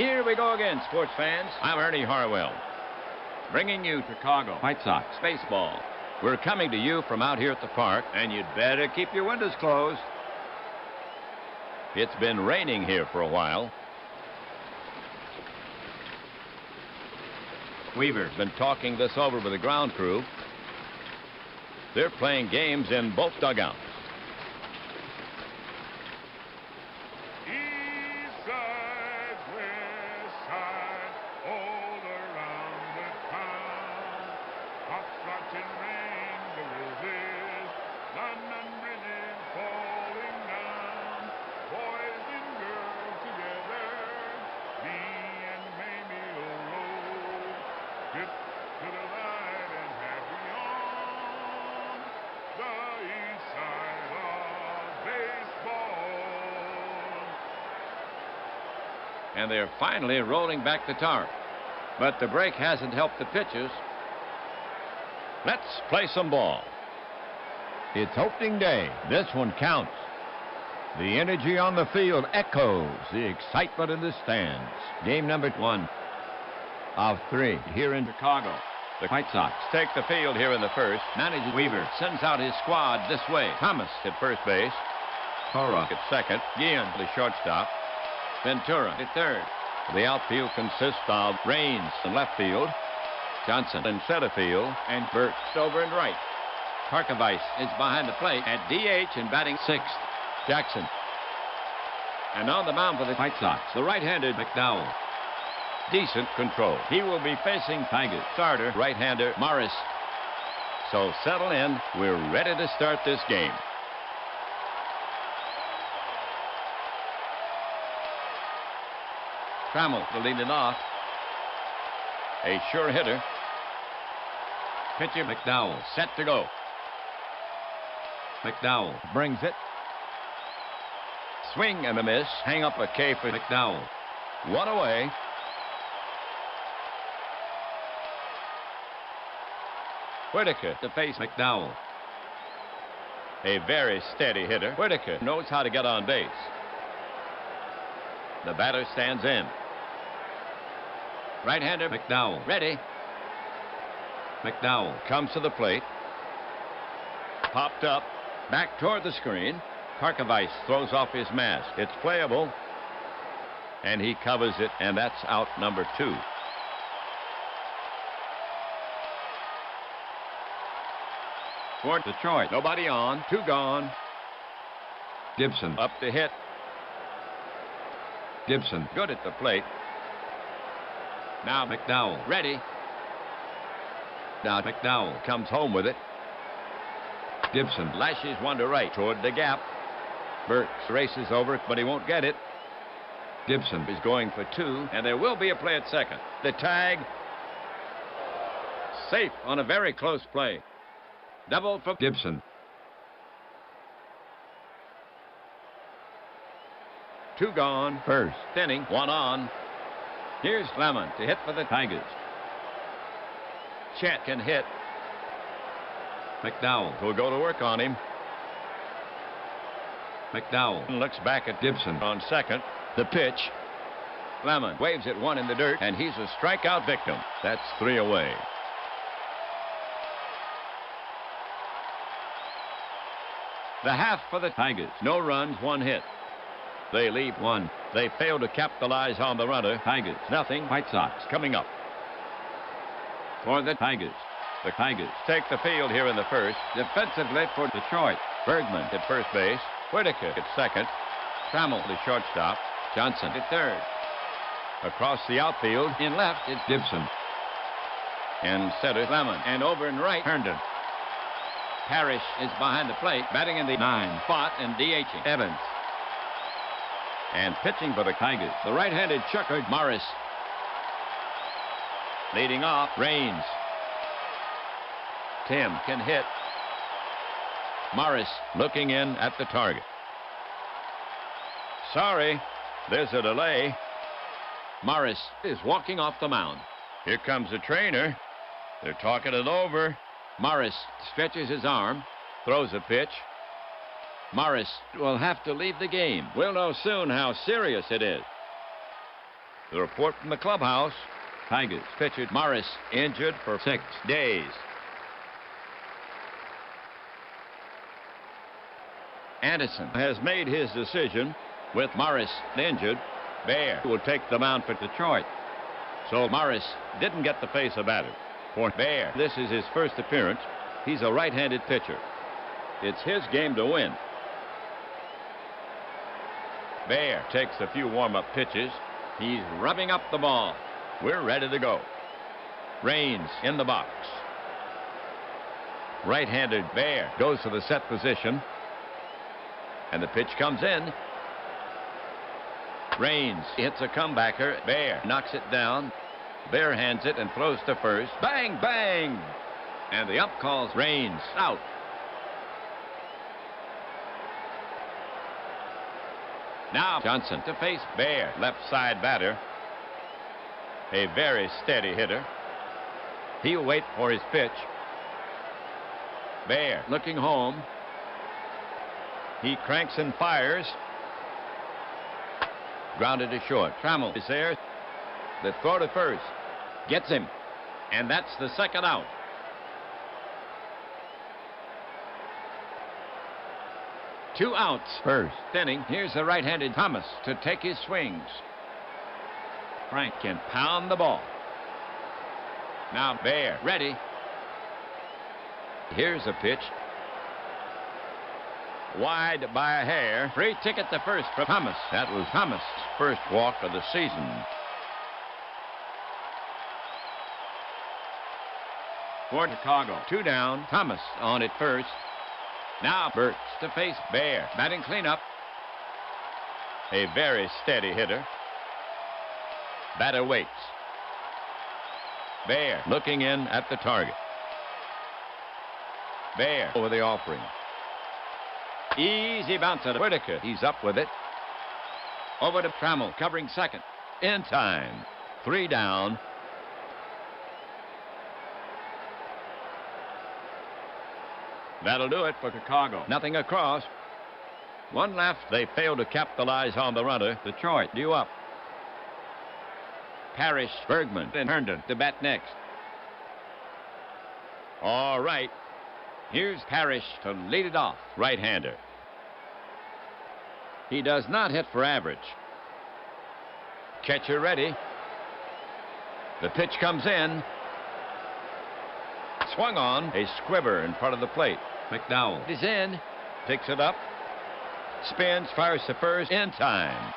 Here we go again, sports fans. I'm Ernie Harwell, bringing you Chicago White Sox baseball. We're coming to you from out here at the park, and you'd better keep your windows closed. It's been raining here for a while. Weaver's been talking this over with the ground crew. They're playing games in both dugouts. East side, west side, all around the town. Hopscotch and rain, the roses, London Bridge falling down. Boys and girls together, me and Mamie O'Rourke, dip to the light and happy on the east side of baseball. And they're finally rolling back the tarp. But the break hasn't helped the pitchers. Let's play some ball. It's opening day. This one counts. The energy on the field echoes the excitement in the stands. Game number 1 of 3 here in Chicago. The White Sox take the field here in the first. Manager Weaver sends out his squad this way. Thomas at first base. Cora at second. Guillen, the shortstop. Ventura at third. The outfield consists of Raines in left field, Johnson in center field, and Burks over in right. Karkovice is behind the plate at DH and batting sixth. Jackson. And on the mound for the White Sox, the right-handed McDowell. Decent control. He will be facing Tigers starter, right-hander Morris. So settle in. We're ready to start this game. Trammell to lead it off. A sure hitter. Pitcher McDowell set to go. McDowell brings it. Swing and a miss. Hang up a K for McDowell. One away. Whitaker to face McDowell. A very steady hitter. Whitaker knows how to get on base. The batter stands in. Right-hander McDowell ready. McDowell comes to the plate. Popped up. Back toward the screen. Karkovice throws off his mask. It's playable. And he covers it, and that's out number 2. Toward Detroit. Nobody on. 2 gone. Gibson up to hit. Gibson good at the plate. Now McDowell ready. Now McDowell comes home with it. Gibson lashes one to right toward the gap. Burks races over it, but he won't get it. Gibson is going for 2, and there will be a play at second. The tag. Safe on a very close play. Double for Gibson. 2 gone. First inning, 1 on. Here's Lemon to hit for the Tigers. Chet can hit. McDowell will go to work on him. McDowell looks back at Gibson on second. The pitch. Lemon waves at 1 in the dirt, and he's a strikeout victim. That's 3 away. The half for the Tigers. No runs, 1 hit. They leave 1. They fail to capitalize on the runner. Tigers nothing. White Sox coming up. For the Tigers. The Tigers take the field here in the first. Defensively for Detroit. Bergman at first base. Whitaker at second. Trammell the shortstop. Johnson at third. Across the outfield in left it's Gibson. In center Lemon. And over in right Herndon. Parrish is behind the plate, batting in the 9 spot and DHing Evans. And pitching for the Tigers, the right-handed chucker Morris. Leading off, Raines. Tim can hit. Morris looking in at the target. Sorry, there's a delay. Morris is walking off the mound. Here comes the trainer. They're talking it over. Morris stretches his arm, throws a pitch. Morris will have to leave the game. We'll know soon how serious it is. The report from the clubhouse. Tigers pitcher Morris injured for 6 days. Anderson has made his decision. With Morris injured, Bear will take the mound for Detroit. So Morris didn't get to face a batter. For Bear, this is his first appearance. He's a right-handed pitcher. It's his game to win. Bear takes a few warm-up pitches. He's rubbing up the ball. We're ready to go. Raines in the box. Right-handed Bear goes to the set position. And the pitch comes in. Raines hits a comebacker. Bear knocks it down. Bear hands it and throws to first. Bang, bang! And the ump calls Raines out. Now Johnson to face Bear, left side batter. A very steady hitter. He'll wait for his pitch. Bear looking home. He cranks and fires. Grounded to short. Trammell is there. The throw to first. Gets him. And that's the second out. Two outs. First inning. Here's the right-handed Thomas to take his swings. Frank can pound the ball. Now Bear ready. Here's a pitch. Wide by a hair. Free ticket to first for Thomas. That was Thomas' first walk of the season. For Chicago. 2 down. Thomas on at first. Now Burks to face Bear. Batting cleanup. A very steady hitter. Batter waits. Bear looking in at the target. Bear over the offering. Easy bounce at Whitaker. He's up with it. Over to Trammell, covering second. In time. 3 down. That'll do it for Chicago. Nothing across. 1 left. They failed to capitalize on the runner. Detroit due up. Parrish, Bergman, and Herndon to bat next. All right. Here's Parrish to lead it off. Right-hander. He does not hit for average. Catcher ready. The pitch comes in. Swung on. A squibber in front of the plate. McDowell is in. Picks it up. Spins, fires to first. In time.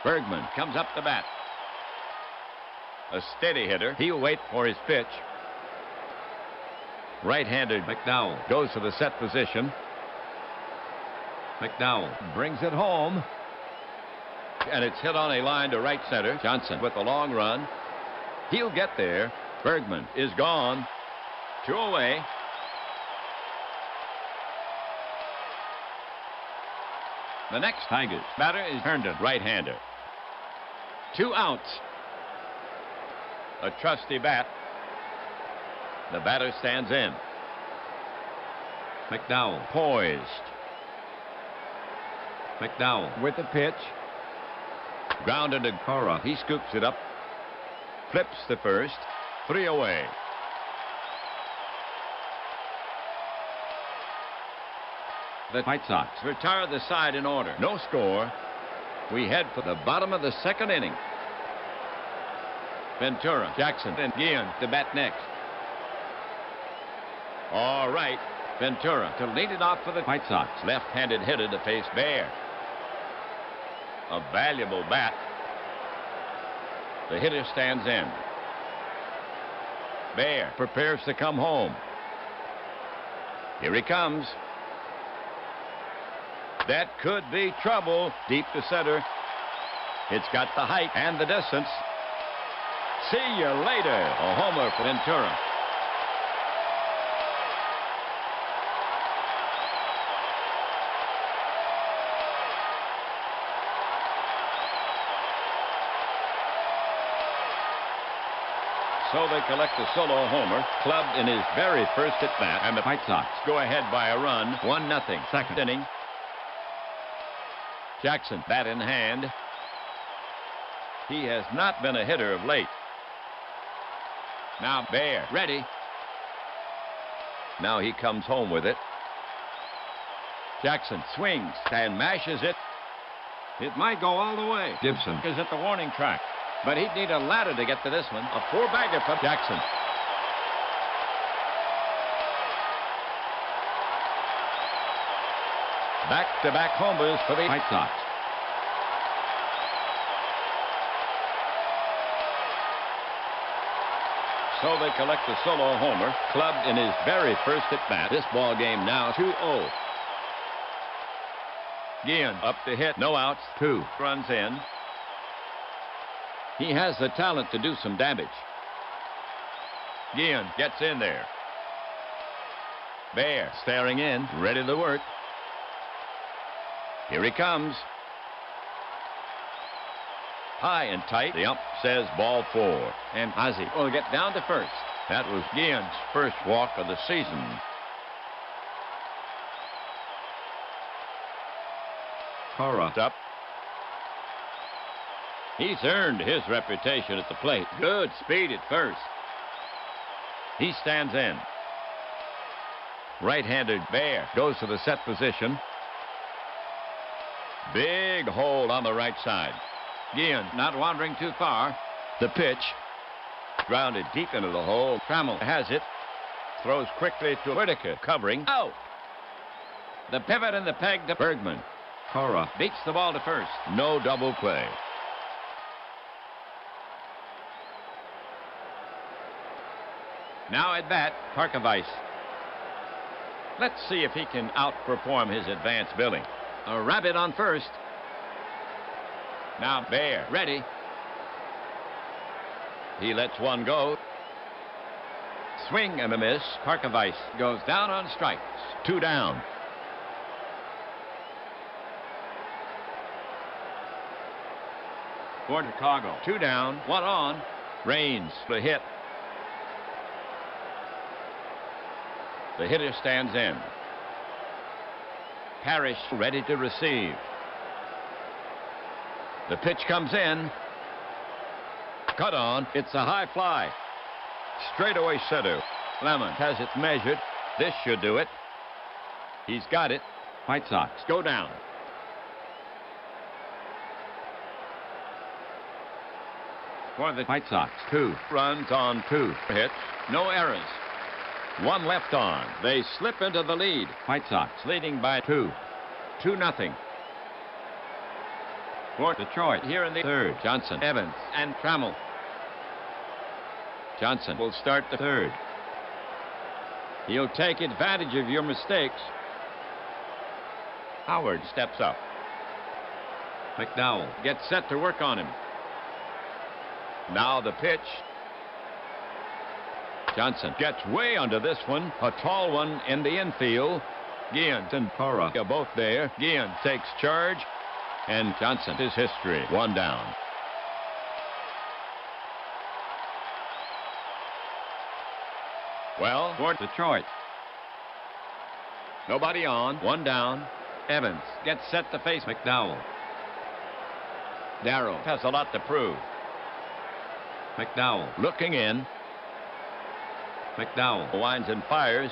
Bergman comes up the bat. A steady hitter. He'll wait for his pitch. Right-handed McDowell goes to the set position. McDowell brings it home. And it's hit on a line to right center. Johnson with the long run. He'll get there. Bergman is gone. 2 away. The next Tigers batter is Herndon, right-hander. 2 outs. A trusty bat. The batter stands in. McDowell poised. McDowell with the pitch. Grounded to Cora. He scoops it up. Flips to first. 3 away. The White Sox retire the side in order. No score. We head for the bottom of the 2nd inning. Ventura, Jackson, and Guillen to bat next. All right. Ventura to lead it off for the White Sox. Left-handed hitter to face Bear. A valuable bat. The hitter stands in. Bear prepares to come home. Here he comes. That could be trouble. Deep to center. It's got the height and the distance. See you later. A homer for Ventura. So they collect a solo homer, clubbed in his very first at bat, and the White Sox go ahead by a run, 1-0, 2nd inning. Jackson, bat in hand. He has not been a hitter of late. Now Bear, ready. Now he comes home with it. Jackson swings and mashes it. It might go all the way. Gibson is at the warning track, but he'd need a ladder to get to this one. A four-bagger for Jackson. Back-to-back homers for the White Sox. So they collect a solo homer, clubbed in his very first at-bat. This ball game now 2-0. Guillen up to hit, no outs, 2 runs in. He has the talent to do some damage. Guillen gets in there. Bear staring in, ready to work. Here he comes. High and tight. The ump says ball 4. And Ozzie will get down to first. That was Guillen's first walk of the season. Cora Up. He's earned his reputation at the plate. Good speed at first. He stands in. Right-handed Bear goes to the set position. Big hole on the right side. Guillen not wandering too far. The pitch. Grounded deep into the hole. Trammell has it. Throws quickly to Whitaker, covering. Out. The pivot and the peg to Bergman. Cora Beats the ball to first. No double play. Now at bat, Parkavais. Let's see if he can outperform his advanced billing. A rabbit on first. Now Bear, ready. He lets one go. Swing and a miss. Parkavais goes down on strikes. 2 down. For Chicago. 2 down, 1 on. Rains the hit. The hitter stands in. Parrish ready to receive. The pitch comes in. Cut on. It's a high fly. Straightaway center. Lemon has it measured. This should do it. He's got it. White Sox Go down. For the White Sox 2 runs on 2 hits. No errors. 1 left on. They slip into the lead. White Sox Leading by 2. 2-0. For Detroit here in the third. Johnson, Evans, and Trammell. Johnson will start the third. He'll take advantage of your mistakes. Howard steps up. McDowell Gets set to work on him. Now the pitch. Johnson gets way under this one. A tall one in the infield. Guillen and Cora are both there. Guillen takes charge. And Johnson is history. 1 down. Well, for Detroit. Nobody on. 1 down. Evans gets set to face McDowell Darrow has a lot to prove. McDowell Looking in. McDowell Winds and fires.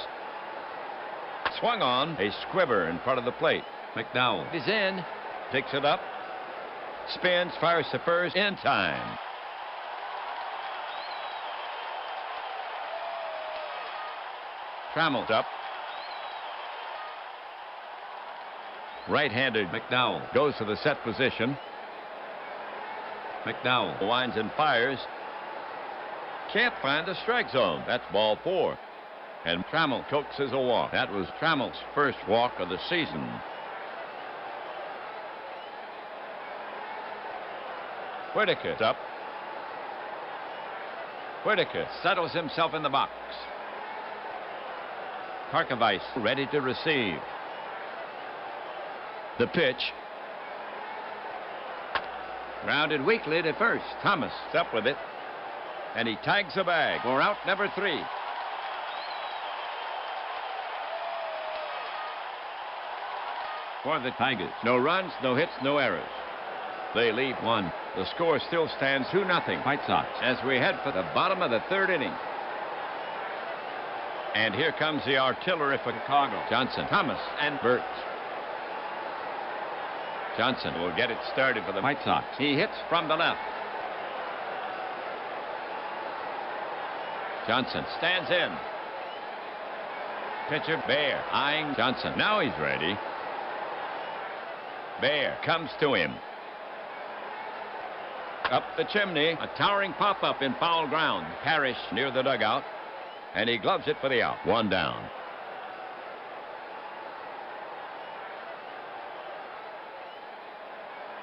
Swung on. A squiver in front of the plate. McDowell He's in. Picks it up. Spins. Fires to first. In time. Trammell's up. Right-handed McDowell goes to the set position. McDowell Winds and fires. Can't find the strike zone. That's ball 4. And Trammell coaxes a walk. That was Trammell's first walk of the season. Whitaker's up. Whitaker settles himself in the box. Parkavais ready to receive. The pitch. Grounded weakly to first. Thomas up with it. And he tags the bag for out number 3. For the Tigers. No runs, no hits, no errors. They lead 1. The score still stands 2-0 White Sox. as we head for the bottom of the third inning. And here comes the artillery for Chicago. Johnson, Thomas, and Burks. Johnson will get it started for the White Sox. He hits from the left. Johnson stands in. Pitcher Bear eyeing Johnson. Now he's ready. Bear comes to him. Up the chimney, a towering pop-up in foul ground. Parrish near the dugout, and he gloves it for the out. 1 down.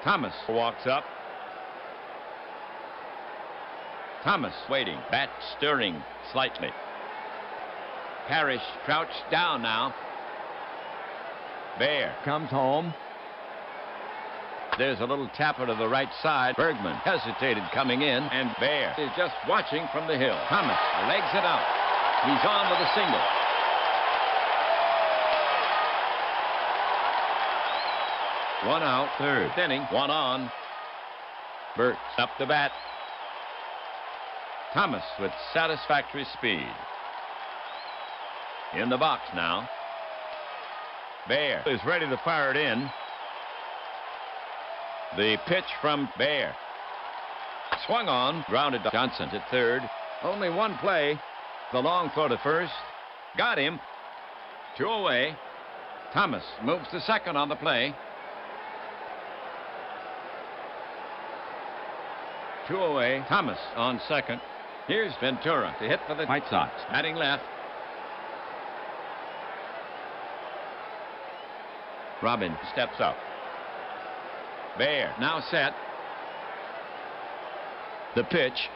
Thomas walks up. Thomas waiting, bat stirring slightly. Parrish crouched down now. Bear comes home. There's a little tapper to the right side. Bergman hesitated coming in, and Bear is just watching from the hill. Thomas legs it out. He's on with a single. One out, third inning, 1 on. Burks up the bat. Thomas with satisfactory speed. In the box now. Bear is ready to fire it in. The pitch from Bear. Swung on, grounded to Johnson at third. Only one play. The long throw to first. Got him. 2 away. Thomas moves to second on the play. 2 away. Thomas on second. Here's Ventura to hit for the White Sox. batting left. Robin steps up. Bear now set. The pitch.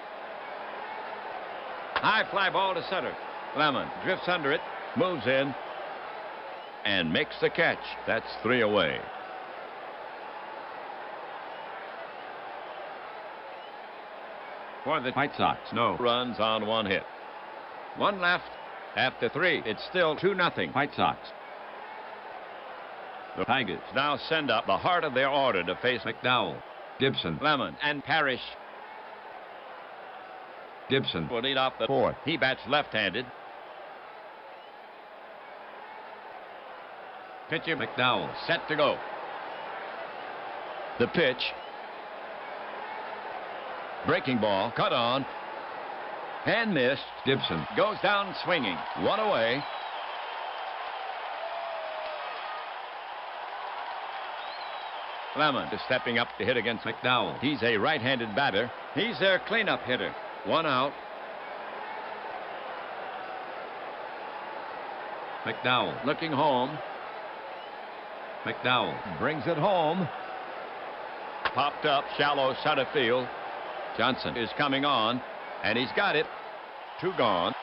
High fly ball to center. Lemon drifts under it, moves in, and makes the catch. That's 3 away. For the White Sox. No runs on 1 hit. 1 left. After 3, it's still 2-0. White Sox. The Tigers now send up the heart of their order to face McDowell, Gibson, Lemon, and Parrish. Gibson Will lead off the 4th. He bats left-handed. Pitcher McDowell set to go. The pitch. Breaking ball, cut on, and missed. Gibson Goes down swinging. 1 away. Lemon is stepping up to hit against McDowell. He's a right-handed batter. He's their cleanup hitter. 1 out. McDowell Looking home. McDowell Brings it home. Popped up, shallow center field. Johnson is coming on, and he's got it. 2 gone.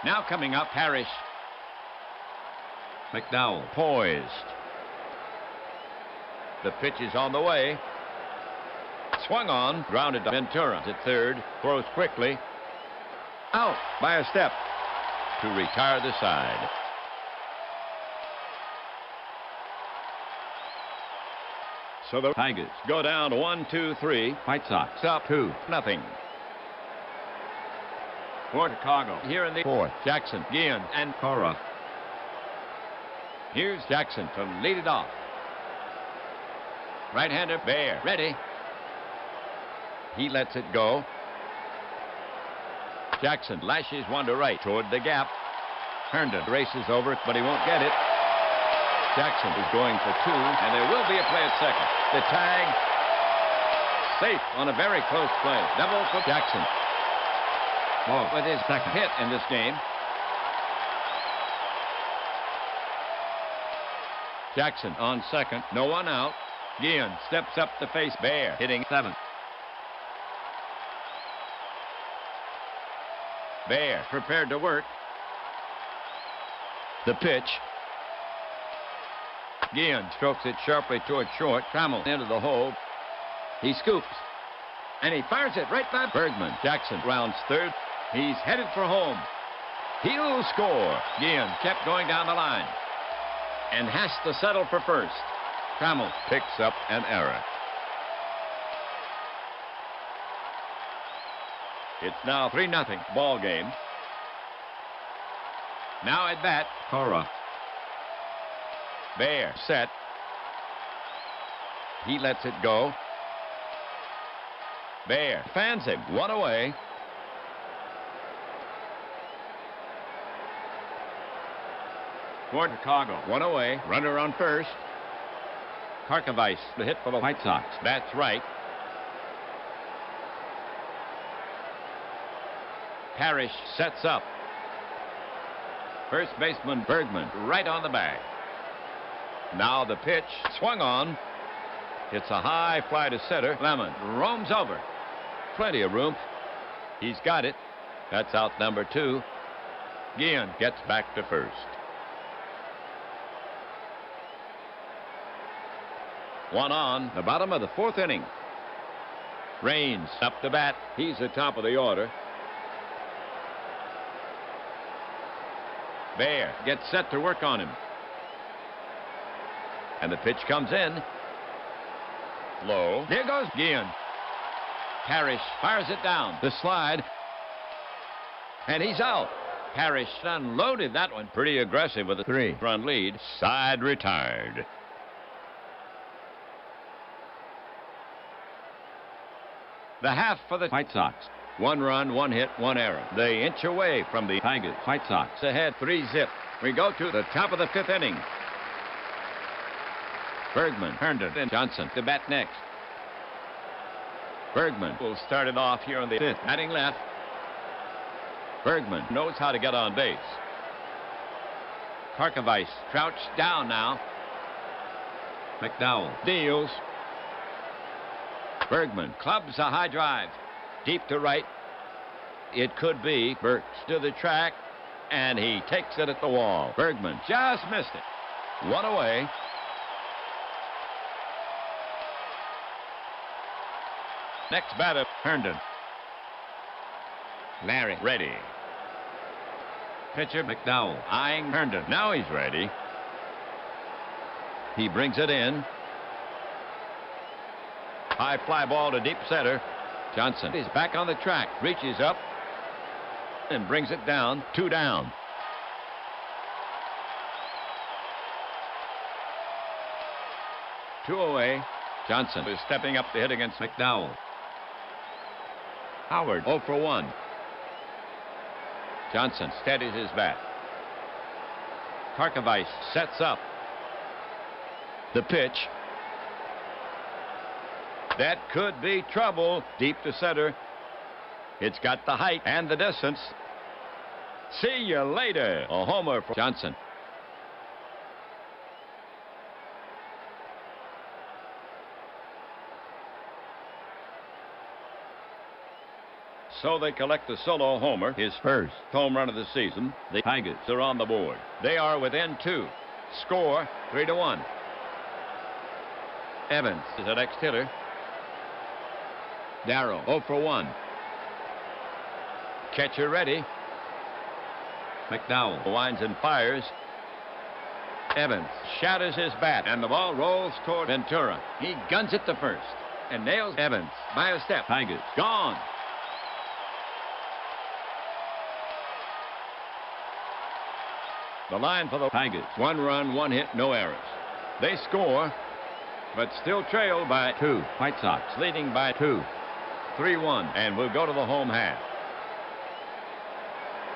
Now coming up, Parrish. McDowell Poised. The pitch is on the way. Swung on, grounded to Ventura at third. Throws quickly. Out by a step to retire the side. So the Tigers go down 1, 2, 3. White Sox Up 2. 0. For Chicago here in the 4th. Jackson, Guillen, and Cora. here's Jackson to lead it off. Right-hander Bear ready. He lets it go. Jackson lashes one to right toward the gap. Herndon races over it, but he won't get it. Jackson is going for 2, and there will be a play at second. The tag safe on a very close play. Double for Jackson. Ball With his second hit in this game. Jackson on second. No one out. Guillen steps up to face Bear, hitting 7th. Bear prepared to work. The pitch. Guillen strokes it sharply toward short. Trammell into the hole. He scoops. And he fires it right by Bergman. Jackson rounds third. He's headed for home. He'll score. Guillen kept going down the line and has to settle for first. Trammell picks up an error. It's now 3-0 ball game. Now at bat, Cora. Bear set. He lets it go. Bear fans him. One away. Toward Chicago. One away. Runner on first. Karkovice, the hit for the White Sox. That's right. Parrish sets up. First baseman Bergman right on the bag. Now the pitch swung on. It's a high fly to center. Lemon roams over. Plenty of room. He's got it. That's out number 2. Guillen gets back to first. One on, the bottom of the 4th inning. Raines up to bat. He's the top of the order. Bear gets set to work on him. And the pitch comes in. Low. There goes Guillen. Parrish fires it down. The slide. And he's out. Parrish unloaded that one. Pretty aggressive with a 3-run lead. Side retired. The half for the White Sox. 1 run, 1 hit, 1 error. They inch away from the Tigers. White Sox. ahead 3-0. We go to the top of the 5th inning. Bergman, Herndon, and Johnson to bat next. Bergman will start it off here on the 5th. Batting left. Bergman knows how to get on base. Karkovice crouched down now. McDowell. Deals. Bergman clubs a high drive. Deep to right. It could be. Burks to the track. And he takes it at the wall. Bergman just missed it. 1 away. Next batter, Herndon. Larry ready. Pitcher McDowell. eyeing Herndon. Now he's ready. He brings it in. High fly ball to deep center. Johnson is back on the track. Reaches up and brings it down. 2 down. Two away. Johnson is stepping up to hit against McDowell. Howard 0 for 1. Johnson steadies his bat. Karkovice sets up. The pitch. That could be trouble. Deep to center. It's got the height and the distance. See you later. A homer for Johnson. So they collect the solo homer, his first home run of the season. The Tigers are on the board. They are within 2. Score 3-1. Evans is the next hitter. Darrow 0 for 1. Catcher ready. McDowell. Winds and fires. Evans shatters his bat, and the ball rolls toward Ventura. He guns it to first and nails Evans by a step. Tigers. Gone. The line for the Tigers. 1 run, 1 hit, no errors. They score, but still trail by 2. White Sox. leading by 2. 3-1, and we'll go to the home half.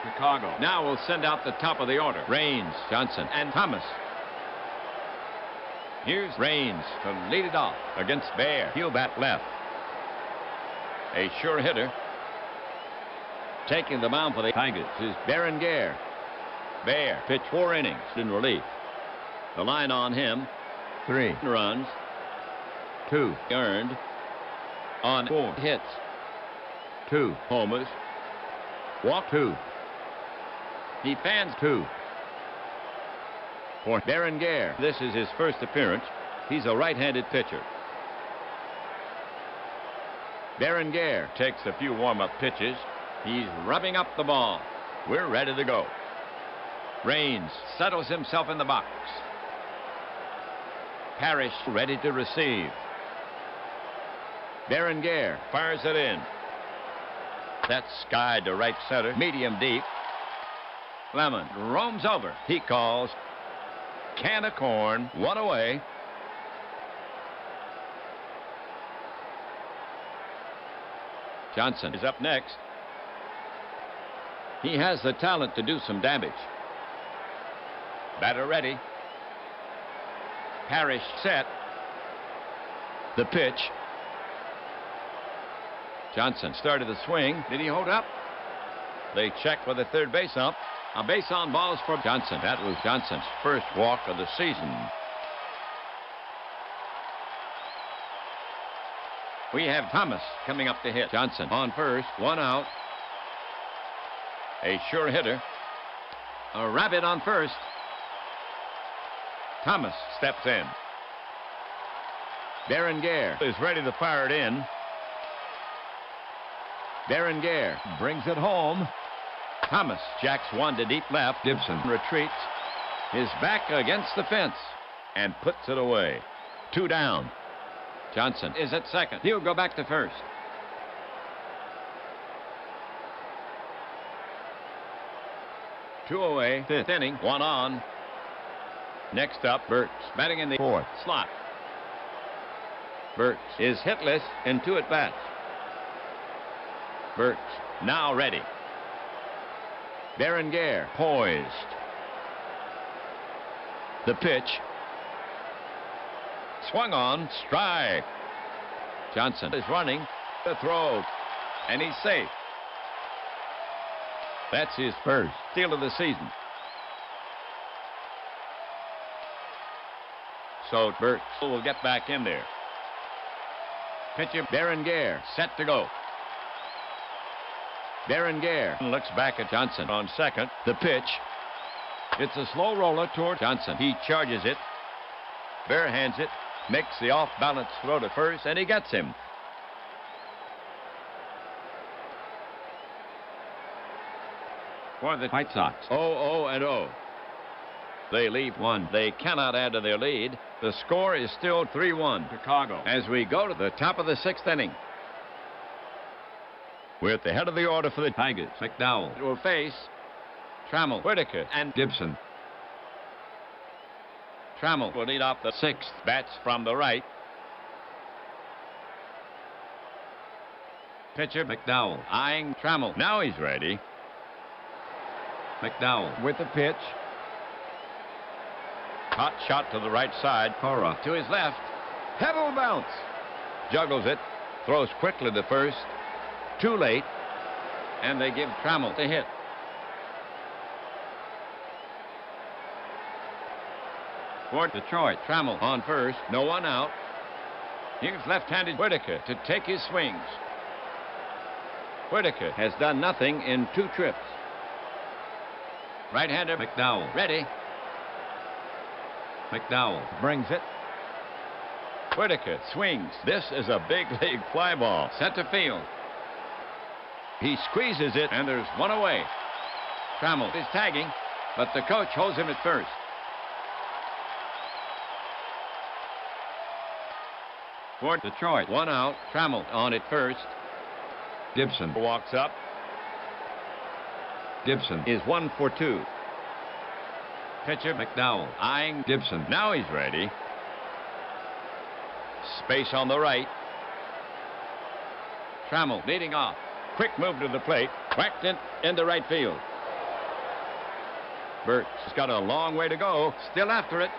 Chicago. Now we'll send out the top of the order. Raines, Johnson, and Thomas. Here's Raines to lead it off against Bear. He'll bat left. A sure hitter. Taking the mound for the Tigers is Berenguer. Bear pitched 4 innings in relief. The line on him. 3 runs. 2 earned. On 4 hits. 2 homers. Walk 2. He fans 2. For Berenguer, this is his first appearance. He's a right-handed pitcher. Berenguer takes a few warm-up pitches. He's rubbing up the ball. We're ready to go. Raines settles himself in the box. Parrish ready to receive. Berenguer fires it in. That's skied to right center, medium deep. Lemon roams over. He calls. Can of corn, one away. Johnson is up next. He has the talent to do some damage. Batter ready. Parrish set. The pitch. Johnson started the swing. Did he hold up? They check with the third base ump. A base on balls for Johnson. That was Johnson's first walk of the season. We have Thomas coming up to hit. Johnson on first, one out. A sure hitter. A rabbit on first. Thomas steps in. Berenguer is ready to fire it in. Berenguer brings it home. Thomas jacks one to deep left. Gibson retreats. His back against the fence and puts it away. 2 down. Johnson is at second. He'll go back to first. Two away. Fifth inning. One on. Next up, Burks batting in the fourth slot. Burks is hitless in 2 at-bats. Burks now ready. Berenguer poised. The pitch. Swung on, strike. Johnson is running. The throw. And he's safe. That's his first steal of the season. So Burks will get back in there. Pitcher Berenguer set to go. Berenguer looks back at Johnson on second. The pitch. It's a slow roller toward Johnson. He charges it. Barehands it. Makes the off-balance throw to first, and he gets him. For the White Sox. 0-0-0. They leave one. They cannot add to their lead. The score is still 3-1. Chicago. As we go to the top of the 6th inning. We're at the head of the order for the Tigers. McDowell. Will face Trammell, Whitaker, and Gibson. Trammell will lead off the 6th. Bats from the right. Pitcher McDowell. eyeing Trammell. Now he's ready. McDowell. With the pitch. Hot shot to the right side. Cora. To his left. Pebble bounce. Juggles it. Throws quickly to first. Too late. And they give Trammell the hit. For Detroit, Trammell on first. No one out. Here's left-handed Whitaker to take his swings. Whitaker has done nothing in 2 trips. Right-hander McDowell. ready. McDowell. Brings it. Whitaker swings. This is a big league fly ball. Center field. He squeezes it, and there's one away. Trammell is tagging, but the coach holds him at first. For Detroit, one out. Trammell on at first. Gibson. Walks up. Gibson. Is 1 for 2. Pitcher McDowell. eyeing Gibson. Now he's ready. Space on the right. Trammell leading off. Quick move to the plate. Whacked it into right field. Burks has got a long way to go. Still after it.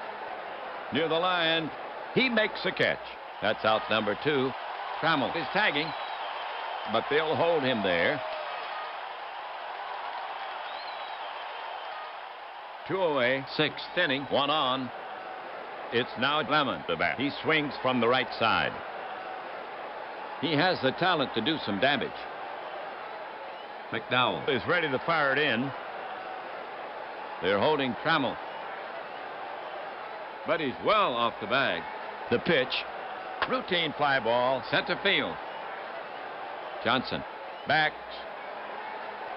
Near the line. He makes a catch. That's out number 2. Trammell is tagging, but they'll hold him there. 2 away. 6th inning. 1 on. It's now Lemon, the bat. He swings from the right side. He has the talent to do some damage. McDowell is ready to fire it in. They're holding Trammell, but he's well off the bag. The pitch. Routine fly ball. Center field. Johnson backs.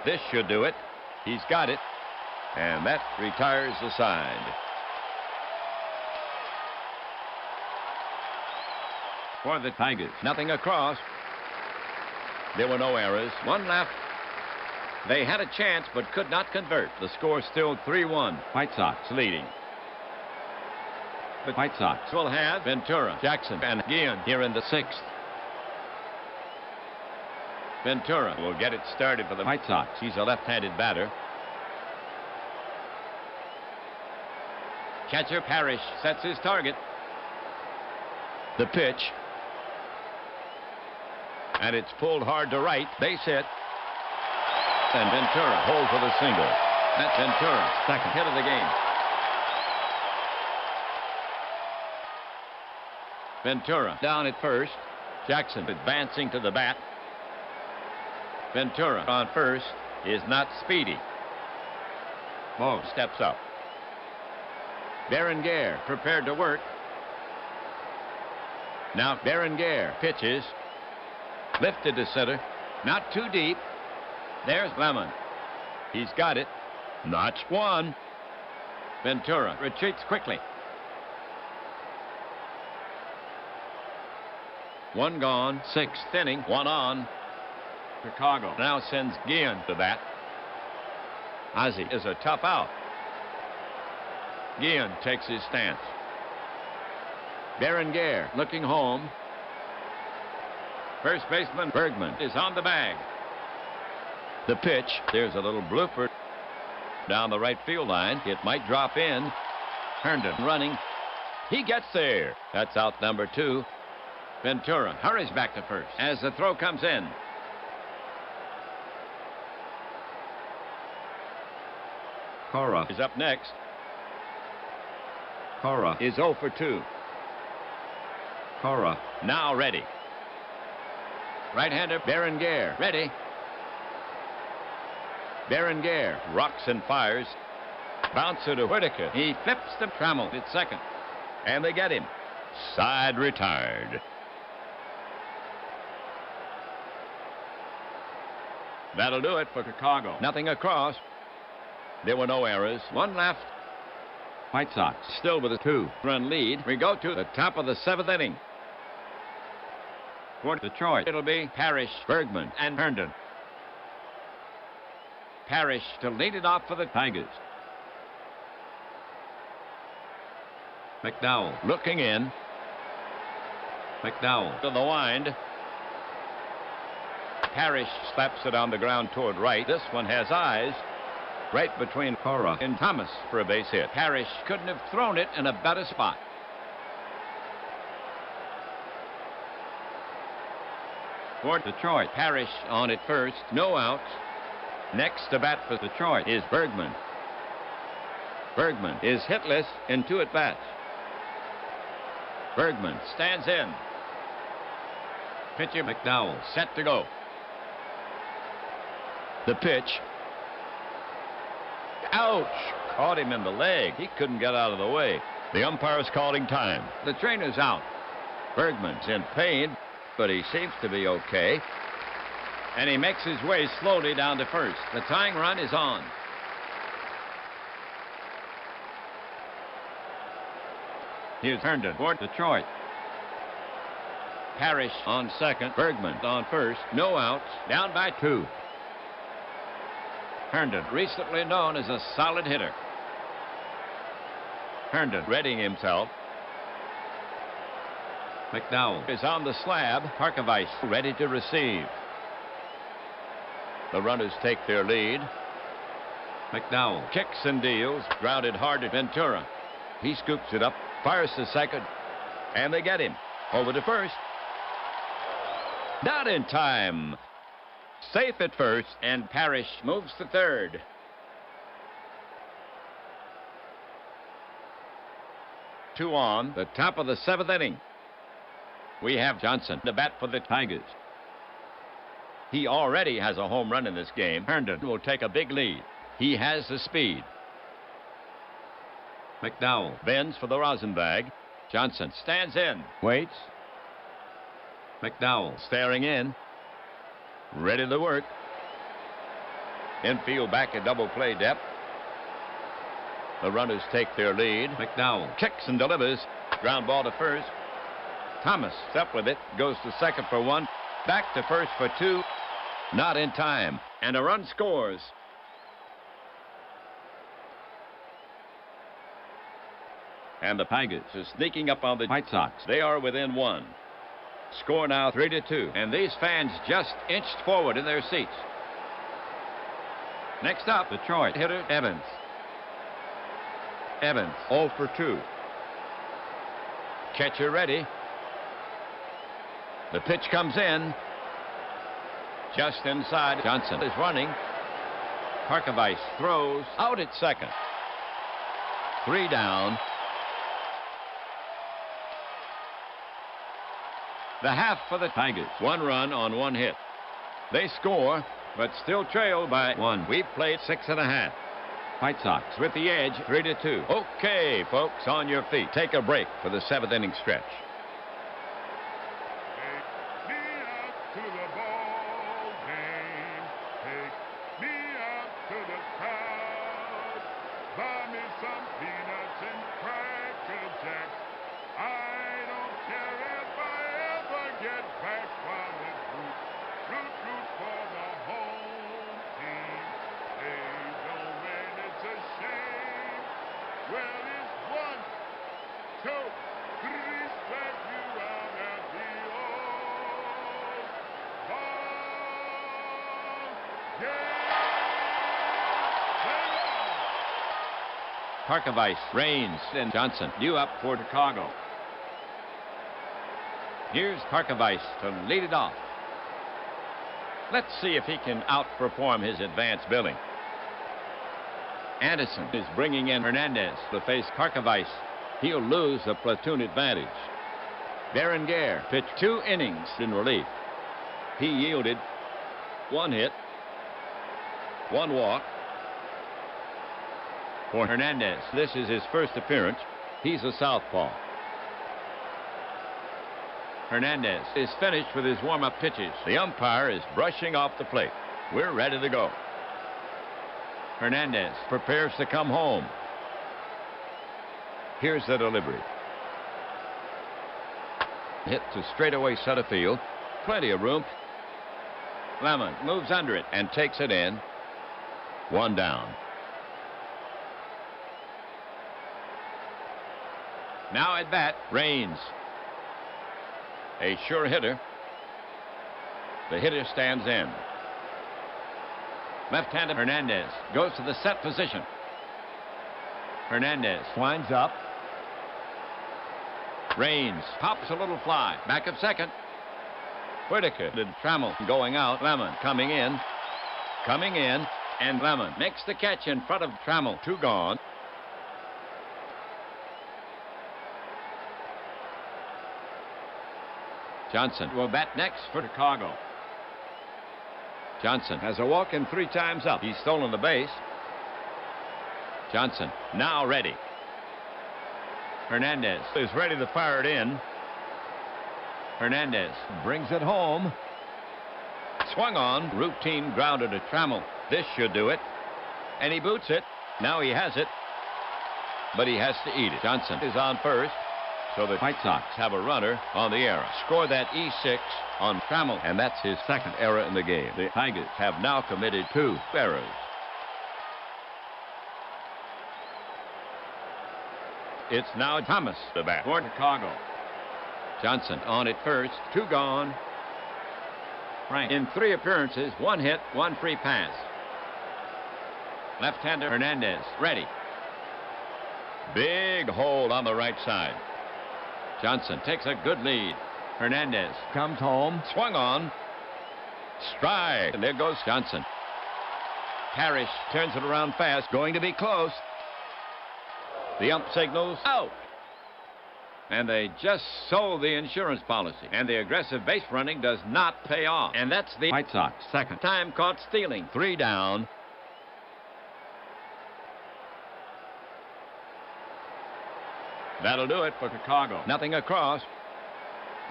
This should do it. He's got it. And that retires the side. For the Tigers. Nothing across. There were no errors. One left. They had a chance but could not convert. The score still 3-1. White Sox Leading. The White Sox Will have Ventura, Jackson, and Guillen here in the 6th. Ventura will get it started for the White Sox. He's a left-handed batter. Catcher Parrish sets his target. The pitch. And it's pulled hard to right. Base hit. And Ventura holds for the single. That's Ventura, second hit of the game. Ventura down at first. Jackson advancing to the bat. Ventura on first is not speedy. Moe steps up. Berenguer prepared to work. Now Berenguer pitches. Lifted to center. Not too deep. There's Lemon. He's got it. Notch one. Ventura retreats quickly. One gone. 6th inning. One on. Chicago Now sends Guillen to bat. Ozzie is a tough out. Guillen takes his stance. Berenguer looking home. First baseman Bergman is on the bag. The pitch. There's a little blooper down the right field line. It might drop in. Herndon running. He gets there. That's out number 2. Ventura hurries back to first as the throw comes in. Cora Is up next. Cora Is 0 for 2. Cora Now ready. Right-hander Berenguer ready. Berenguer rocks and fires. Bouncer to Whitaker. He flips the Trammell at second. And they get him. Side retired. That'll do it for Chicago. nothing across. There were no errors. One left. White Sox Still with a 2-run lead. We go to the top of the 7th inning. for Detroit. It'll be Parrish, Bergman, and Herndon. Parrish to lead it off for the Tigers. McDowell looking in McDowell to the wind. Parrish slaps it on the ground toward right. This one has eyes. Right between Cora and Thomas for a base hit. Parrish couldn't have thrown it in a better spot. for Detroit. Parrish on at first. No outs. Next to bat for Detroit is Bergman. Bergman is hitless in 2 at-bats. Bergman stands in. Pitcher McDowell set to go. The pitch. Ouch! Caught him in the leg. He couldn't get out of the way. The umpire's calling time. The trainer's out. Bergman's in pain, but he seems to be okay. And he makes his way slowly down to first. The tying run is on. Here's Herndon for Detroit. Parrish on second. Bergman on first. No outs. Down by 2. Herndon, recently known as a solid hitter. Herndon readying himself. McDowell Is on the slab. Parkavais ready to receive. The runners take their lead. McDowell Kicks and deals. Grounded hard to Ventura. He scoops it up. Fires to second. And they get him. Over to first. Not in time. Safe at first. And Parrish moves to third. Two on. The top of the 7th inning. We have Johnson to bat for the Tigers. He already has a home run in this game. Herndon will take a big lead. He has the speed. McDowell Bends for the Rosenbag. Johnson stands in. Waits. McDowell Staring in. Ready to work. Infield back at double play depth. The runners take their lead. McDowell Kicks and delivers. Ground ball to first. Thomas up with it. Goes to second for one. Back to first for two. Not in time. And a run scores. And the Tigers are sneaking up on the White Sox. They are within one. Score now 3-2. And these fans just inched forward in their seats. Next up, Detroit hitter Evans. Evans 0 for 2. Catcher ready. The pitch comes in. Just inside. Johnson is running. Parkavais throws out at second. 3 down. The half for the Tigers. 1 run on 1 hit. They score, but still trail by 1. We've played 6.5. White Sox With the edge, 3-2. Okay, folks, on your feet. Take a break for the 7th inning stretch. Take me up to the ball game. Take me up to the crowd. Buy me some peanuts and Cracker Jacks. I don't care if I ever get back from it. Root for the home team. They don't win, it's a shame. Well, it's 1, 2, 3, strike you out at the old ball game. Parkavais, Raines, and Johnson due up for Chicago. Here's Parkavais to lead it off. Let's see if he can outperform his advanced billing. Anderson is bringing in Hernandez to face Parkavais. He'll lose the platoon advantage. Berenguer pitched 2 innings in relief. He yielded 1 hit, 1 walk. For Hernandez, this is his first appearance. He's a southpaw. Hernandez is finished with his warm-up pitches. The umpire is brushing off the plate. We're ready to go. Hernandez prepares to come home. Here's the delivery. Hit to straightaway center field. Plenty of room. Lemon moves under it and takes it in. 1 down. Now at bat, Raines. A sure hitter. The hitter stands in. Left-handed Hernandez goes to the set position. Hernandez winds up. Raines pops a little fly. Back of second. Whitaker did Trammell going out. Lemon coming in. Coming in. And Lemon makes the catch in front of Trammell. 2 gone. Johnson will bat next for Chicago. Johnson has a walk in 3 times up. He's stolen the base. Johnson now ready. Hernandez is ready to fire it in. Hernandez brings it home. Swung on. Routine grounder to Trammell. This should do it. And he boots it. Now he has it. But he has to eat it. Johnson is on first. So the White Sox have a runner on the error. Score that E6 on Trammell, and that's his 2nd error in the game. The Tigers have now committed 2 errors. It's now Thomas the bat for Chicago. Johnson on at first. 2 gone. Frank in 3 appearances, 1 hit, 1 free pass. Left-hander Hernandez ready. Big hole on the right side. Johnson takes a good lead. Hernandez comes home. Swung on. Strike. And there goes Johnson. Parrish turns it around fast. Going to be close. The ump signals out. And they just sold the insurance policy. And the aggressive base running does not pay off. And that's the White Sox 2nd time caught stealing. 3 down. That'll do it for Chicago. Nothing across.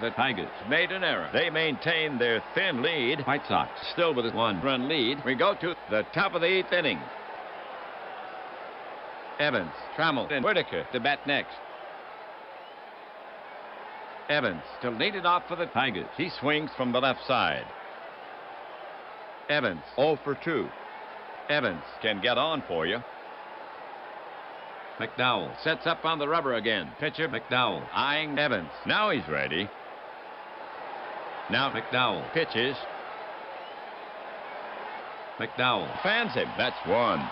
The Tigers made an error. They maintain their thin lead. White Sox still with a 1-run lead. We go to the top of the 8th inning. Evans, Trammell, and Whitaker to bat next. Evans still leading off for the Tigers. He swings from the left side. Evans 0 for 2. Evans can get on for you. McDowell Sets up on the rubber again. Pitcher McDowell eyeing Evans. Now he's ready. Now McDowell pitches. McDowell Fans him. That's one.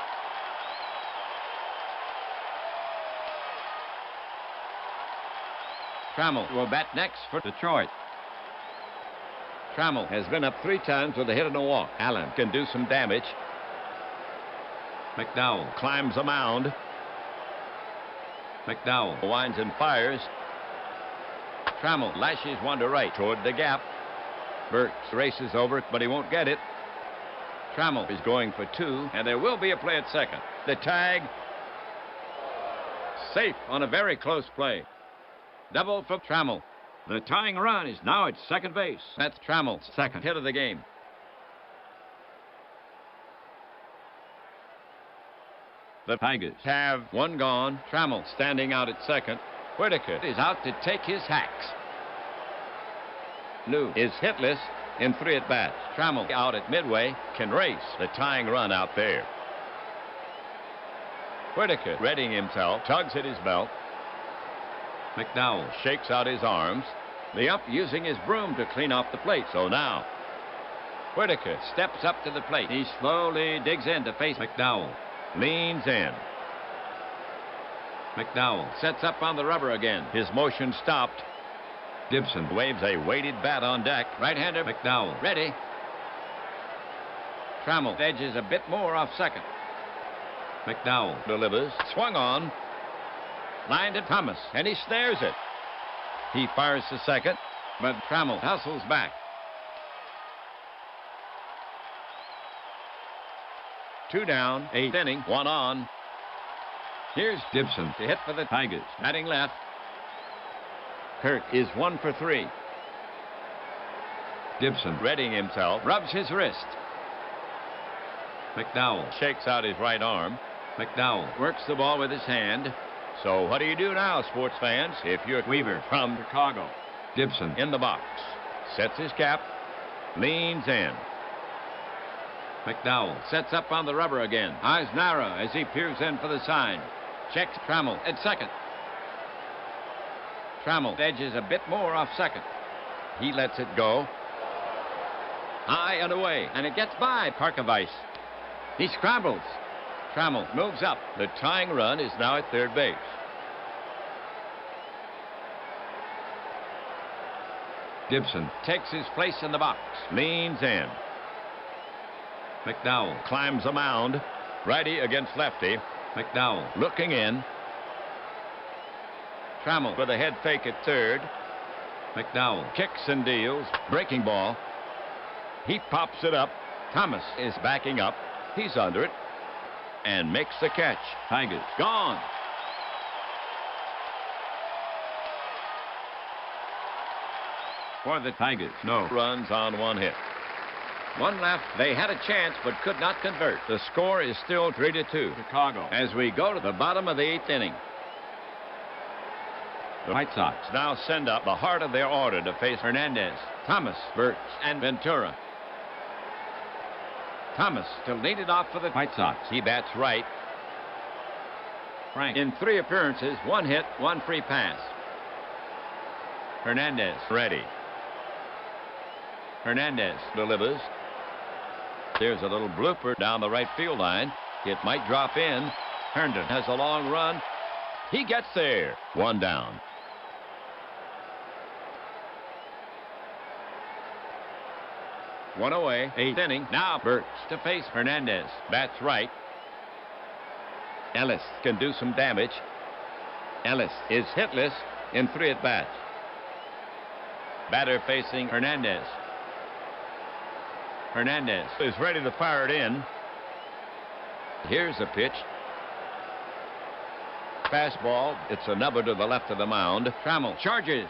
Trammell will bat next for Detroit. Trammell has been up 3 times with a hit and a walk. Allen can do some damage. McDowell Climbs the mound. McDowell Winds and fires. Trammell lashes one to right toward the gap. Burks races over it, but he won't get it. Trammell is going for 2, and there will be a play at second. The tag. Safe on a very close play. Double for Trammell. The tying run is now at second base. That's Trammell's Second hit of the game. The Tigers have 1 gone. Trammell standing out at second. Whitaker is out to take his hacks. Lou is hitless in 3 at-bats. Trammell out at midway can race the tying run out there. Whitaker readying himself, tugs at his belt. McDowell Shakes out his arms. The ump using his broom to clean off the plate. So now Whitaker steps up to the plate. He slowly digs in to face McDowell leans in. McDowell Sets up on the rubber again. His motion stopped. Gibson Waves a weighted bat on deck. Right-hander McDowell ready. Trammell edges a bit more off second. McDowell Delivers. Swung on. Line to Thomas, and he snares it. He fires to second, but Trammell hustles back. 2 down, 8th inning, 1 on. Here's Gibson to hit for the Tigers. batting left. Kirk is 1 for 3. Gibson Readying himself, rubs his wrist. McDowell Shakes out his right arm. McDowell Works the ball with his hand. So what do you do now, sports fans, if you're Weaver from Chicago? Gibson In the box. Sets his cap. Leans in. McDowell Sets up on the rubber again. Eyes narrow as he peers in for the sign. Checks Trammell at second. Trammell edges a bit more off second. He lets it go. High and away, and it gets by Parkovice. He scrambles. Trammell moves up. The tying run is now at third base. Gibson Takes his place in the box. Leans in. McDowell Climbs the mound. Righty against lefty. McDowell Looking in. Trammell with a head fake at third. McDowell Kicks and deals. Breaking ball. He pops it up. Thomas is backing up. He's under it. And makes the catch. Tigers Gone. For the Tigers, no. Runs on 1 hit. 1 left. They had a chance but could not convert. The score is still 3-2. Chicago As we go to the bottom of the 8th inning. The White Sox Now send up the heart of their order to face Hernandez, Thomas, Burks, and Ventura. Thomas to lead it off for the White Sox. He bats right. Frank In 3 appearances, 1 hit, 1 free pass. Hernandez ready. Hernandez delivers. There's a little blooper down the right field line. It might drop in. Herndon has a long run. He gets there. 1 down. One away. 8th inning. Now Burks to face Hernandez. Bats right. Ellis can do some damage. Ellis is hitless in 3 at-bats. Batter facing Hernandez. Hernandez is ready to fire it in. Here's the pitch. Fastball. It's a number to the left of the mound. Trammell charges.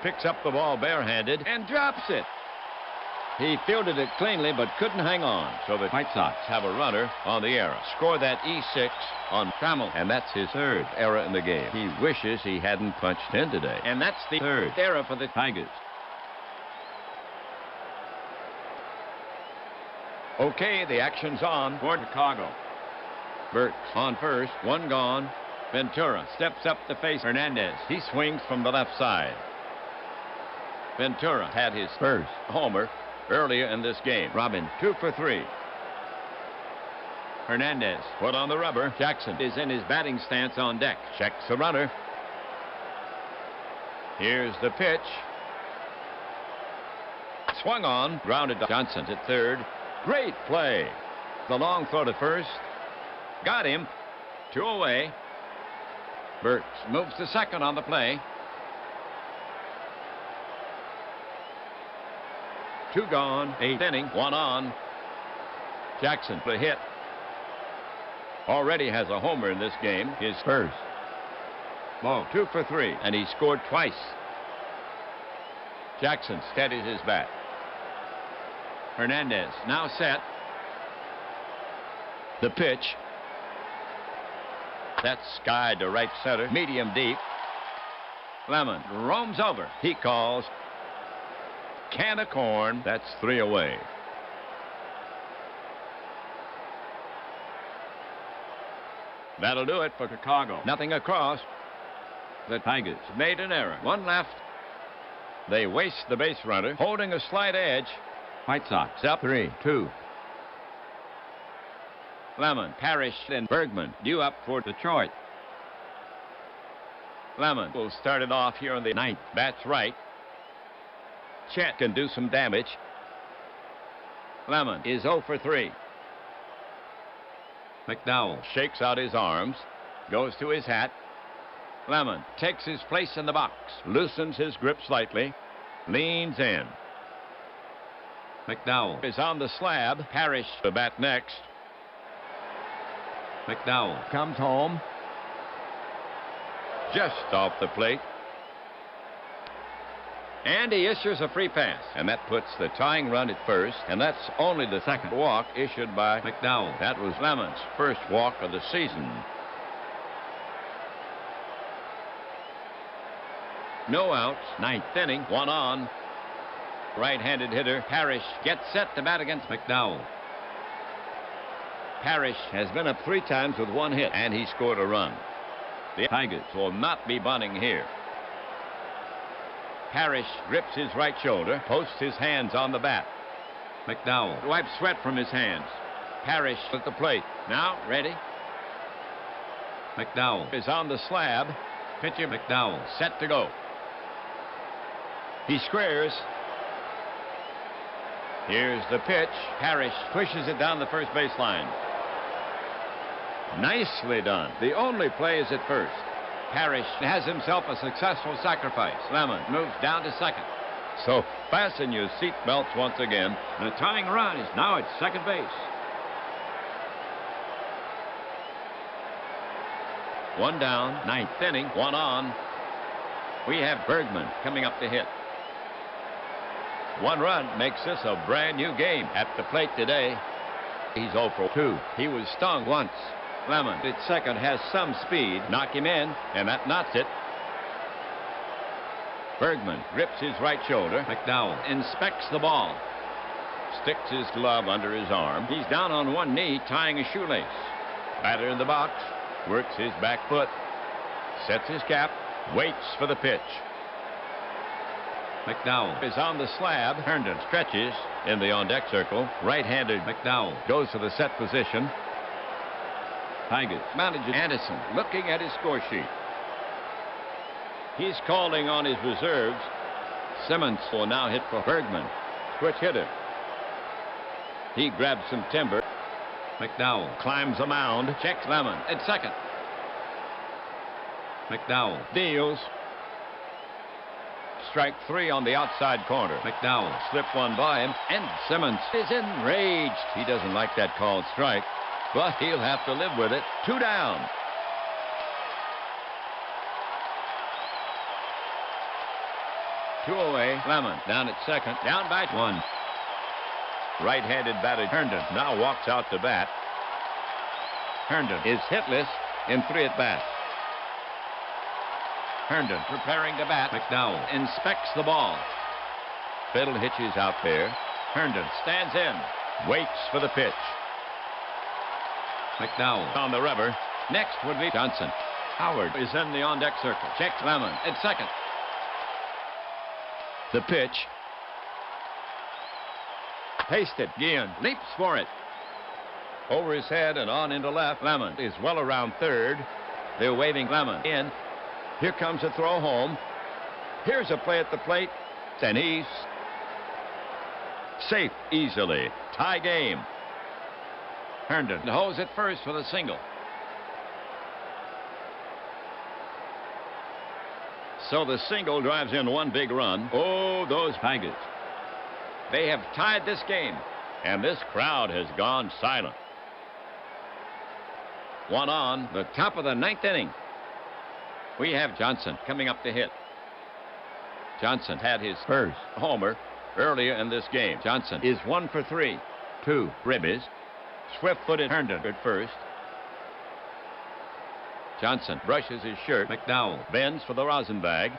picks up the ball barehanded and drops it. He fielded it cleanly but couldn't hang on, so the White Sox have a runner on the error. Score that E6 on Trammell, and that's his third error in the game. He wishes he hadn't punched in today, and that's the third error for the Tigers. Okay, the action's on for Chicago. Burks on first, one gone. Ventura steps up to face Hernandez. He swings from the left side. Ventura had his first homer earlier in this game. Robin, 2 for 3. Hernandez put on the rubber. Jackson is in his batting stance on deck. Checks the runner. Here's the pitch. Swung on, grounded to Johnson at third. Great play. The long throw to first. Got him. 2 away. Burks moves to second on the play. 2 gone, 8th inning, 1 on. Jackson for a hit. Already has a homer in this game, his first. Ball 2 for 3, and he scored twice. Jackson steadies his bat. Hernandez now set. The pitch. That's skied to right center, medium deep. Lemon roams over. He calls. Can of corn. That's 3 away. That'll do it for Chicago. Nothing across. The Tigers made an error. 1 left. They waste the base runner, holding a slight edge. White Sox up 3-2. Lemon, Parrish, and Bergman due up for Detroit. Lemon will start it off here in the 9th. Bats right. Chet can do some damage. Lemon is 0 for 3. McDowell shakes out his arms, goes to his hat. Lemon takes his place in the box, loosens his grip slightly, leans in. McDowell is on the slab. Parrish to bat next. McDowell comes home. Just off the plate. And he issues a free pass. And that puts the tying run at first. And that's only the second walk issued by McDowell. That was Lemon's first walk of the season. No outs. 9th inning. 1 on. Right-handed hitter Parrish gets set to bat against McDowell. Parrish has been up 3 times with 1 hit, and he scored a run. The Tigers will not be bunting here. Parrish grips his right shoulder, posts his hands on the bat. McDowell wipes sweat from his hands. Parrish at the plate. Now ready. McDowell is on the slab. Pitcher McDowell set to go. He squares. Here's the pitch. Parrish pushes it down the first baseline. Nicely done. The only play is at first. Parrish has himself a successful sacrifice. Lemon moves down to second. So fasten your seat belts once again. The tying run is now at second base. 1 down, 9th inning, 1 on. We have Bergman coming up to hit. 1 run makes this a brand new game. At the plate today, he's 0 for 2. He was stung once. Lemon at second has some speed. Knock him in, and that knots it. Bergman grips his right shoulder. McDowell inspects the ball. Sticks his glove under his arm. He's down on 1 knee, tying a shoelace. Batter in the box. Works his back foot. Sets his cap. Waits for the pitch. McDowell is on the slab. Herndon stretches in the on-deck circle. Right-handed McDowell goes to the set position. Tigers manager Anderson looking at his score sheet. He's calling on his reserves. Simmons will now hit for Bergman. Switch hitter. He grabs some timber. McDowell climbs the mound. Checks Lemon at second. McDowell deals. Strike 3 on the outside corner. McDowell slipped 1 by him, and Simmons is enraged. He doesn't like that called strike, but he'll have to live with it. 2 down. Two away. Lemon down at second. Down by one. Right-handed batter Herndon now walks out to bat. Herndon is hitless in 3 at-bats. Herndon preparing to bat. McDowell inspects the ball. Fiddle hitches out there. Herndon stands in. Waits for the pitch. McDowell on the rubber. Next would be Johnson. Howard is in the on-deck circle. Checks Lemon at second. The pitch. Pasted. Guillen leaps for it. Over his head and on into left. Lemon is well around third. They're waving Lemon in. Here comes a throw home. Here's a play at the plate. And he's safe easily. Tie game. Herndon holds it first for the single. So the single drives in one big run. Oh, those Tigers. They have tied this game, and this crowd has gone silent. One on, the top of the 9th inning. We have Johnson coming up to hit. Johnson had his first homer earlier in this game. Johnson is 1 for 3. 2 ribbies. Swift-footed Herndon at first. Johnson brushes his shirt. McDowell bends for the rosin bag.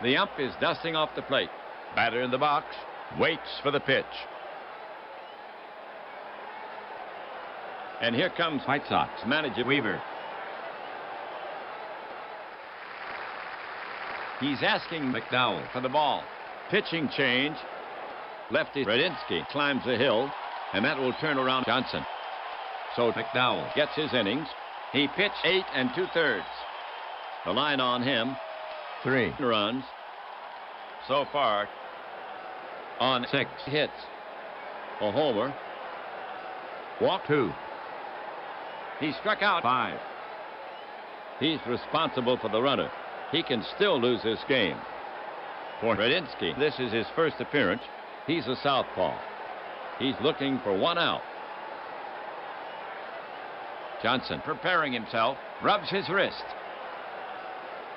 The ump is dusting off the plate. Batter in the box. Waits for the pitch. And here comes White Sox manager Weaver. He's asking McDowell for the ball. Pitching change. Lefty Radinsky climbs the hill, and that will turn around Johnson. So McDowell gets his innings. He pitched 8 2/3. The line on him, 3 runs. So far, on 6 hits. A homer. Walk 2. He struck out 5. He's responsible for the runner. He can still lose this game. For Radinsky, this is his first appearance. He's a southpaw. He's looking for 1 out. Johnson preparing himself, rubs his wrist.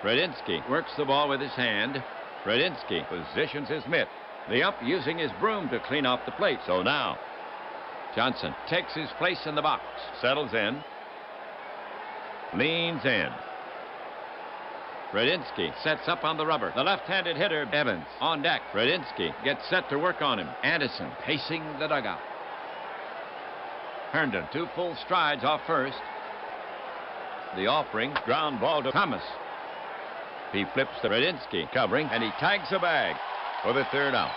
Radinsky works the ball with his hand. Radinsky positions his mitt. The ump using his broom to clean off the plate. So now, Johnson takes his place in the box, settles in, leans in. Radinsky sets up on the rubber. The left-handed hitter, Evans, on deck. Radinsky gets set to work on him. Anderson pacing the dugout. Herndon 2 full strides off first. The offering, ground ball to Thomas. He flips to Radinsky, covering, and he tags the bag for the 3rd out.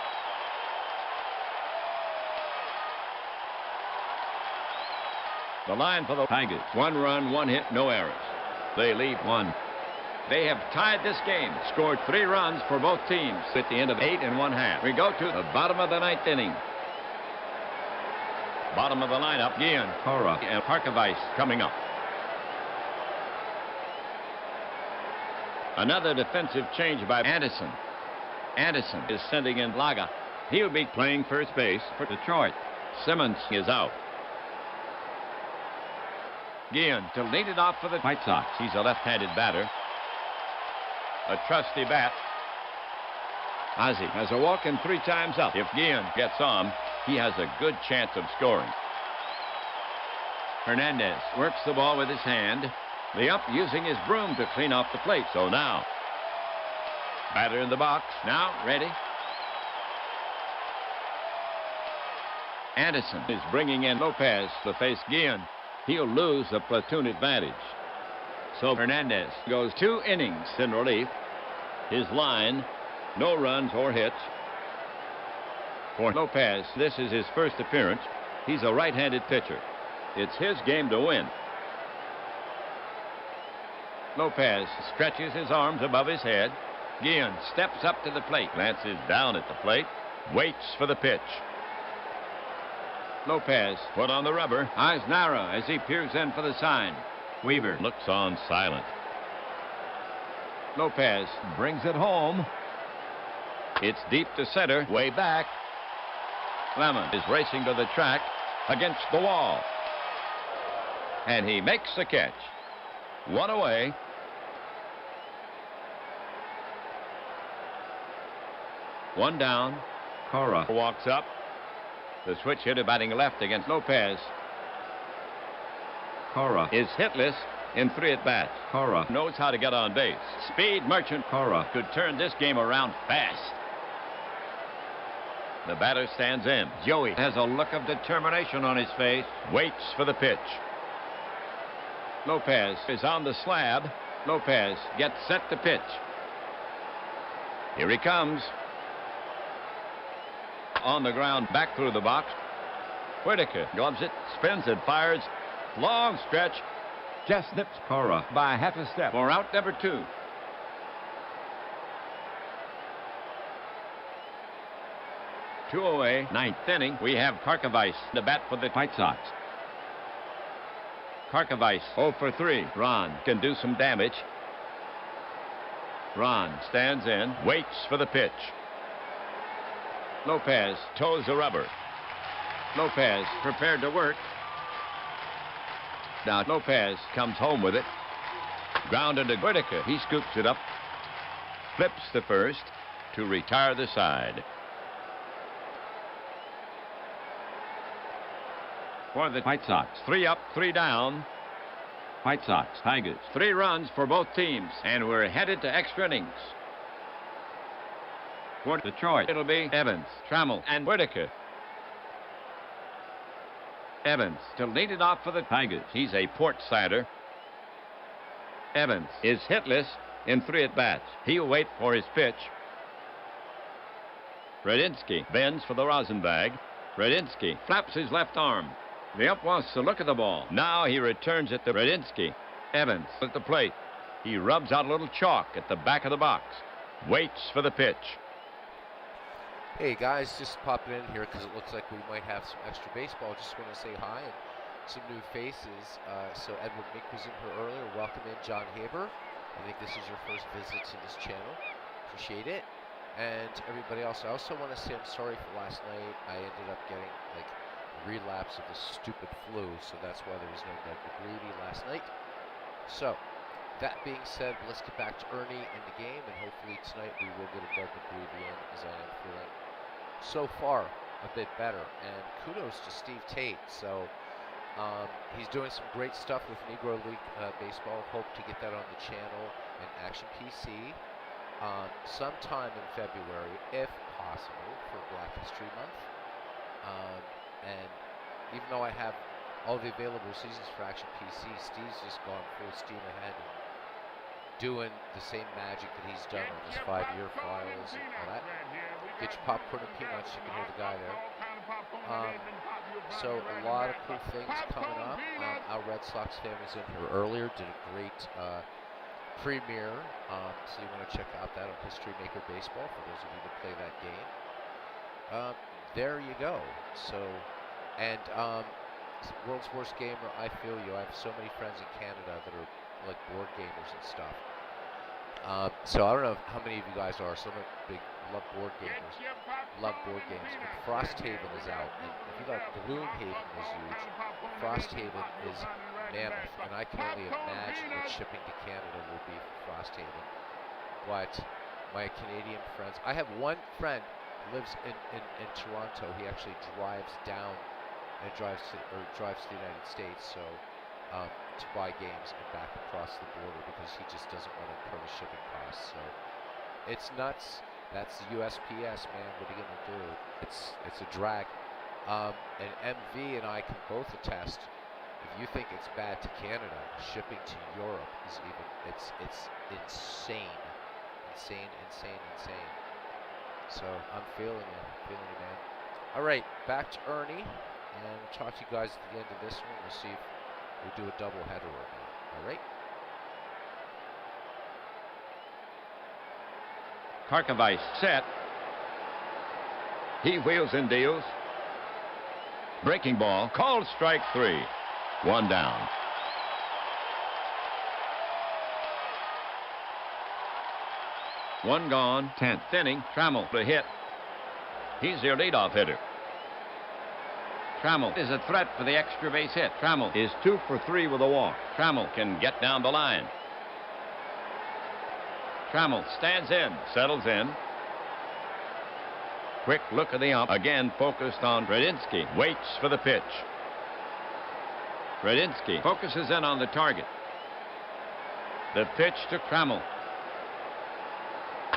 The line for the Tigers. 1 run, 1 hit, no errors. They lead 1. They have tied this game, scored 3 runs for both teams at the end of 8 1/2. We go to the bottom of the 9th inning. Bottom of the lineup, Guillen, Cora, and Parkovice coming up. Another defensive change by Anderson. Anderson is sending in Laga. He'll be playing first base for Detroit. Simmons is out. Guillen to lead it off for the White Sox. He's a left-handed batter. A trusty bat. Ozzie has a walk and 3 times up. If Guillen gets on, he has a good chance of scoring. Hernandez works the ball with his hand. The ump using his broom to clean off the plate. So now, batter in the box. Now ready. Anderson is bringing in Lopez to face Guillen. He'll lose the platoon advantage. So Hernandez goes 2 innings in relief. His line, no runs or hits. For Lopez, this is his first appearance. He's a right-handed pitcher. It's his game to win. Lopez stretches his arms above his head. Guillen steps up to the plate, glances down at the plate, waits for the pitch. Lopez put on the rubber, eyes narrow as he peers in for the sign. Weaver looks on silent. Lopez brings it home. It's deep to center, way back. Lemon is racing to the track against the wall. And he makes the catch. 1 away. One down. Cora. Walks up. The switch hitter batting left against Lopez Cora. is hitless in 3 at-bats. Cora. Knows how to get on base. Speed Merchant Cora. could turn this game around fast. The batter stands in. Joey has a look of determination on his face. Waits for the pitch. Lopez is on the slab. Lopez gets set to pitch. Here he comes. On the ground, back through the box. Whitaker gloves it, spins it, fires. Long stretch. Just snips Cora. by half a step for out number 2. Two away, 9th inning. We have Karkovice to bat for the White Sox. Karkovice 0 for 3. Ron can do some damage. Ron stands in, waits for the pitch. Lopez toes the rubber. Lopez prepared to work. Now Lopez comes home with it. Grounded to Whitaker. He scoops it up. Flips the first to retire the side. For the White Sox. 3 up, 3 down. White Sox. Tigers. 3 runs for both teams, and we're headed to extra innings. For Detroit. It'll be Evans, Trammell, and Whitaker. Evans to lead it off for the Tigers. He's a port sider. Evans is hitless in 3 at-bats. He'll wait for his pitch. Radinsky bends for the Rosenbag. Radinsky flaps his left arm. The ump wants to look at the ball. Now he returns it to Radinsky. Evans at the plate. He rubs out a little chalk at the back of the box. Waits for the pitch. Hey guys, just popping in here because it looks like we might have some extra baseball. Just want to say hi and some new faces. So Edward Mick was in here earlier. Welcome in, John Haber. I think this is your first visit to this channel. Appreciate it. And everybody else, I also want to say I'm sorry for last night. I ended up getting like a relapse of the stupid flu, so that's why there was no Ned McGreevy last night. So that being said, let's get back to Ernie in the game, and hopefully tonight we will get a Ned McGreevy in, as I am feeling so far a bit better. And kudos to Steve Tate. So he's doing some great stuff with Negro League Baseball. Hope to get that on the channel and Action PC sometime in February, if possible, for Black History Month. And even though I have all the available seasons for Action PC, Steve's just gone full steam ahead and doing the same magic that he's done on his 5-year files and all that. Get your popcorn and peanuts, you can hear the guy there. So a lot of cool things coming up. Our Red Sox fan was in here earlier, did a great premiere, so you want to check out that on History Maker Baseball for those of you that play that game. There you go. So, and World's Worst Gamer, I feel you. I have so many friends in Canada that are like board gamers and stuff. So I don't know how many of you guys are. Some are big, love board gamers, love board games. And Frosthaven is out, and if you thought Gloomhaven was huge, Frosthaven is mammoth, and I can only imagine what shipping to Canada will be for Frosthaven. But my Canadian friends, I have one friend who lives in Toronto. He actually drives down and drives to the United States, so to buy games and back across the border because he just doesn't want to incur the shipping costs. So it's nuts. That's the USPS, man. What are you gonna do? It's a drag. And MV and I can both attest. If you think it's bad to Canada, shipping to Europe is it's insane. So I'm feeling you, man. All right, back to Ernie, and we'll talk to you guys at the end of this one. We'll see if we do a double header or not. All right. Karkovice set. He wheels and deals. Breaking ball. Called strike 3. 1 down. One gone. 10th inning. Trammell to hit. He's their leadoff hitter. Trammell is a threat for the extra base hit. Trammell is 2 for 3 with a walk. Trammell can get down the line. Trammell stands in, settles in. quick look at the ump. Again focused on Radinsky. Waits for the pitch. Radinsky focuses in on the target. The pitch to Trammell.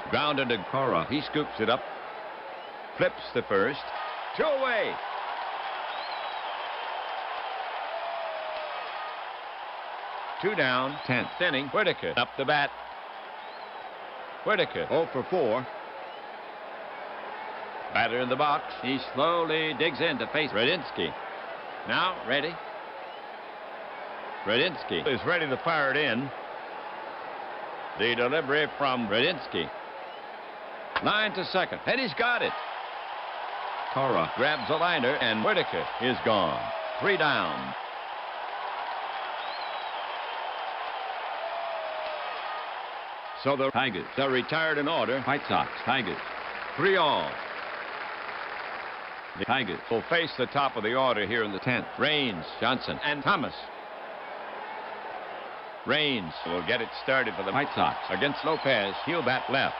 Grounded to Cora. He scoops it up. Flips the first. 2 away. Two down. 10th inning. Whitaker up the bat. Whitaker 0 for 4. Batter in the box. He slowly digs in to face Radinsky. Now ready. Radinsky is ready to fire it in. The delivery from Radinsky. Line to second, and he's got it. Cora grabs a liner, and Whitaker is gone. 3 down. So the Tigers are retired in order. White Sox, Tigers. 3 all. The Tigers will face the top of the order here in the 10th. Raines, Johnson, and Thomas. Raines will get it started for the White Sox against Lopez. He'll bat left.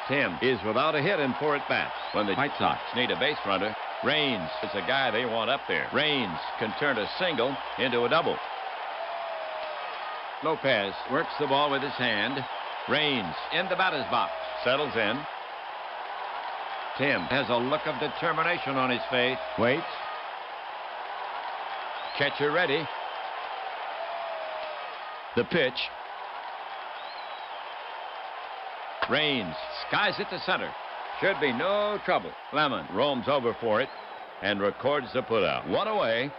Tim is without a hit in 4 at-bats. When the White Sox need a base runner, Raines is the guy they want up there. Raines can turn a single into a double. Lopez works the ball with his hand. Raines in the batter's box. Settles in. Tim has a look of determination on his face. Waits. Catcher ready. The pitch. Raines skies it to center. Should be no trouble. Lemon roams over for it and records the putout. 1 away.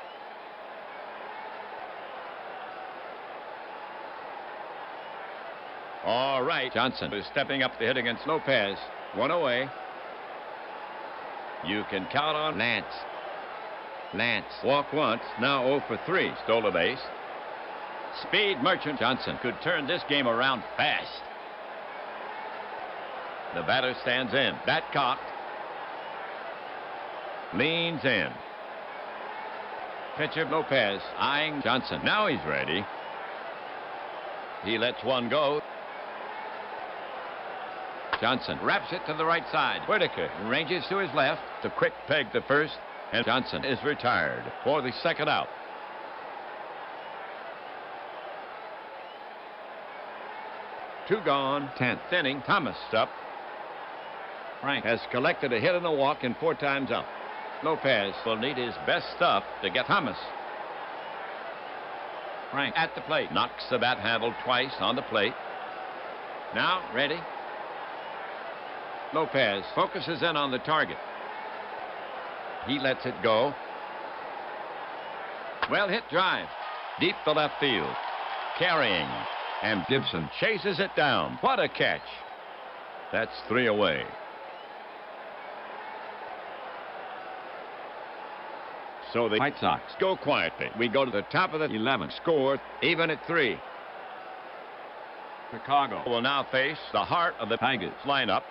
All right. Johnson is stepping up to hit against Lopez. 1 away. You can count on Lance. Lance walk once. Now 0 for 3. Stole a base. Speed Merchant. Johnson could turn this game around fast. The batter stands in. Bat cocked. Leans in. Pitcher Lopez eyeing Johnson. Now he's ready. He lets one go. Johnson wraps it to the right side. Whitaker ranges to his left. The quick peg to first. And Johnson is retired for the 2nd out. Two gone. 10th inning. Thomas up. Frank has collected a hit and a walk in 4 times up. Lopez will need his best stuff to get Thomas. Frank at the plate. Knocks the bat handle twice on the plate. Now ready. Lopez focuses in on the target. He lets it go. Well hit drive. Deep to left field. Carrying. And Gibson chases it down. What a catch. That's 3 away. So the White Sox go quietly. We go to the top of the 11th. Score even at 3. Chicago Will now face the heart of the Tigers lineup.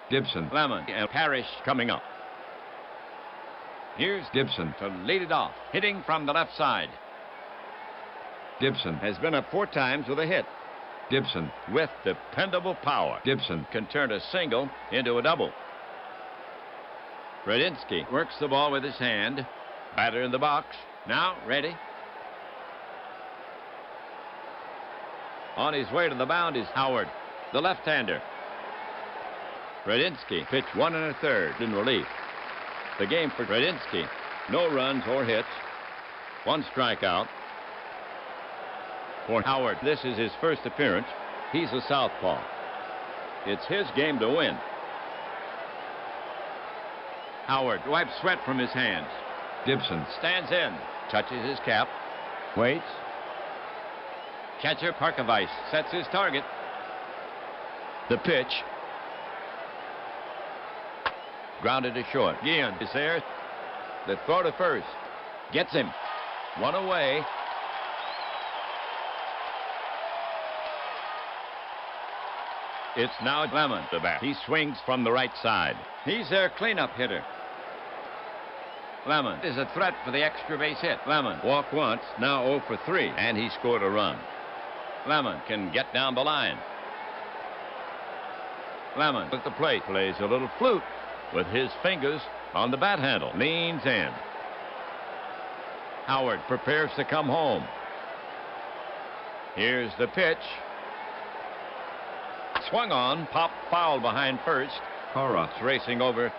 Gibson, Lemon and Parrish coming up. Here's Gibson, to lead it off. Hitting from the left side. Gibson, Has been up 4 times with a hit. Gibson, With dependable power. Gibson, Can turn a single into a double. Radinsky works the ball with his hand. Batter in the box. Now ready. On his way to the mound is Howard, the left-hander. Radinsky pitched 1 1/3 in relief. The game for Radinsky. No runs or hits. 1 strikeout. For Howard, this is his first appearance. He's a southpaw. It's his game to win. Howard wipes sweat from his hands. Gibson, Stands in. Touches his cap. Waits. Catcher Parkovice sets his target. The pitch. Grounded to short. Guillen is there. The throw to first. Gets him. 1 away. It's now Lemon, the bat. He swings from the right side. He's their cleanup hitter. Lemon is a threat for the extra base hit. Lemon walked once, now 0 for 3, and he scored a run. Lemon can get down the line. Lemon at the plate plays a little flute with his fingers on the bat handle. Leans in. Howard prepares to come home. Here's the pitch. Swung on, pop foul behind first. Cora. Racing over,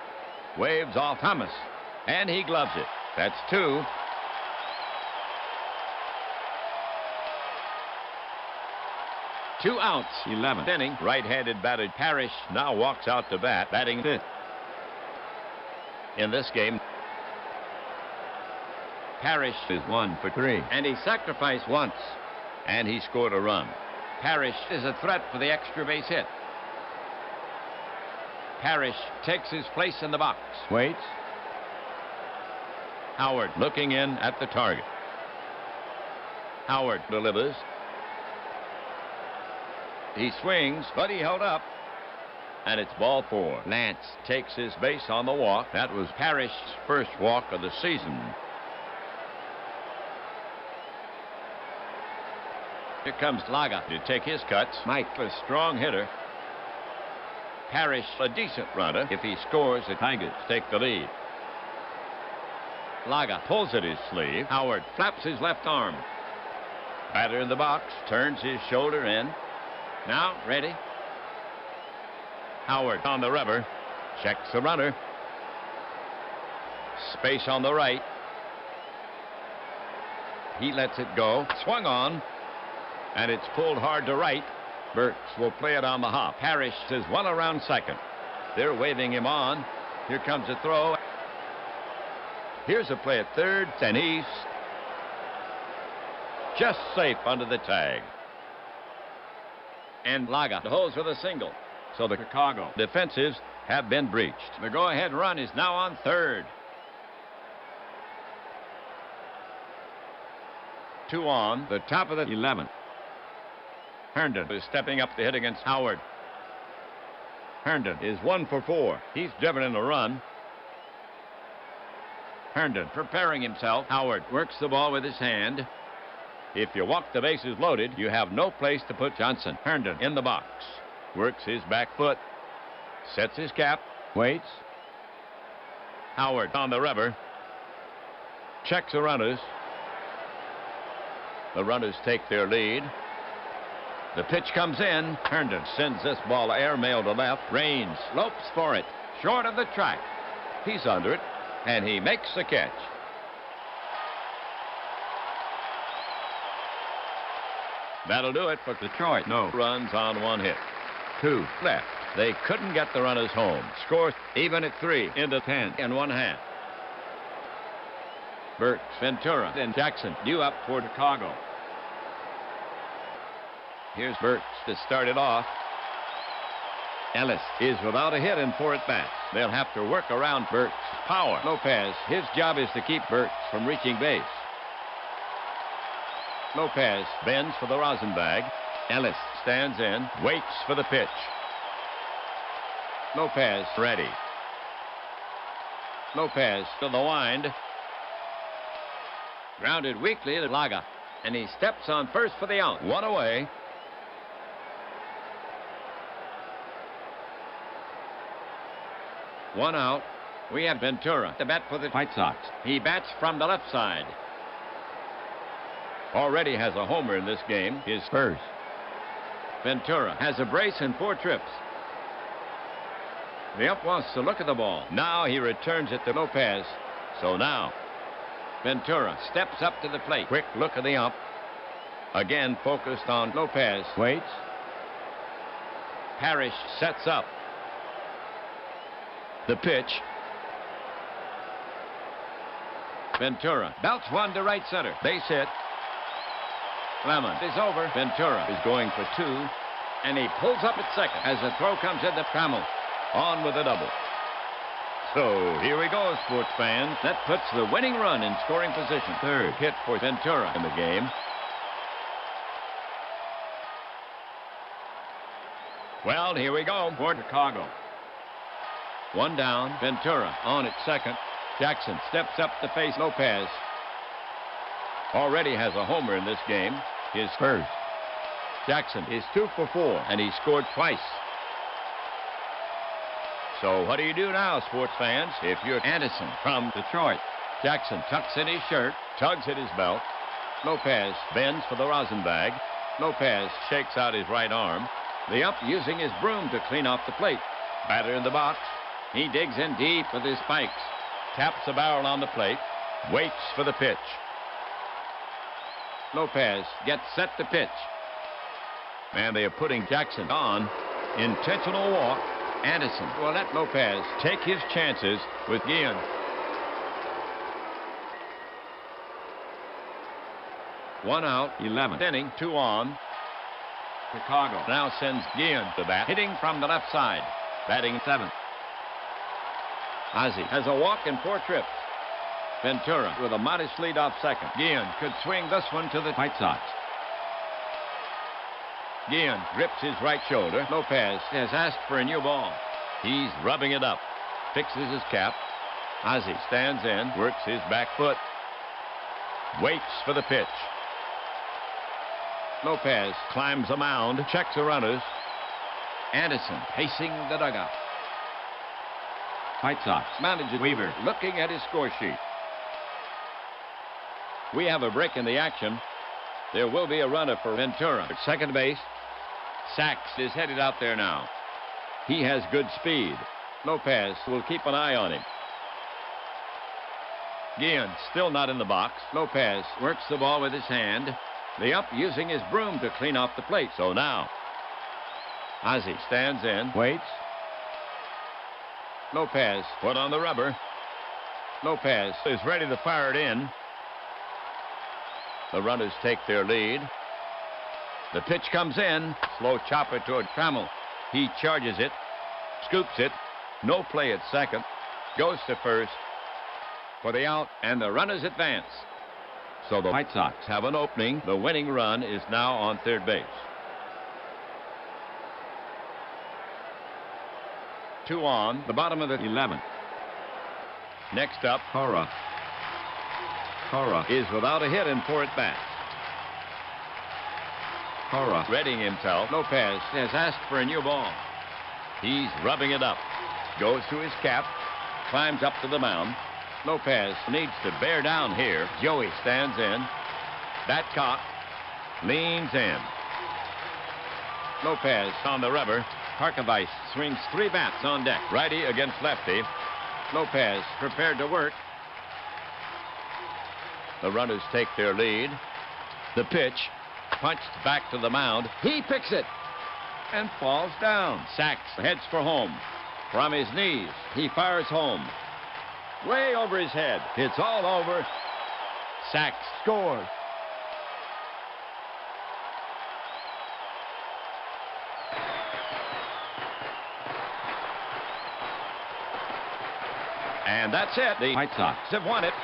waves off Thomas, and he gloves it. That's 2. Two outs. 11th inning. Right-handed batter Parrish now walks out to bat, batting 5th. In this game, Parrish is 1 for 3. and he sacrificed once, and he scored a run. Parrish is a threat for the extra base hit. Parrish takes his place in the box. Waits. Howard looking in at the target. Howard delivers. He swings, but he held up. And it's ball 4. Nance takes his base on the walk. That was Parrish's first walk of the season. Here comes Laga to take his cuts. Mike, a strong hitter. Parrish, a decent runner. If he scores, the Tigers take the lead. Laga pulls at his sleeve. Howard flaps his left arm. Batter in the box, turns his shoulder in. Now, ready. Howard on the rubber. Checks the runner. Space on the right. He lets it go. Swung on. And it's pulled hard to right. Burks will play it on the hop. Parrish is one around second. They're waving him on. Here comes a throw. Here's a play at third, and he's just safe under the tag. And Laga holds with a single. So the Chicago defensives have been breached. The go-ahead run is now on third. 2 on, the top of the 11th. Herndon is stepping up to hit against Howard. Herndon is 1 for 4. He's driven in a run. Herndon preparing himself. Howard works the ball with his hand. If you walk the bases loaded, you have no place to put Johnson. Herndon in the box. Works his back foot. Sets his cap. Waits. Howard on the rubber. Checks the runners. The runners take their lead. The pitch comes in. Herndon sends this ball airmail to left. Raines lopes for it. Short of the track. He's under it, and he makes the catch. That'll do it for Detroit. No runs on 1 hit. 2 left. They couldn't get the runners home. Scores even at 3 into 10 1/2. Burks, Ventura, and Jackson due up for Chicago. Here's Burks to start it off. Ellis is without a hit in 4 at-bats. They'll have to work around Burks' power. Lopez, his job is to keep Burks from reaching base. Lopez bends for the rosin bag. Ellis stands in, waits for the pitch. Lopez ready. Lopez to the wind. Grounded weakly to Laga, and he steps on first for the out. 1 away. One out. We have Ventura to bat for the White Sox. He bats from the left side. Already has a homer in this game. His first. Ventura has a brace and 4 trips. The ump wants to look at the ball. Now he returns it to Lopez. So now Ventura steps up to the plate. Quick look at the ump. Again focused on Lopez. Waits. Parrish sets up. The pitch. Ventura belts one to right center. Base hit. Lemon is over. Ventura is going for 2, and he pulls up at second as the throw comes in to Trammell. On with a double. So here we go, sports fans. That puts the winning run in scoring position. Third hit for Ventura in the game. Well, here we go for Chicago. 1 down. Ventura on at second. Jackson steps up to face Lopez. Already has a homer in this game. His first. Jackson is 2 for 4, and he scored twice. So what do you do now, sports fans? If you're Anderson from Detroit, Jackson tucks in his shirt, tugs at his belt. Lopez bends for the rosin bag. Lopez shakes out his right arm. The ump using his broom to clean off the plate. Batter in the box. He digs in deep with his spikes. Taps the barrel on the plate. Waits for the pitch. Lopez gets set to pitch. And they are putting Jackson on. Intentional walk. Anderson will let Lopez take his chances with Guillen. One out, 11th inning, 2 on. Chicago now sends Guillen to bat, hitting from the left side, batting 7th. Ozzie has a walk and 4 trips. Ventura with a modest lead off second. Guillen could swing this one to the White Sox. Guillen grips his right shoulder. Lopez has asked for a new ball. He's rubbing it up. Fixes his cap. Ozzie stands in, works his back foot. Waits for the pitch. Lopez climbs the mound, checks the runners. Anderson pacing the dugout. White Sox. Manager Weaver looking at his score sheet. We have a break in the action. There will be a runner for Ventura at second base. Sachs is headed out there now. He has good speed. Lopez will keep an eye on him. Guillen still not in the box. Lopez works the ball with his hand. The ump using his broom to clean off the plate. So now, Ozzie stands in, waits. Lopez put on the rubber. Lopez is ready to fire it in. The runners take their lead. The pitch comes in. Slow chopper toward Trammell. He charges it, scoops it. No play at second. Goes to first for the out, and the runners advance. So the White Sox have an opening. The winning run is now on third base. 2 on, the bottom of the 11th. Next up, Cora. Cora is without a hit and 4 at bats. Cora Readying himself, Lopez has asked for a new ball. He's rubbing it up. Goes to his cap, climbs up to the mound. Lopez needs to bear down here. Joey stands in. Bat cocked. Leans in. Lopez on the rubber. Harkavise swings 3 bats on deck. Righty against lefty. Lopez prepared to work. The runners take their lead. The pitch punched back to the mound. He picks it and falls down. Sachs heads for home. From his knees, he fires home. Way over his head. It's all over. Sachs scores. And that's it. The White Sox have won it.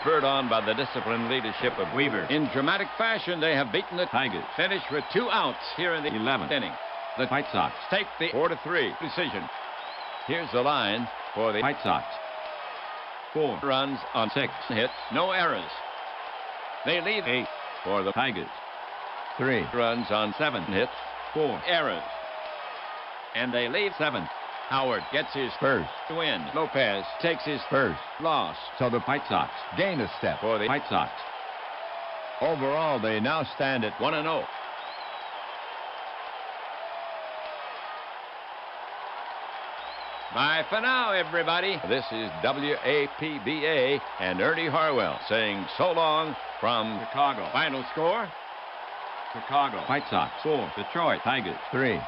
Spurred on by the disciplined leadership of Weaver. In dramatic fashion, they have beaten the Tigers. Finished with 2 outs here in the 11th inning. The White Sox Take the 4-3 decision. Here's the line for the White Sox. 4 runs on 6 hits, no errors. They lead 8 for the Tigers. 3 runs on 7 hits, 4 errors. And they lead 7. Howard gets his first win. Lopez takes his first loss. So the White Sox Gain a step for the White Sox. Overall, they now stand at 1-0. Bye for now, everybody. This is WAPBA and Ernie Harwell saying so long from Chicago. Final score? Chicago. White Sox 4. Detroit Tigers 3.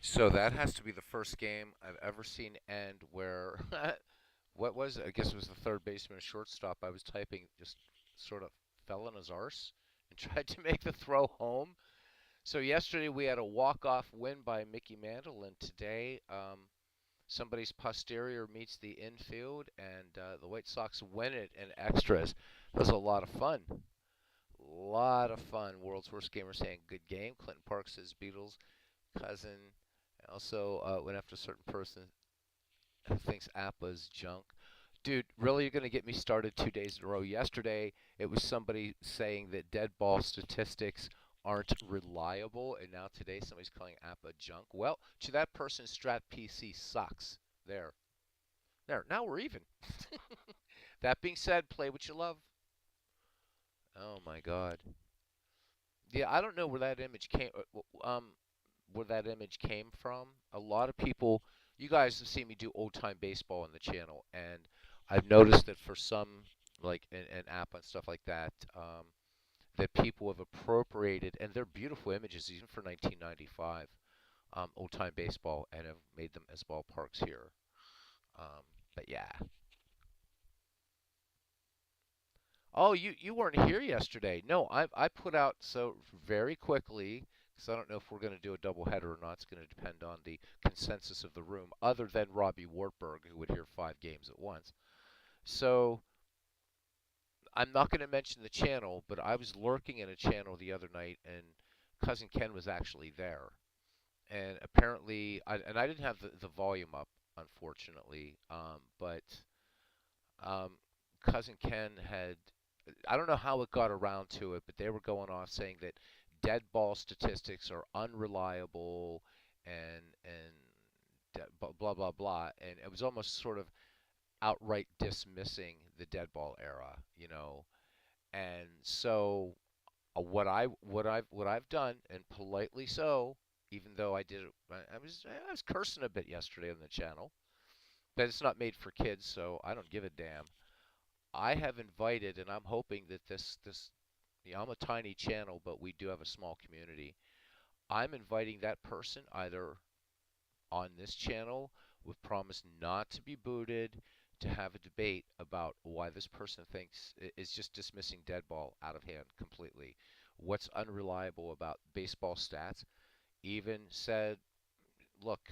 So that has to be the first game I've ever seen end where, what was it? I guess it was the third baseman, shortstop. I was typing, just sort of fell on his arse and tried to make the throw home. So yesterday we had a walk-off win by Mickey Mantle, and today somebody's posterior meets the infield, and the White Sox win it in extras. It was a lot of fun. A lot of fun. World's Worst Gamer saying good game. Clinton Park says Beatles, cousin. Also went after a certain person who thinks APBA is junk. Dude, really, you're going to get me started 2 days in a row. Yesterday, it was somebody saying that dead ball statistics aren't reliable, and now today somebody's calling APBA junk. Well, to that person, Strat PC sucks. There. There. Now we're even. That being said, play what you love. Oh my God. Yeah, I don't know where that image came. Where that image came from. A lot of people, you guys have seen me do old time baseball on the channel, and I've noticed that for some, like an app and stuff like that, that people have appropriated, and they're beautiful images even for 1995, old time baseball, and have made them as ballparks here. But yeah. Oh, you weren't here yesterday. No, I put out so very quickly because I don't know if we're going to do a doubleheader or not. It's going to depend on the consensus of the room, other than Robbie Wartburg, who would hear 5 games at once. So I'm not going to mention the channel, but I was lurking in a channel the other night, and cousin Ken was actually there. And apparently, I didn't have the volume up, unfortunately, but um, cousin Ken had, I don't know how it got around to it, but they were going off saying that dead ball statistics are unreliable and blah blah blah, and it was almost sort of outright dismissing the dead ball era, you know. And so what I've done, and politely so, even though I did it, I was cursing a bit yesterday on the channel, but it's not made for kids, so I don't give a damn. I have invited, and I'm hoping that I'm a tiny channel, but we do have a small community. I'm inviting that person either on this channel with promise not to be booted, to have a debate about why this person thinks is just dismissing dead ball out of hand completely. What's unreliable about baseball stats? Even said, look,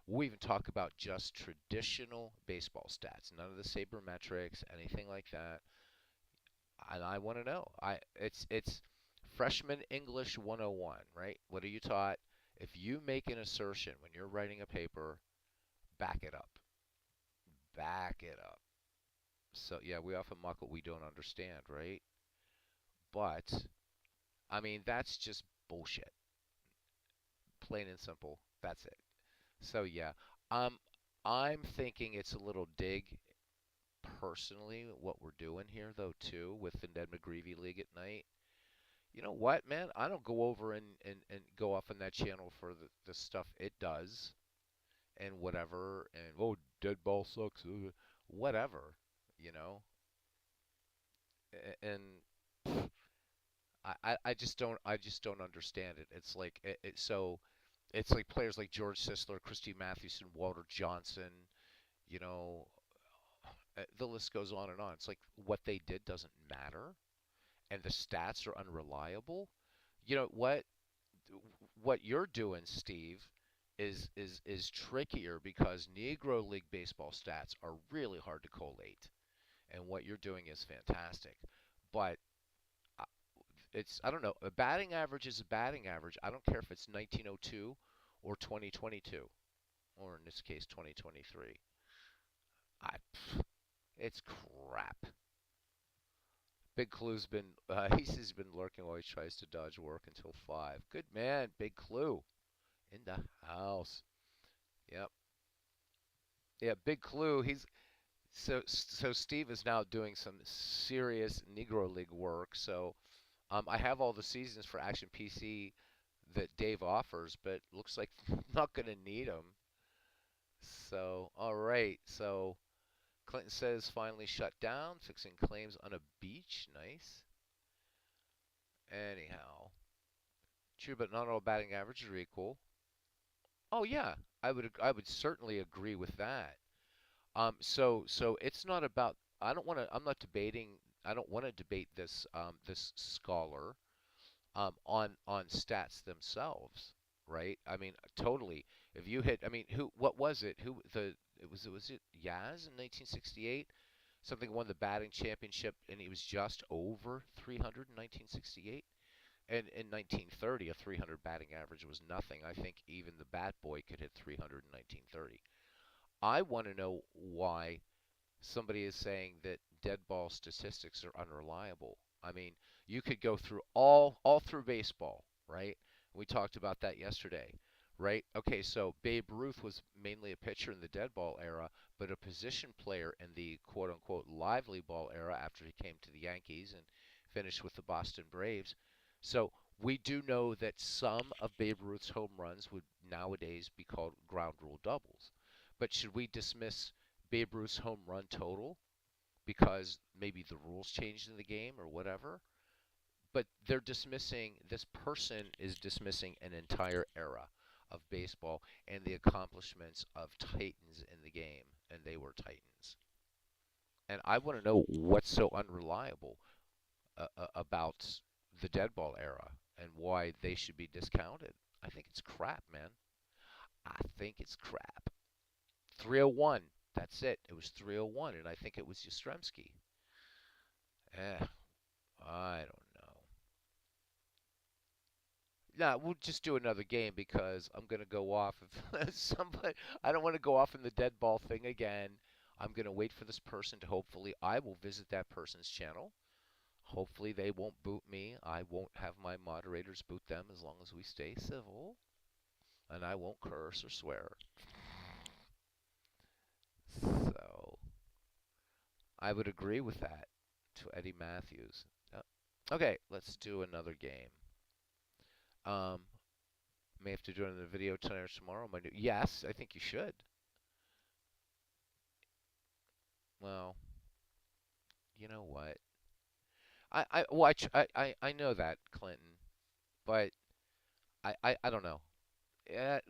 we even talk about just traditional baseball stats, none of the sabermetrics, anything like that. And I want to know. It's freshman English 101, right? What are you taught? If you make an assertion when you're writing a paper, back it up. Back it up. So yeah, we often mock what we don't understand, right? But I mean, that's just bullshit. Plain and simple. That's it. So yeah, um, I'm thinking it's a little dig personally what we're doing here though too with the Ned McGreevy League at night. You know what, man? I don't go over and go off on that channel for the stuff it does and whatever and oh dead ball sucks whatever, you know. And I just don't understand it. It's like so it's like players like George Sisler, Christy Mathewson, Walter Johnson, you know, the list goes on and on. It's like what they did doesn't matter, and the stats are unreliable. You know what you're doing, Steve, is trickier because Negro League baseball stats are really hard to collate, and what you're doing is fantastic. But uh, it's I don't know. A batting average is a batting average. I don't care if it's 1902 or 2022, or in this case 2023. I, it's crap. Big Clue's been he's been lurking while he tries to dodge work until 5. Good man, Big Clue in the house. Yep. Yeah, Big Clue. He's so Steve is now doing some serious Negro League work. So I have all the seasons for Action PC that Dave offers, but looks like I'm not going to need them. So all right. So Clinton says finally shut down, fixing claims on a beach. Nice. Anyhow, true, but not all batting averages are equal. Oh yeah, I would certainly agree with that. So it's not about. I don't want to. I'm not debating. I don't want to debate this scholar on stats themselves, right? I mean, totally. If you hit, I mean, what was it? Was it Yaz in 1968? Something won the batting championship, and he was just over 300 in 1968. And in 1930, a 300 batting average was nothing. I think even the Bat Boy could hit 300 in 1930. I want to know why somebody is saying that dead ball statistics are unreliable. I mean, you could go through all through baseball, right? We talked about that yesterday, right? Okay, so Babe Ruth was mainly a pitcher in the dead ball era, but a position player in the quote unquote lively ball era after he came to the Yankees and finished with the Boston Braves. So we do know that some of Babe Ruth's home runs would nowadays be called ground rule doubles. But should we dismiss Babe Ruth's home run total because maybe the rules changed in the game or whatever? But they're dismissing, this person is dismissing an entire era of baseball and the accomplishments of Titans in the game, and they were Titans. And I want to know what's so unreliable about the dead ball era and why they should be discounted. I think it's crap, man. I think it's crap. 301. That's it. It was 301, and I think it was Yastrzemski. I don't know. Nah, we'll just do another game because I'm gonna go off if somebody. I don't want to go off in the dead ball thing again. I'm gonna wait for this person to hopefully. I will visit that person's channel. Hopefully they won't boot me. I won't have my moderators boot them as long as we stay civil, and I won't curse or swear. So I would agree with that to Eddie Matthews. Okay, let's do another game. May have to do another video tonight or tomorrow. Yes, I think you should. Well, you know what? I know that, Clinton, but I don't know.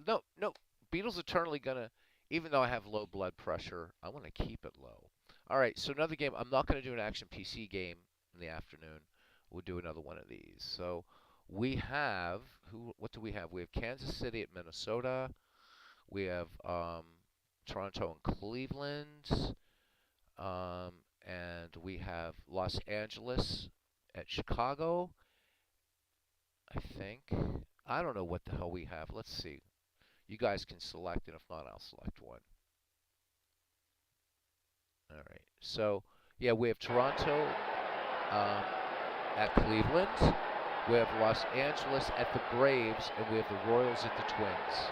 No. Beatles Eternally gonna, even though I have low blood pressure, I want to keep it low. All right, so another game. I'm not going to do an action PC game in the afternoon. We'll do another one of these. So we have what do we have? We have Kansas City at Minnesota. We have Toronto and Cleveland. And we have Los Angeles at Chicago, I think. I don't know what the hell we have. Let's see. You guys can select, and if not, I'll select one. All right. So, yeah, we have Toronto at Cleveland. We have Los Angeles at the Braves, and we have the Royals at the Twins.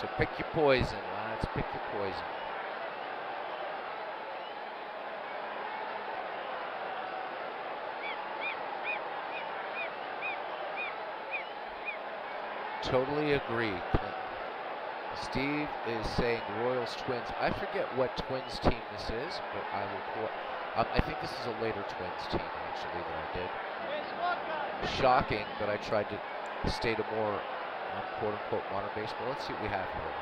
So pick your poison, lads. Pick your poison. Totally agree, Clinton. Steve is saying Royals Twins. I forget what Twins team this is, but I will. I think this is a later Twins team actually that I did. Shocking, but I tried to stay to more quote unquote modern baseball. Let's see what we have here.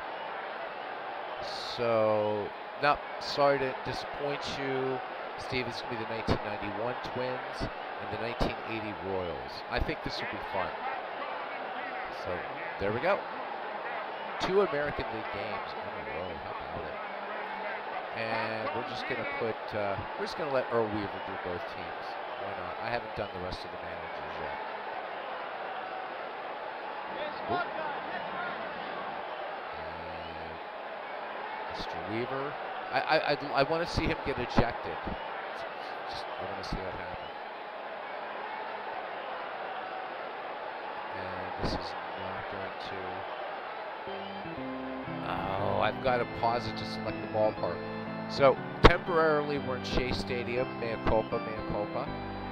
So, no, sorry to disappoint you, Steve. It's gonna be the 1991 Twins and the 1980 Royals. I think this will be fun. So there we go. 2 American League games in a row. How about it? And we're just gonna let Earl Weaver do both teams. Why not? I haven't done the rest of the managers yet. Mr. Weaver. I want to see him get ejected. I want to see that happen. And this is not going to... Oh, I've got to pause it to select the ballpark. So, temporarily we're in Shea Stadium. Mea culpa, mea culpa.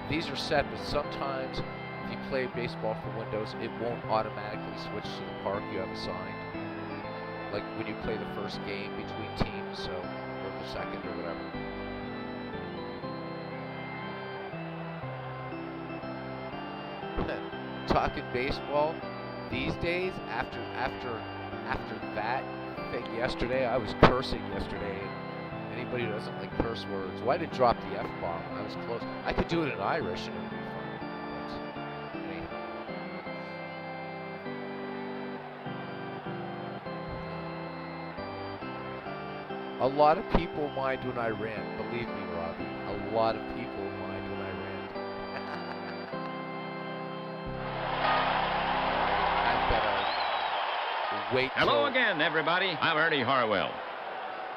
These are set, but sometimes if you play baseball for Windows, it won't automatically switch to the park you have assigned. Like when you play the first game between teams, so, or the second or whatever. Talking baseball these days, after that thing yesterday, I was cursing yesterday. Anybody who doesn't like curse words, why did I drop the F-bomb? I was close. I could do it in Irish and it would be fun. But anyhow. A lot of people mind when I rant, believe me, Robbie. A lot of people mind when I rant. I've got to wait. Hello again, everybody. I'm Ernie Harwell.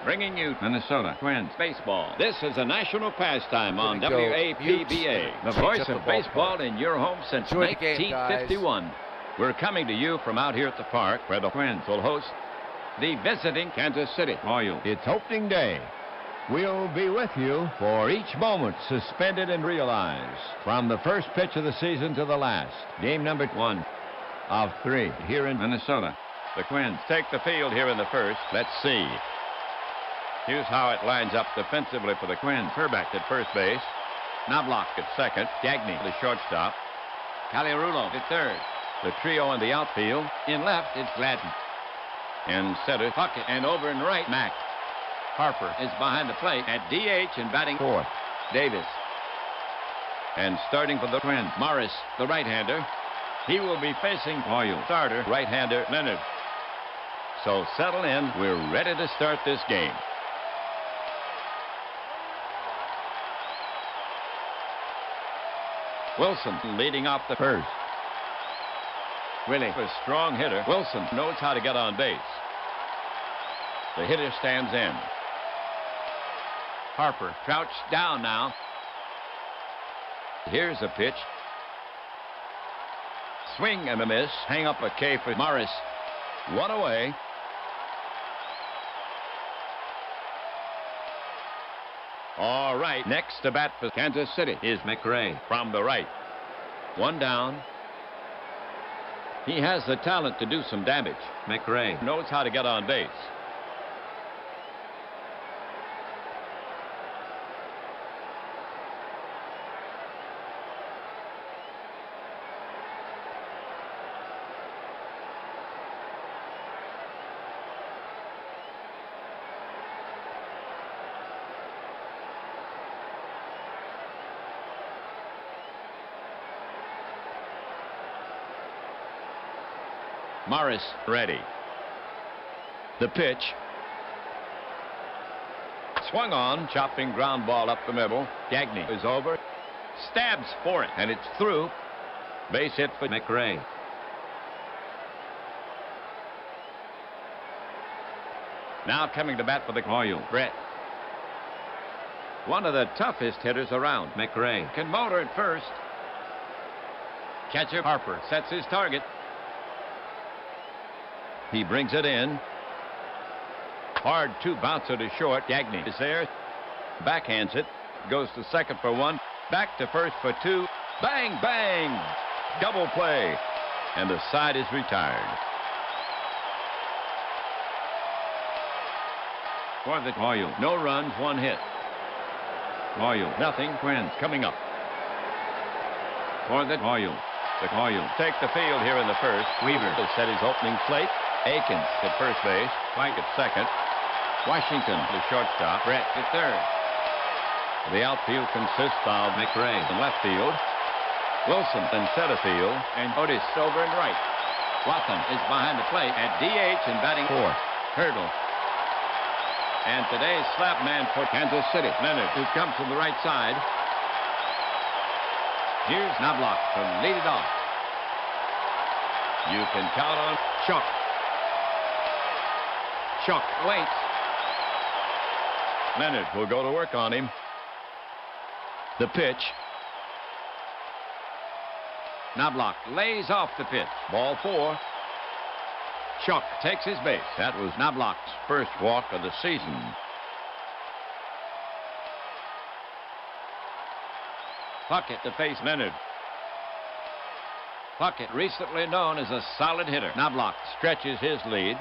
bringing you Minnesota Twins. baseball. This is a national pastime on Gonna go WAPBA, the change voice up the of baseball ballpark. in your home since Enjoy the game, guys. 1951. We're coming to you from out here at the park where the Twins will host the visiting Kansas City Royals. It's opening day. We'll be with you for each moment suspended and realized. From the first pitch of the season to the last. Game number 1 of 3 here in Minnesota. The Twins. take the field here in the first. Let's see. Here's how it lines up defensively for the Twins. Herbeck at first base. Knobloch at second. Gagne, the shortstop. Calirulo at third. The trio in the outfield. In left, it's Gladden. In center, Puckett. And over in right, Mack. Harper is behind the plate at DH and batting fourth. Davis. And starting for the Twins, Morris, the right-hander. He will be facing Royals. starter, right-hander Leonard. So settle in. We're ready to start this game. Wilson leading off the first. Really a strong hitter. Wilson knows how to get on base. The hitter stands in. Harper crouched down now. Here's a pitch. Swing and a miss. Hang up a K for Morris. One away. All right. Next to bat for Kansas City is McRae. from the right. One down. He has the talent to do some damage. McRae. Knows how to get on base. Morris ready. The pitch. Swung on, chopping ground ball up the middle. Gagne is over. Stabs for it, and it's through. Base hit for McRae. Now coming to bat for the Royals. Brett. One of the toughest hitters around. McRae. Can motor at first. Catcher Harper sets his target. He brings it in. Hard two bouncer to short. Gagne is there. Backhands it. Goes to second for one. Back to first for two. Bang, bang. Double play. And the side is retired. For the Royals. No runs, one hit. Royals. Nothing. Twins coming up. For the Royals. The Royals. Take the field here in the first. Weaver. Has set his opening slate. Akins at first base. White at second. Washington, the shortstop. Brett at third. The outfield consists of McRae. in left field. Wilson in center field. And Otis over in right. Watson is behind the plate at DH and batting fourth. Hurdle. And today's slap man for Kansas City, Leonard, who comes from the right side. Here's Knobloch to lead it off. You can count on Chuck. Chuck waits. Leonard will go to work on him. The pitch. Knobloch lays off the pitch. Ball four. Chuck takes his base. That was Knobloch's first walk of the season. Puckett to face Leonard. Puckett, recently known as a solid hitter. Knobloch stretches his lead.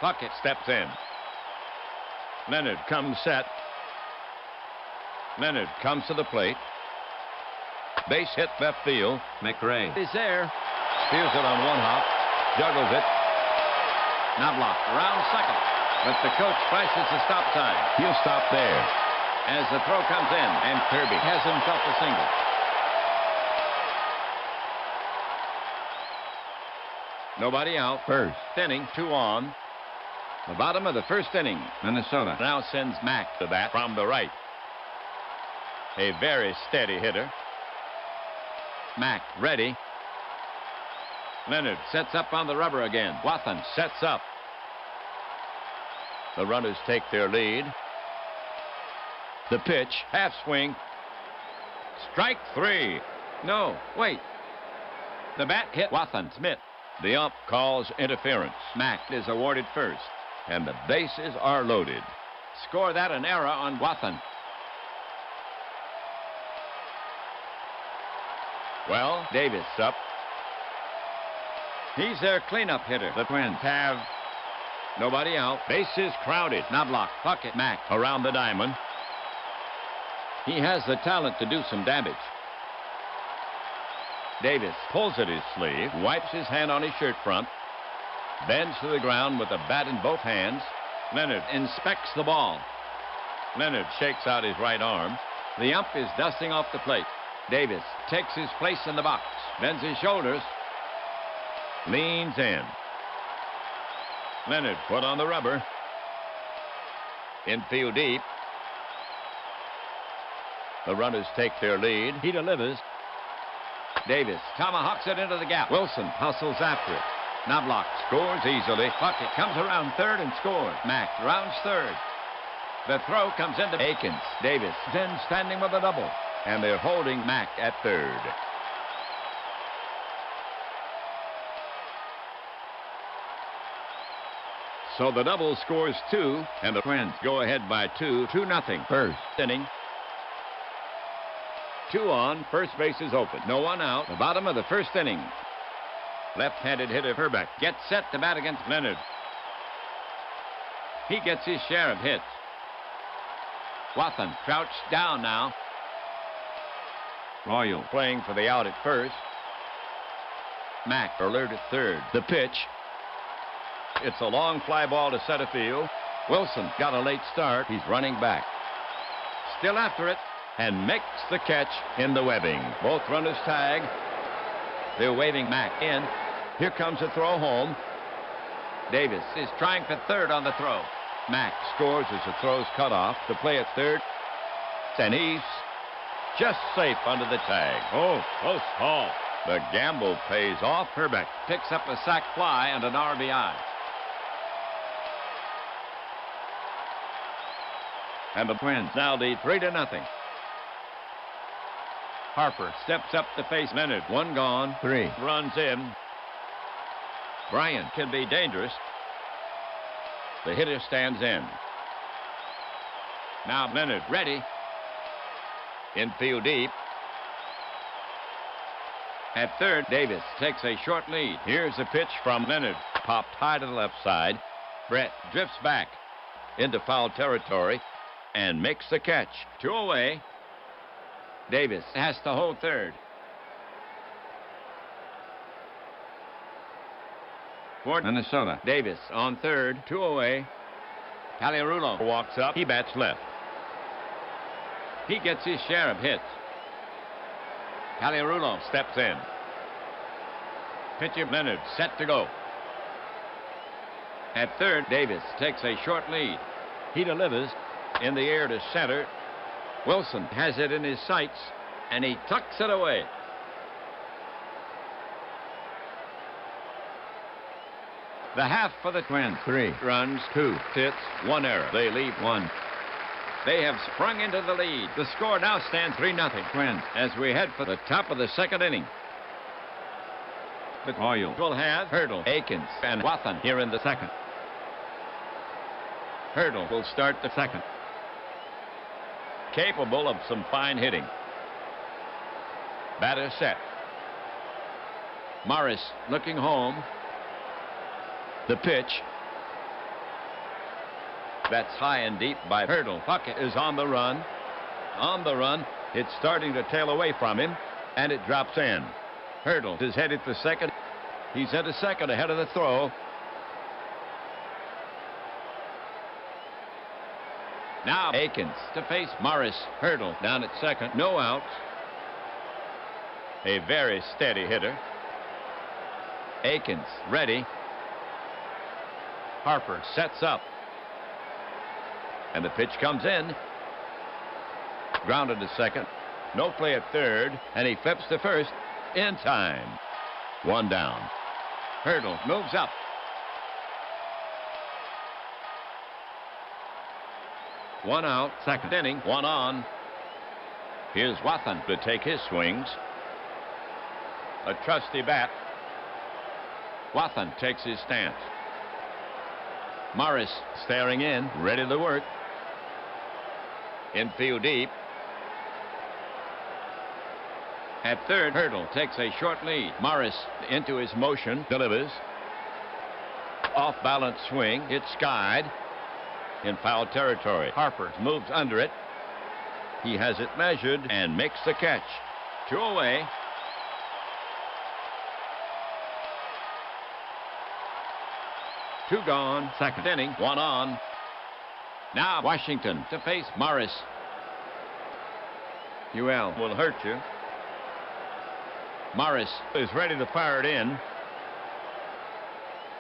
Puckett steps in. Leonard comes set. Leonard comes to the plate. Base hit left field. McRae. He's there. Steers it on one hop. Juggles it. Knobloch around second. But the coach flashes the stop sign. He'll stop there. As the throw comes in, and Kirby has himself a single. Nobody out. First inning, 2 on. The bottom of the first inning. Minnesota. Now sends Mack to bat from the right. A very steady hitter. Mack ready. Leonard sets up on the rubber again. Watson sets up. The runners take their lead. The pitch, half swing. Strike 3. No, wait. The bat hit Wathan Smith. The ump calls interference. Mack is awarded first, and the bases are loaded. Score that an error on Wathan. Well, Davis up. He's their cleanup hitter. The Twins have nobody out. Bases crowded. Knobloch, Puckett, Mack around the diamond. He has the talent to do some damage. Davis pulls at his sleeve, wipes his hand on his shirt front, bends to the ground with the bat in both hands. Leonard inspects the ball. Leonard shakes out his right arm. The ump is dusting off the plate. Davis takes his place in the box, bends his shoulders, leans in. Leonard put on the rubber. Infield deep. The runners take their lead. He delivers. Davis tomahawks it into the gap. Wilson hustles after it. Knobloch scores easily. Puckett comes around third and scores. Mack rounds third. The throw comes into Akins. Davis then standing with a double. And they're holding Mack at third. So the double scores 2, and the Twins go ahead by 2-0. First inning. 2 on, first base is open. No one out. The bottom of the first inning. Left-handed hitter Herbeck gets set to bat against Leonard. He gets his share of hits. Wathan crouched down now. Royal playing for the out at first. Mack alert at third. The pitch. It's a long fly ball to center field. Wilson got a late start. He's running back. Still after it, and makes the catch in the webbing. Both runners tag. They're waving Mack in. Here comes a throw home. Davis is trying for third on the throw. Mack scores as the throw's cut off. The play at third. And he's just safe under the tag. Oh, close call. The gamble pays off. Herbeck picks up a sac fly and an RBI. And the Twins now lead 3-0. Harper steps up to face Leonard. 1 gone. 3 runs in. Bryant can be dangerous. The hitter stands in. Now Leonard ready. Infield deep. At third, Davis takes a short lead. Here's a pitch from Leonard. Popped high to the left side. Brett drifts back into foul territory and makes the catch. 2 away. Davis has to hold third. For Minnesota, Davis on third. 2 away. Caliarulo walks up. He bats left. He gets his share of hits. Caliarulo steps in. Pitcher Leonard set to go. At third, Davis takes a short lead. He delivers in the air to center. Wilson has it in his sights, and he tucks it away. The half for the Twins. 3 runs, 2 hits, 1 error. They leave 1. They have sprung into the lead. The score now stands 3-0. Twins as we head for the top of the second inning. The Royals will have Hurdle, Akins, and Wathan here in the second. Hurdle will start the second. Capable of some fine hitting. Batter set. Morris looking home. The pitch. That's high and deep by Hurdle. Puckett is on the run. On the run. It's starting to tail away from him, and it drops in. Hurdle is headed for second. He's at a second ahead of the throw. Now Akins to face Morris. Hurdle down at second. No outs. A very steady hitter. Akins ready. Harper sets up. And the pitch comes in. Grounded to second. No play at third. And he flips to first in time. 1 down. Hurdle moves up. One out. Second inning. One on. Here's Wathan to take his swings. A trusty bat. Wathan takes his stance. Morris staring in, ready to work. Infield deep. At third, Hurdle takes a short lead. Morris into his motion, delivers. Off-balance swing, it's skied. In foul territory. Harper moves under it. He has it measured and makes the catch. 2 away. Two gone. Second inning. One on. Now Washington to face Morris. UL will hurt you. Morris is ready to fire it in.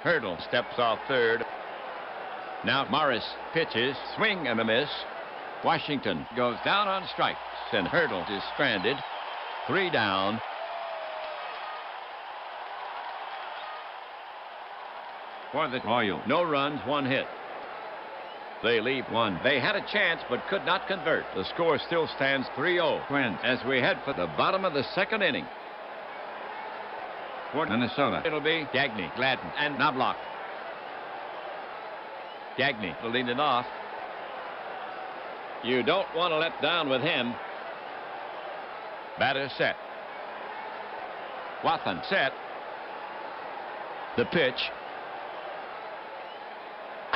Hurdle steps off third. Now Morris pitches. Swing and a miss. Washington goes down on strikes, and Hurdle is stranded. 3 down. For the Royals, no runs, 1 hit. They leave one. They had a chance but could not convert. The score still stands 3-0. Twins as we head for the bottom of the second inning. For Minnesota, it'll be Gagne, Gladden, and Knobloch. Gagne will lead it off. You don't want to let down with him. Batter set. Wathan set. The pitch.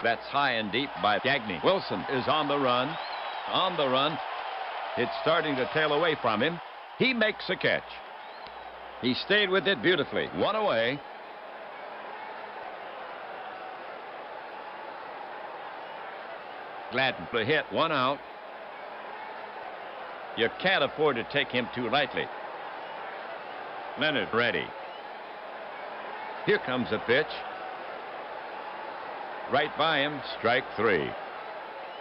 That's high and deep by Gagne. Wilson is on the run. On the run. It's starting to tail away from him. He makes a catch. He stayed with it beautifully. 1 away. Gladden to hit. 1 out. You can't afford to take him too lightly. Leonard ready. Here comes a pitch. Right by him, strike 3.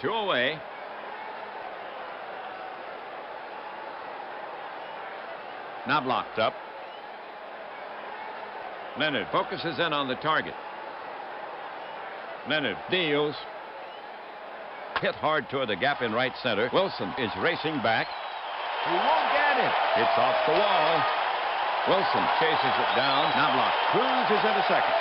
2 away. Knobloch's up. Leonard focuses in on the target. Leonard deals. Hit hard toward the gap in right center. Wilson is racing back. He won't get it. It's off the wall. Wilson chases it down. Knobloch cruises into second.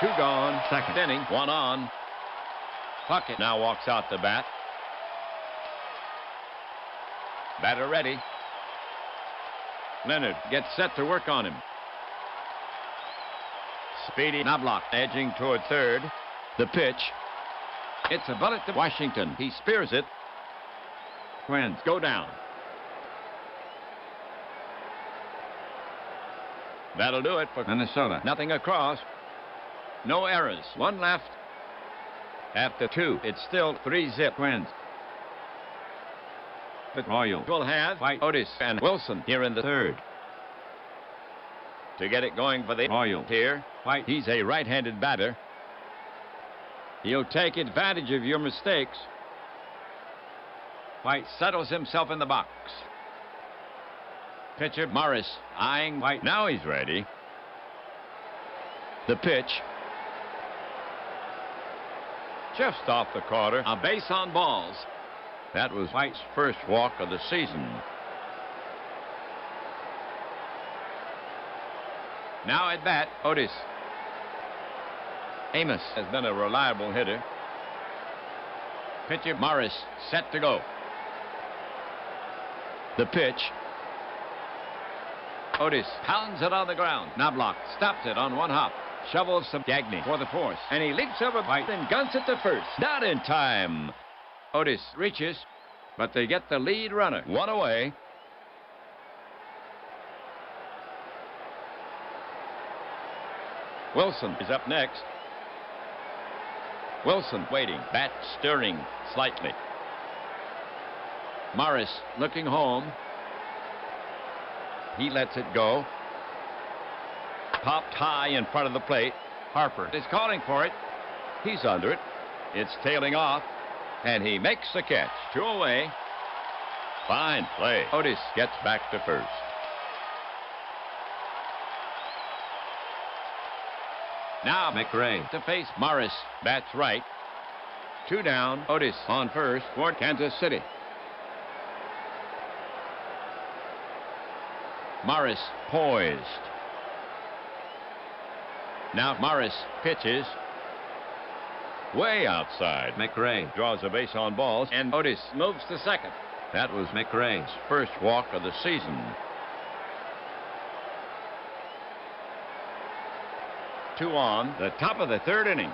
2 gone. Second inning. 1 on. Puckett now walks out the bat. Batter ready. Leonard gets set to work on him. Speedy Knobloch edging toward third. The pitch. It's a bullet to Washington. He spears it. Twins go down. That'll do it for Minnesota. Nothing across. No errors. 1 left. After 2, it's still 3-zip. Twins. The Royals will have White, Otis, and Wilson here in the third. To get it going for the Royals here. White, he's a right-handed batter. He'll take advantage of your mistakes. White settles himself in the box. Pitcher Morris eyeing White. Now he's ready. The pitch. Just off the corner. A base on balls. That was White's first walk of the season. Now at bat, Otis. Amos has been a reliable hitter. Pitcher Morris set to go. The pitch. Otis pounds it on the ground. Knobloch stops it on 1 hop. Shovels to Gagne for the force. And he leaps over White and guns it to first. Not in time. Otis reaches, but they get the lead runner. 1 away. Wilson is up next. Wilson waiting. Bat stirring slightly. Morris looking home. He lets it go. Popped high in front of the plate. Harper is calling for it. He's under it. It's tailing off. And he makes the catch. 2 away. Fine play. Otis gets back to first. Now McRae. to face Morris. Bats right. 2 down. Otis on first for Kansas City. Morris poised. Now Morris pitches. Way outside. McRae. Draws a base on balls, and Otis moves to second. That was McRae's first walk of the season. 2 on, the top of the 3rd inning.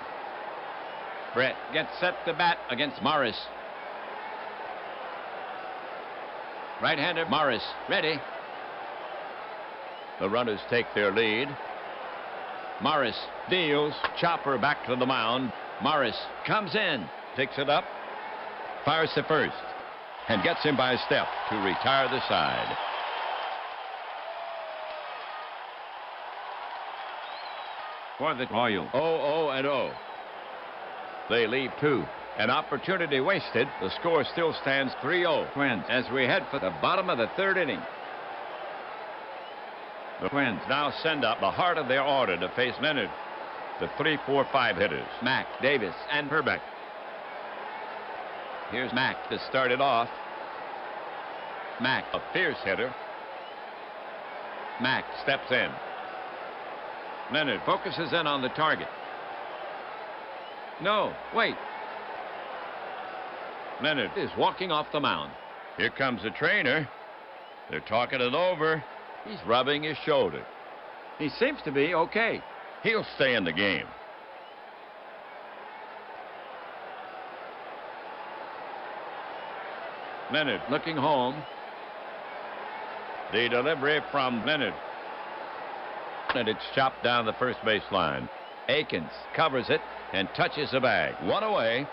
Brett gets set to bat against Morris. Right-hander Morris, ready. The runners take their lead. Morris deals, chopper back to the mound. Morris comes in, picks it up, fires to first, and gets him by a step to retire the side. for the Royals. 0-0-0. They leave 2. An opportunity wasted. The score still stands 3-0. Twins. As we head for the bottom of the 3rd inning. The Twins Now send up the heart of their order to face Leonard. The 3-4-5 hitters. Mack, Davis, and Herbeck. Here's Mack to start it off. Mack, a fierce hitter. Mack steps in. Leonard focuses in on the target. No, wait. Leonard is walking off the mound. Here comes the trainer. They're talking it over. He's rubbing his shoulder. He seems to be okay. He'll stay in the game. Leonard looking home. The delivery from Leonard. And it's chopped down the first base line. Akins covers it and touches the bag. 1 away.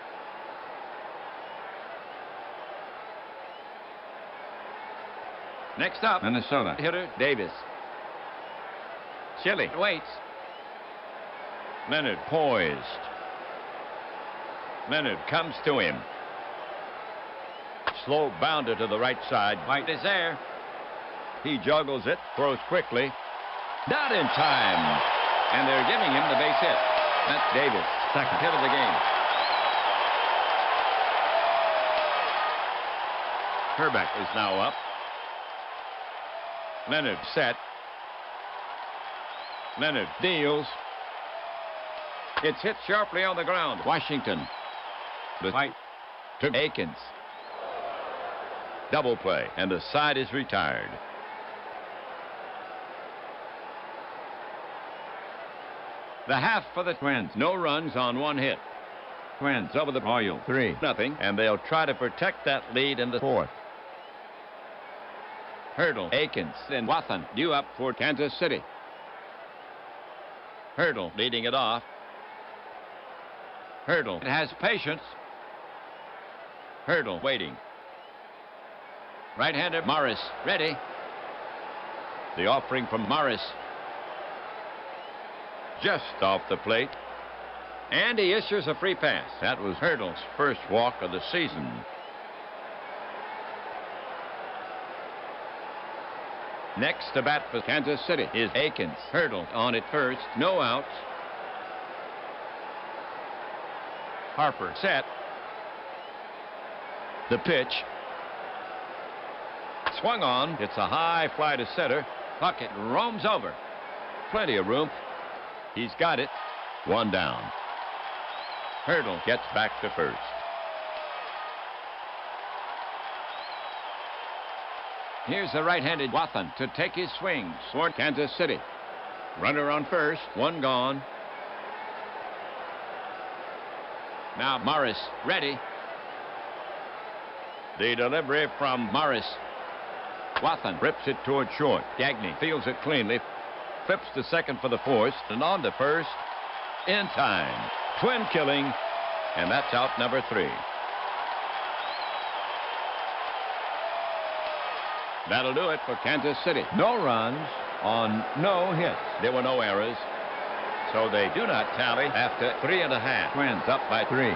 Next up, Minnesota. hitter Davis. Chile waits. Leonard poised. Leonard comes to him. Slow bounder to the right side. White is there. He juggles it, throws quickly. Not in time. And they're giving him the base hit. That's Davis. Second hit of the game. Herbeck is now up. Leonard set. Leonard deals. It's hit sharply on the ground. Washington. The White to Akins. Double play, and the side is retired. The half for the Twins. No runs on 1 hit. Twins over the Royals. 3-0, and they'll try to protect that lead in the 4th. Hurdle, Akins, and Wathan due up for Kansas City. Hurdle leading it off. Hurdle it has patience. Hurdle waiting. Right-hander Morris ready. The offering from Morris. Just off the plate. And he issues a free pass. That was Hurdle's first walk of the season. Next to bat for Kansas City is Akins. Hurdle on at first. No outs. Harper set. The pitch. Swung on. It's a high fly to center. Puckett roams over. Plenty of room. He's got it. 1 down. Hurdle gets back to first. Here's the right-handed Wathan to take his swings for Kansas City. Runner on first. 1 gone. Now Morris ready. The delivery from Morris. Wathan rips it toward short. Gagne fields it cleanly. Flips to second for the force. And on to first. In time. Twin killing. And that's out number 3. That'll do it for Kansas City. No runs on no hits. There were no errors. So they do not tally after 3.5. Twins up by 3.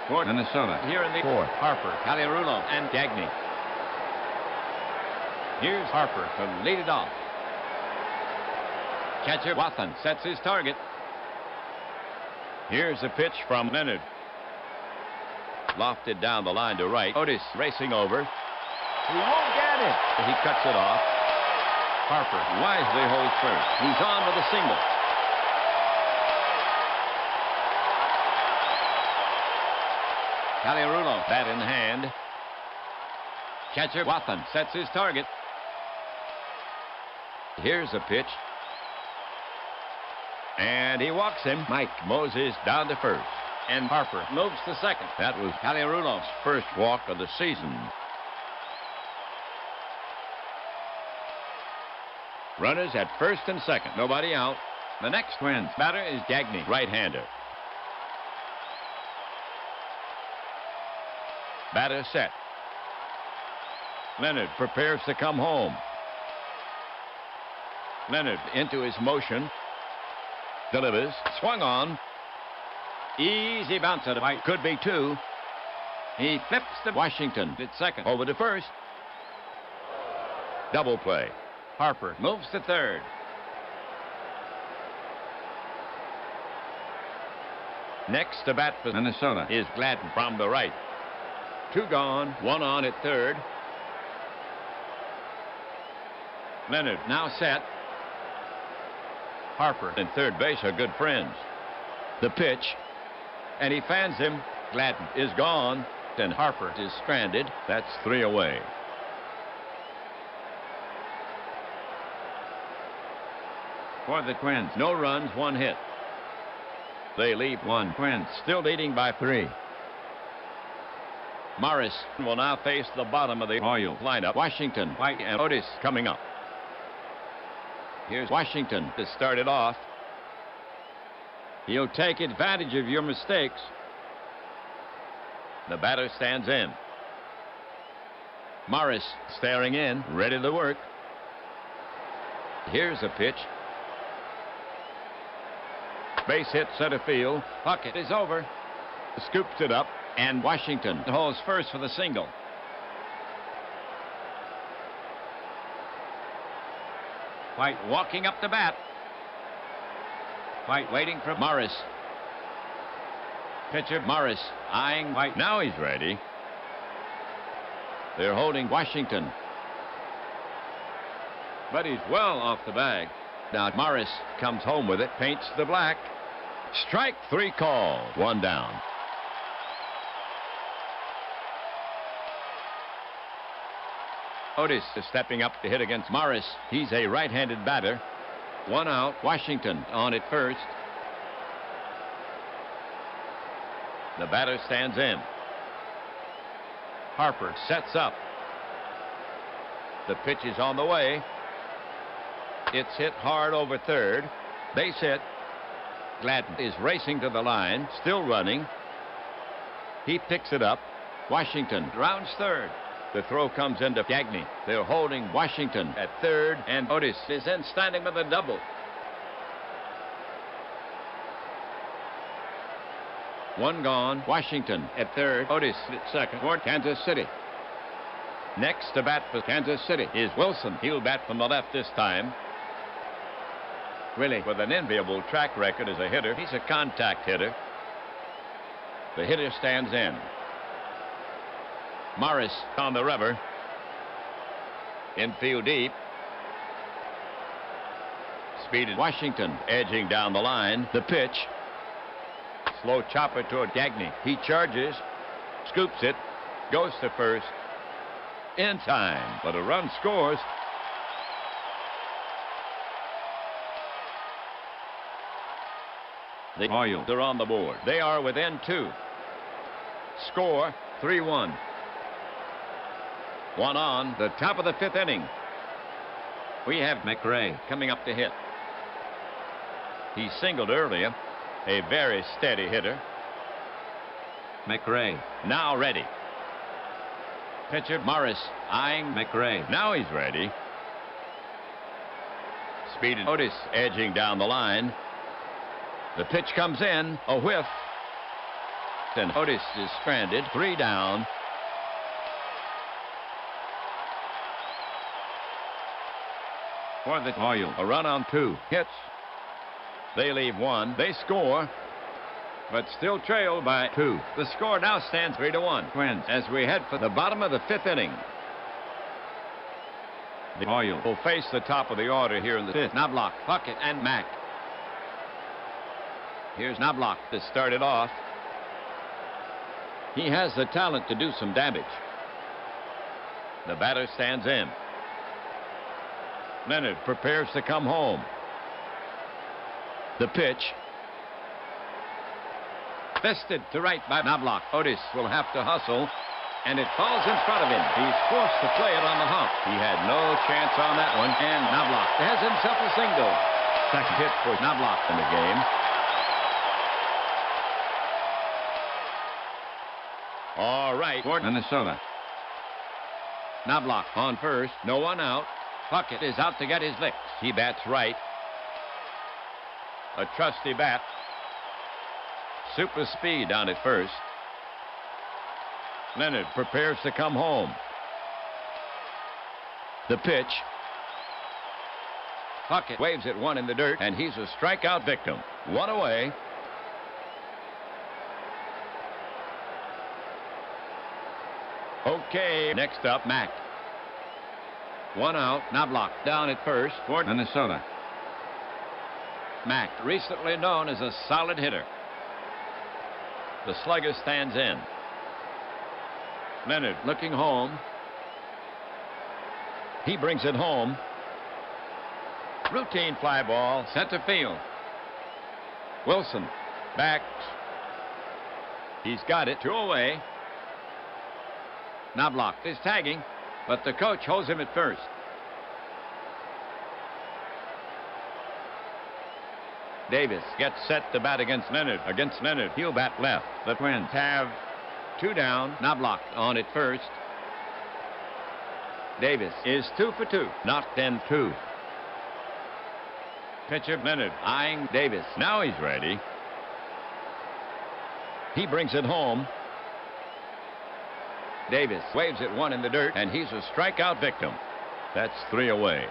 For Minnesota. here in the 4th. Harper, Caliarulo, and Gagne. Here's Harper to lead it off. Catcher Wathan sets his target. Here's a pitch from Leonard. Lofted down the line to right. Otis racing over. He won't get it. He cuts it off. Harper wisely holds first. He's on with a single. Caliarulo, bat in hand. Catcher Wathan sets his target. Here's a pitch. And he walks him. Mike Moses down to first. And Harper moves to second. That was Caliarulo's first walk of the season. Runners at first and second. Nobody out. The next Twins batter is Gagne, right-hander. Batter set. Leonard prepares to come home. Leonard into his motion. Delivers. Swung on. Easy bounce at it. Could be two. He flips to Washington at second. Over to first. Double play. Harper moves to third. Next to bat for Minnesota is Gladden from the right. Two gone, one on at third. Leonard now set. Harper and third base are good friends. The pitch, and he fans him. Gladden is gone, and Harper is stranded. That's three away. For the Twins, no runs, one hit. They leave one. Twins still leading by three. Morris will now face the bottom of the Royal lineup. Washington, White, and Otis coming up. Here's Washington to start it off. He'll take advantage of your mistakes. The batter stands in. Morris staring in, ready to work. Here's a pitch. Base hit center field. Puckett is over. Scoops it up, and Washington holds first for the single. White walking up the bat. White waiting for Morris. Pitcher Morris eyeing White. Now he's ready. They're holding Washington. But he's well off the bag. Now Morris comes home with it, paints the black. Strike three call, one down. Otis is stepping up to hit against Morris. He's a right-handed batter. One out, Washington on at first. The batter stands in. Harper sets up. The pitch is on the way. It's hit hard over third. Base hit. Gladden is racing to the line, still running. He picks it up. Washington rounds third. The throw comes into Gagne. They're holding Washington at third, and Otis is in standing with a double. One gone. Washington at third. Otis at second for Kansas City. Next to bat for Kansas City is Wilson. He'll bat from the left this time. Really, with an enviable track record as a hitter, he's a contact hitter. The hitter stands in. Morris on the rubber. Infield deep. Speeded Washington edging down the line. The pitch. Slow chopper toward Gagne. He charges. Scoops it. Goes to first. In time. But a run scores. The Royals are on the board. They are within two. Score 3-1. One on, the top of the fifth inning. We have McRae coming up to hit. He singled earlier. A very steady hitter. McRae now ready. Pitcher Morris eyeing McRae. Now he's ready. Speeded Otis edging down the line. The pitch comes in, a whiff. And Otis is stranded, three down. For the Royals, a run on two. Hits. They leave one. They score, but still trail by 2. The score now stands 3-1. Twins. As we head for the bottom of the 5th inning. The Royals will face the top of the order here in the 5th. Knobloch, Puckett, and Mack. Here's Knobloch to start it off. He has the talent to do some damage. The batter stands in. Leonard prepares to come home. The pitch. Fisted to right by Knobloch. Otis will have to hustle, and it falls in front of him. He's forced to play it on the hump. He had no chance on that one, and Knobloch has himself a single. Second hit for Knobloch in the game. All right, for Minnesota. Knobloch on first. No one out. Puckett is out to get his licks. He bats right. A trusty bat. Super speed down at first. Leonard prepares to come home. The pitch. Puckett waves at one in the dirt, and he's a strikeout victim. One away. Okay, next up, Mack. One out. Knobloch down at first for Minnesota. Mack, recently known as a solid hitter. The slugger stands in. Leonard looking home. He brings it home. Routine fly ball, center field. Wilson backs. He's got it. 2 away. Knobloch is tagging, but the coach holds him at first. Davis gets set to bat against Leonard. He'll bat left. The Twins have 2 down. Knobloch on at first. Davis is 2 for 2. Knocked in 2. Pitcher Leonard eyeing Davis. Now he's ready. He brings it home. Davis waves at one in the dirt, and he's a strikeout victim. That's 3 away.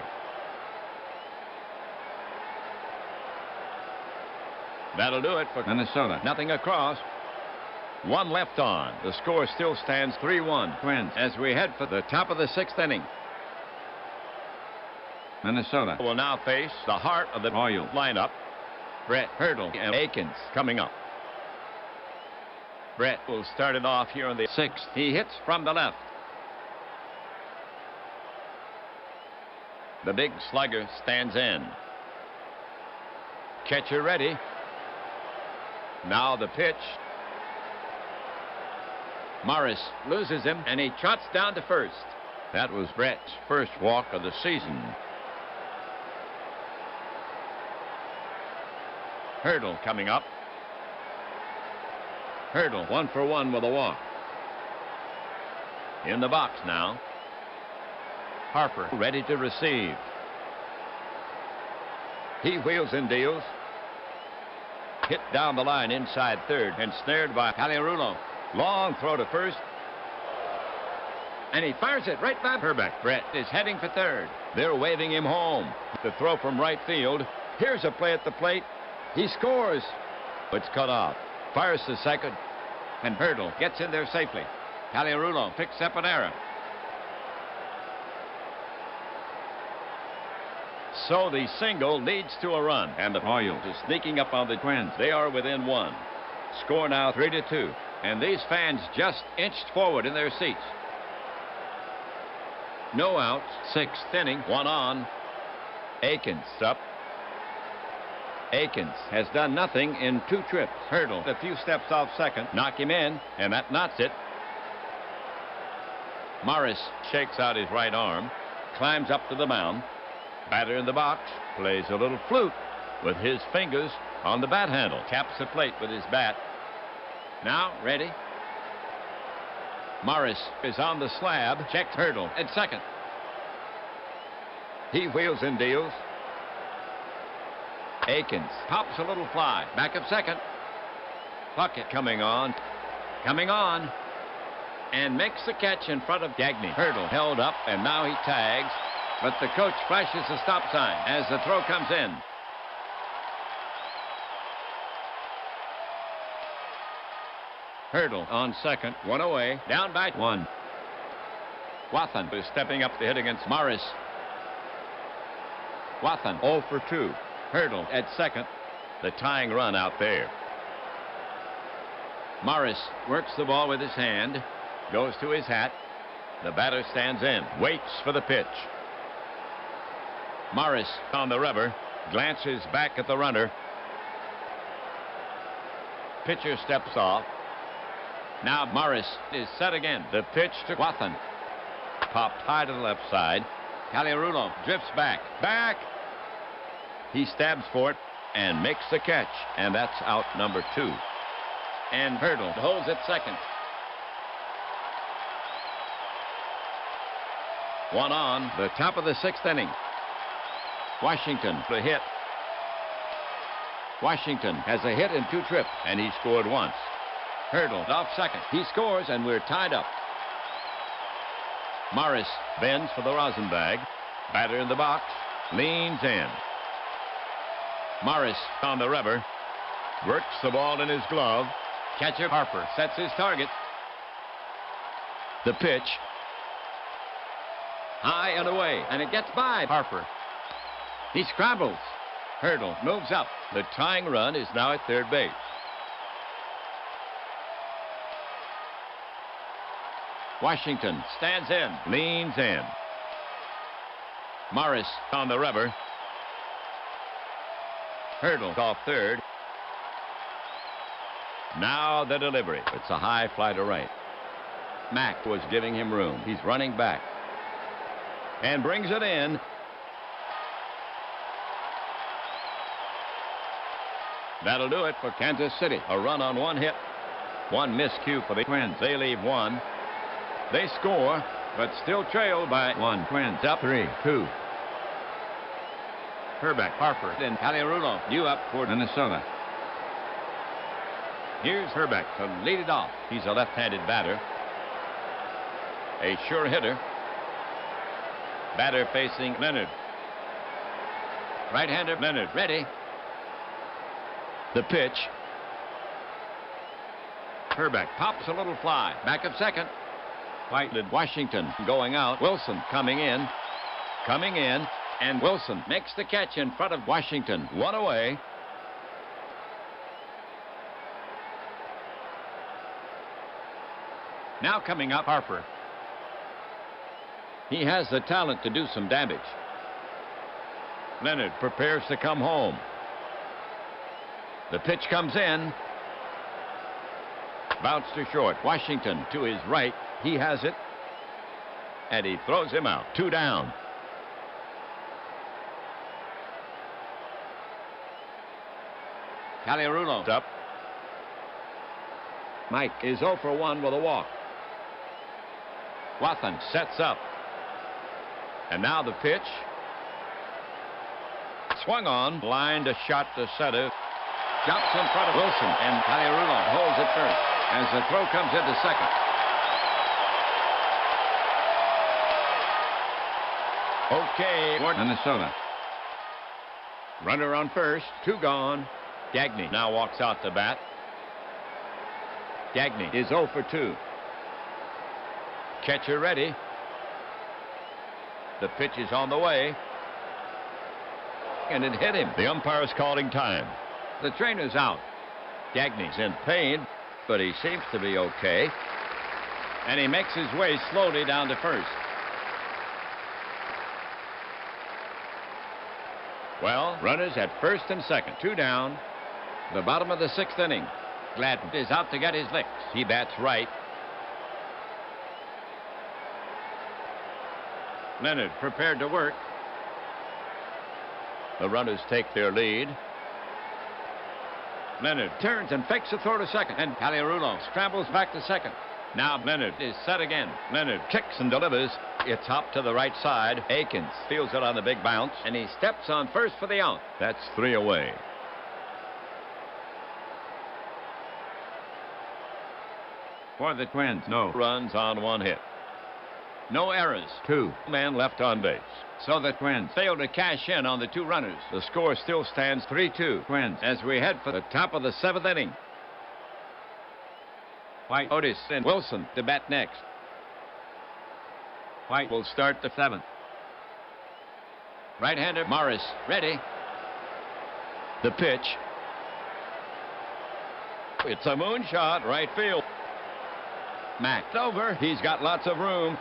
That'll do it for Minnesota. Nothing across. 1 left on. The score still stands 3-1. Twins. As we head for the top of the 6th inning. Minnesota Will now face the heart of the Royals lineup. Brett, Hurdle, and Akins coming up. Brett will start it off here on the 6th. He hits from the left. The big slugger stands in. Catcher ready. Now the pitch. Morris loses him, and he trots down to first. That was Brett's first walk of the season. Hurdle coming up. Hurdle 1 for 1 with a walk. In the box now. Harper ready to receive. He wheels and deals. Hit down the line inside third and snared by Caliarulo. Long throw to first. And he fires it right by Herbeck. Brett is heading for third. They're waving him home. The throw from right field. Here's a play at the plate. He scores. It's cut off. Fires to second. And Hurdle gets in there safely. Caliarulo picks up an error. So the single leads to a run, and the Royals is sneaking up on the Twins. They are within 1. Score now 3-2, and these fans just inched forward in their seats. No outs. 6th inning. 1 on. Akins up. Akins has done nothing in 2 trips. Hurdle a few steps off second. Knock him in, and that knots it. Morris shakes out his right arm. Climbs up to the mound. Batter in the box. Plays a little flute with his fingers on the bat handle. Taps the plate with his bat. Now ready. Morris is on the slab. Checks Hurdle at second. He wheels and deals. Akins pops a little fly. Back of second. Puckett coming on. And makes the catch in front of Gagne. Hurdle held up, and now he tags. But the coach flashes the stop sign as the throw comes in. Hurdle on second. One away. Down by one. Wathan is stepping up to hit against Morris. Wathan 0 for 2. Hurdle at second. The tying run out there. Morris works the ball with his hand. Goes to his hat. The batter stands in. Waits for the pitch. Morris on the rubber. Glances back at the runner. Pitcher steps off. Now Morris is set again. The pitch to Wathan. Popped high to the left side. Caliarulo drifts back. Back. He stabs for it and makes the catch. And that's out number 2. And Hurdle holds at second. 1 on. The top of the 6th inning. Washington the hit. Washington has a hit and 2 trips, and he scored once. Hurdle off second. He scores, and we're tied up. Morris bends for the rosin bag. Batter in the box. Leans in. Morris on the rubber. Works the ball in his glove. Catcher Harper sets his target. The pitch. High and away, and it gets by Harper. He scrambles. Hurdle moves up. The tying run is now at third base. Washington stands in, leans in. Morris on the rubber. Hurdle off third. Now the delivery. It's a high fly to right. Mack was giving him room. He's running back. And brings it in. That'll do it for Kansas City. A run on 1 hit. 1 miscue for the Twins. They leave 1. They score, but still trail by 1. Twins up 3-2. Herbeck, Harper, and Caliarulo due up for Minnesota. Here's Herbeck to lead it off. He's a left-handed batter. A sure hitter. Batter facing Leonard. Right-hander Leonard ready. The pitch. Herbeck pops a little fly. Back of second. Whited Washington going out. Wilson coming in. Coming in. And Wilson makes the catch in front of Washington. 1 away. Now coming up, Harper. He has the talent to do some damage. Leonard prepares to come home. The pitch comes in. Bounce to short. Washington to his right. He has it. And he throws him out. 2 down. Caliarulo's up. Mike is 0 for 1 with a walk. Wathan sets up. And now the pitch. Swung on. Lined a shot to center. Jumps in front of Wilson, and Caliarulo holds it first as the throw comes into second. Okay, for Minnesota. Runner on first, 2 gone. Gagne now walks out to bat. Gagne is 0 for 2. Catcher ready. The pitch is on the way. And it hit him. The umpire's calling time. The trainer's out. Gagne's in pain, but he seems to be okay. And he makes his way slowly down to first. Well, runners at first and second. 2 down. The bottom of the 6th inning. Gladden is out to get his licks. He bats right. Leonard prepared to work. The runners take their lead. Leonard turns and fakes a throw to second, and Caliarulo scrambles back to second. Now Leonard is set again. Leonard kicks and delivers. It's hop to the right side. Akins feels it on the big bounce, and he steps on first for the out. That's 3 away. For the Twins, no runs on 1 hit. No errors. 2 men left on base. So the Twins fail to cash in on the 2 runners. The score still stands 3-2 Twins as we head for the top of the 7th inning. White. Otis and Wilson to bat next. White will start the 7th. Right-hander Morris ready. The pitch. It's a moonshot, right field. Mack over. He's got lots of room.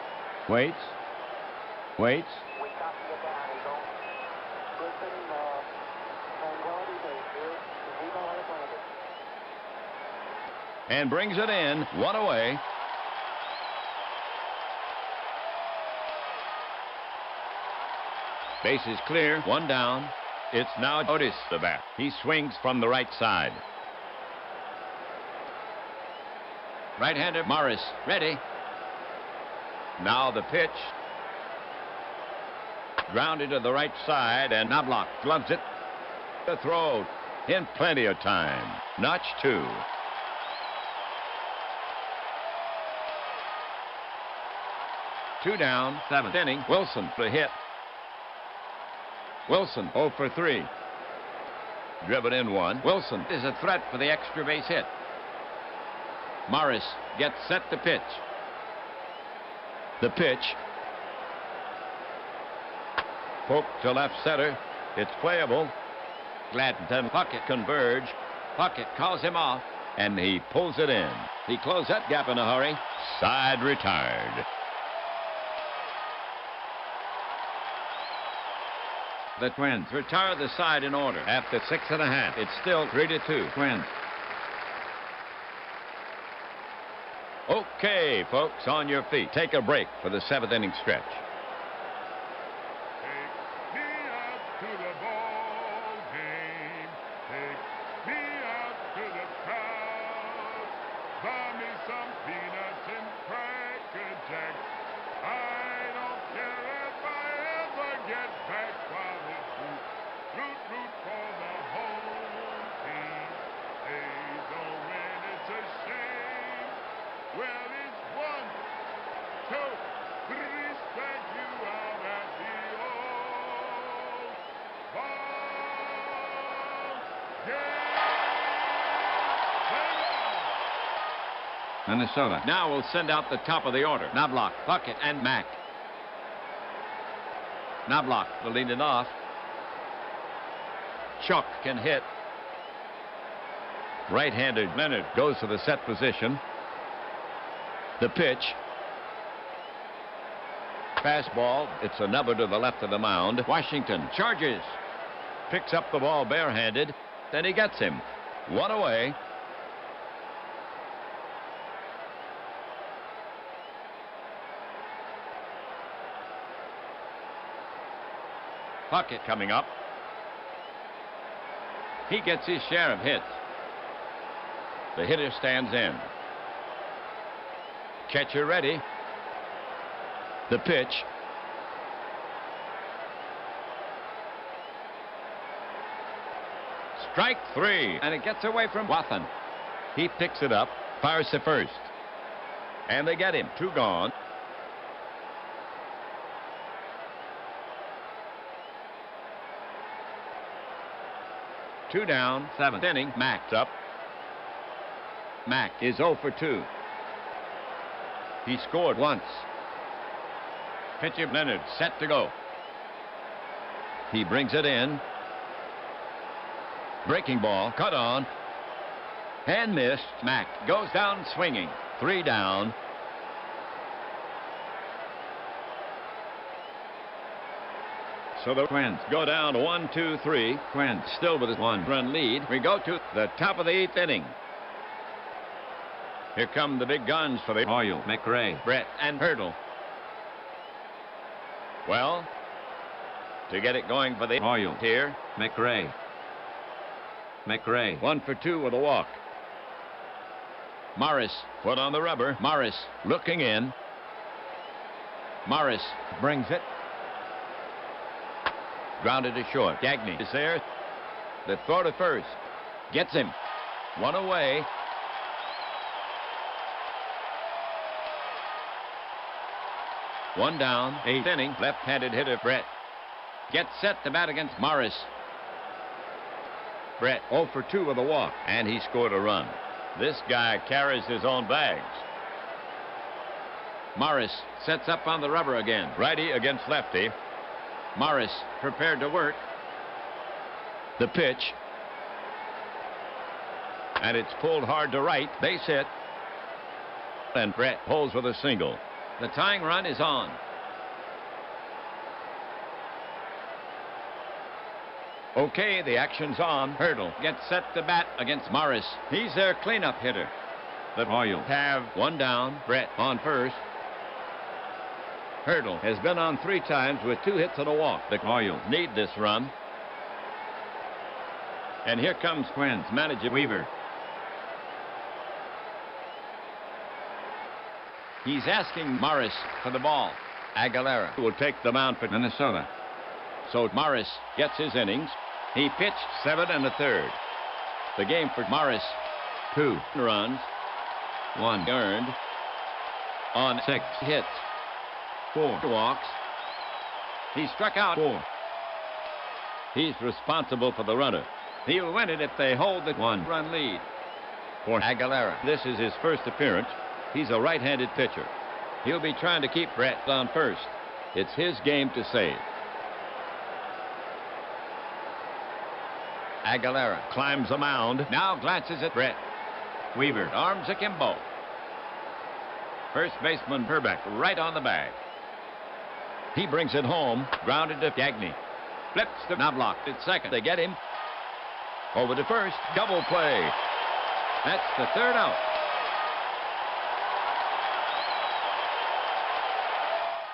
Waits. Waits. We copy it down, Eagle. Griffin, Tranquility Base here. Eagle on Atlantic. And brings it in. One away. Base is clear. One down. It's now Otis, the bat. He swings from the right side. Right-hander Morris ready. Now the pitch. Grounded to the right side, and Knobloch gloves it. The throw in plenty of time. Notch 2. Two down, 7th inning. Wilson for hit. Wilson 0 for 3. Driven in 1. Wilson is a threat for the extra base hit. Morris gets set to pitch. The pitch. Poke to left center. It's playable. Gladden and Puckett converge. Puckett calls him off, and he pulls it in. He closed that gap in a hurry. Side retired. The Twins Retire the side in order. After 6.5, it's still 3-2. Twins. Okay, folks, on your feet. Take a break for the 7th inning stretch. Take me out to the ball game. Take me out to the crowd. Buy me some peanuts and Cracker Jacks. I don't care if I ever get back while it's root for the home team. They don't win, it's a shame. Well, it's 1, 2, 3, strike you out at the old ball game. Minnesota. Now we'll send out the top of the order. Knobloch, Puckett, and Mack. Knobloch will lead it off. Chuck can hit. Right-handed Leonard goes to the set position. The pitch. Fastball. It's a nubber to the left of the mound. Washington charges. Picks up the ball barehanded. Then he gets him. One away. Puckett coming up. He gets his share of hits. The hitter stands in. Catcher ready. The pitch. Strike 3, and it gets away from Wathan. He picks it up, fires to first. And they get him. 2 gone. Two down, 7th inning. Mack's up. Mack is 0 for 2. He scored once. Pitcher Leonard set to go. He brings it in. Breaking ball, cut on. And missed. Mack goes down swinging. 3 down. So the Twins go down 1-2-3. Twins Still with a 1-run lead. We go to the top of the 8th inning. Here come the big guns for the Oil. McRae. Brett and Hurdle. Well, to get it going for the Oil. here. McRae. McRae. 1 for 2 with a walk. Morris put on the rubber. Morris looking in. Morris brings it. Grounded to short. Gagne is there. The throw to first. Gets him. 1 away. One down. 8th inning. Left-handed hitter Brett gets set to bat against Morris. Brett 0 for 2 with a walk, and he scored a run. This guy carries his own bags. Morris sets up on the rubber again. Righty against lefty. Morris prepared to work. The pitch. And it's pulled hard to right. Base hit. And Brett pulls with a single. The tying run is on. Okay, the action's on. Hurdle gets set to bat against Morris. He's their cleanup hitter. The Royals have one down. Brett on first. Hurdle has been on 3 times with 2 hits and a walk. The Royals need this run. And here comes Twins manager Weaver. He's asking Morris for the ball. Aguilera will take the mound for Minnesota. So Morris gets his innings. He pitched 7 1/3. The game for Morris, 2 runs, 1 earned on 6 hits, 4 walks. He struck out 4. He's responsible for the runner. He'll win it if they hold the 1-run lead. For Aguilera, this is his first appearance. He's a right-handed pitcher. He'll be trying to keep Brett on first. It's his game to save. Aguilera climbs the mound. Now glances at Brett. Weaver arms akimbo. First baseman Herbeck right on the bag. He brings it home. Grounded to Gagne. Flips to Knobloch at second. They get him. Over to first. Double play. That's the 3rd out.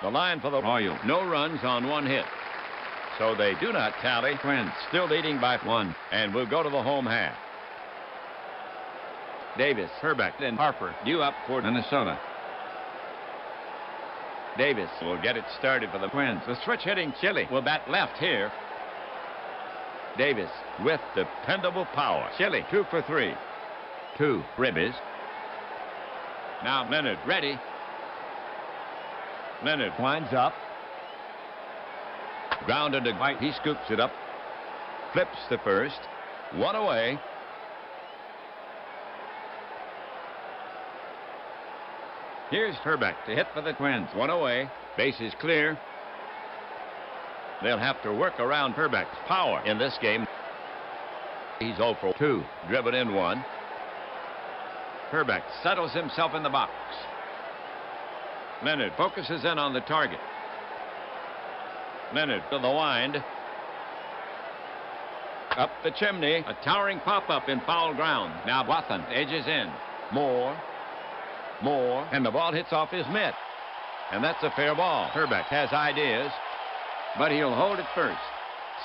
The line for the Royals. No runs on 1 hit. So they do not tally. Twins still leading by 1 and will go to the home half. Davis, Herbeck, and Harper due up for Minnesota. Davis will get it started for the Twins. The switch-hitting Chile will bat left here. Davis with dependable power. Chile 2 for 3. 2 ribbies. Now Leonard ready. Leonard winds up. Grounded to White. He scoops it up. Flips to first. 1 away. Here's Herbeck to hit for the Twins. 1 away. Base is clear. They'll have to work around Herbeck's power in this game. He's 0 for 2. Driven in 1. Herbeck settles himself in the box. Leonard focuses in on the target. Leonard to the wind. Up the chimney. A towering pop-up in foul ground. Now Wathan edges in. More. And the ball hits off his mitt. And that's a fair ball. Herbeck has ideas, but he'll hold it first.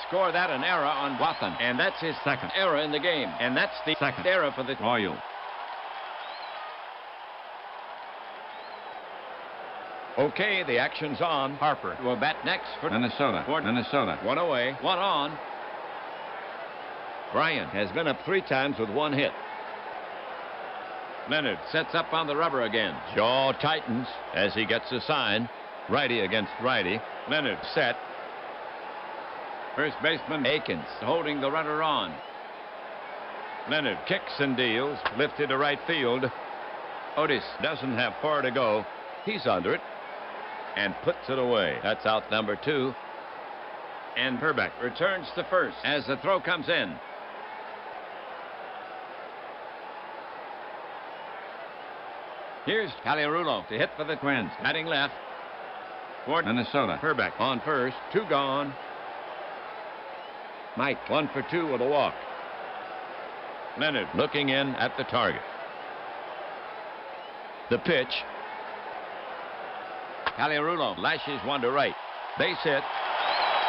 Score that an error on Wathan. And that's his 2nd error in the game. And that's the 2nd error for the Royals. Okay, the action's on. Harper will bat next for Minnesota. 1 away, 1 on. Bryant has been up 3 times with 1 hit. Leonard sets up on the rubber again. Jaw tightens as he gets a sign. Righty against righty. Leonard set. First baseman Akins holding the runner on. Leonard kicks and deals. Lifted to right field. Otis doesn't have far to go. He's under it. And puts it away. That's out number 2. And Herbeck returns to first as the throw comes in. Here's Calirulo to hit for the Twins. Batting left. For Minnesota. Herbeck on first. 2 gone. Mike 1 for 2 with a walk. Leonard looking in at the target. The pitch. Calirulo lashes 1 to right. Base hit.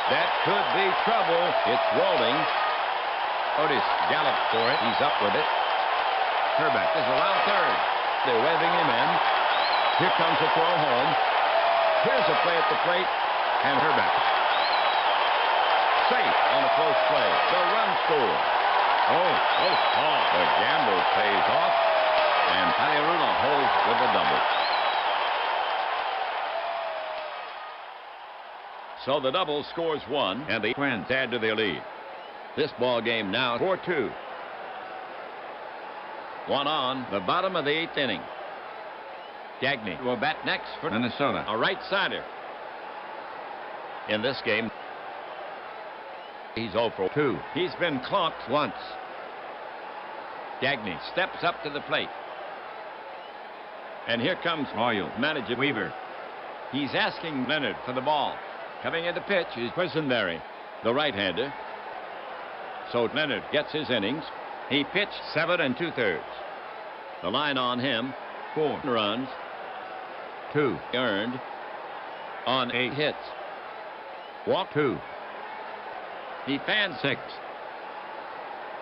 That could be trouble. It's rolling. Otis gallops for it. He's up with it. Herbeck is around third. They're waving him in. Here comes the throw home. Here's a play at the plate. And Herbeck safe on a close play. The run score. Oh, the gamble pays off. And Calirulo holds with a double. So the double scores 1, and the Twins add to their lead. This ball game now 4-2. One on the bottom of the 8th inning. Gagne will bat next for Minnesota. a right-sider. In this game, he's 0 for 2. He's been clocked once. Gagne steps up to the plate. And here comes Royal. manager Weaver. He's asking Leonard for the ball. Coming in the pitch is Quisenberry, the right-hander. So Leonard gets his innings. He pitched 7 2/3. The line on him, 4 runs, 2 earned on 8 hits. Walk 2. He fans 6.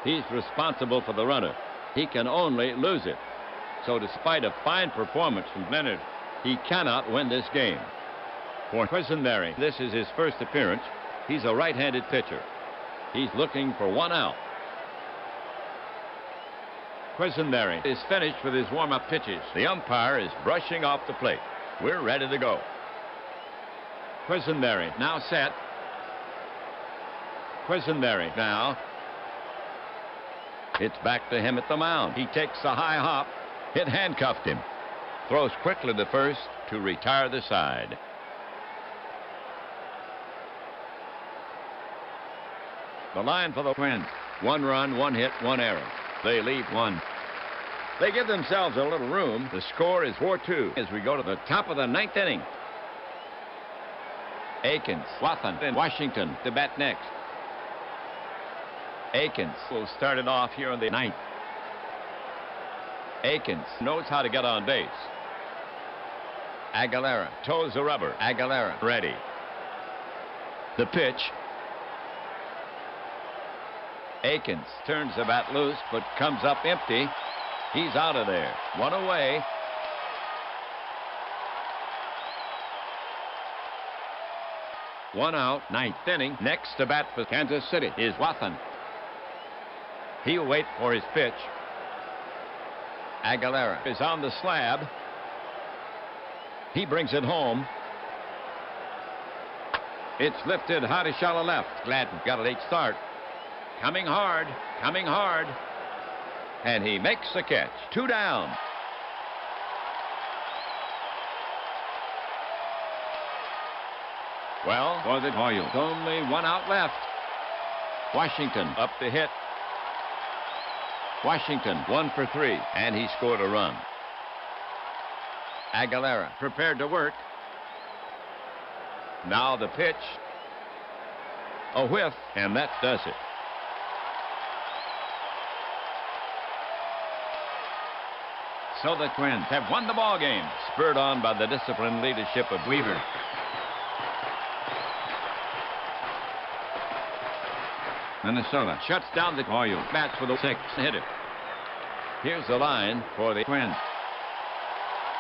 He's responsible for the runner. He can only lose it. So despite a fine performance from Leonard, he cannot win this game. For Quisenberry, this is his first appearance. He's a right-handed pitcher. He's looking for 1 out. Quisenberry is finished with his warm-up pitches. The umpire is brushing off the plate. We're ready to go. Quisenberry now set. Quisenberry now. It's back to him at the mound. He takes a high hop. It handcuffed him. Throws quickly to first to retire the side. The line for the Twins. 1 run, 1 hit, 1 error. They leave 1. They give themselves a little room. The score is 4-2 as we go to the top of the 9th inning. Akins, Wathan, and Washington to bat next. Akins will start it off here in the 9th. Akins knows how to get on base. Aguilera toes the rubber. Aguilera ready. The pitch. Akins turns the bat loose, but comes up empty. He's out of there. 1 away. One out, 9th inning. Next to bat for Kansas City is Wathan. He'll wait for his pitch. Aguilera is on the slab. He brings it home. It's lifted high to shallow left. Gladden got a late start. Coming hard, coming hard. And he makes the catch. 2 down. Well, for the Royals, only 1 out left. Washington up to hit. Washington 1 for 3, and he scored a run. Aguilera prepared to work. Now the pitch. A whiff, and that does it. So the Twins have won the ball game, spurred on by the disciplined leadership of Weaver. Minnesota Shuts down the Royals. bats with a 6th hitter. Here's the line for the Twins.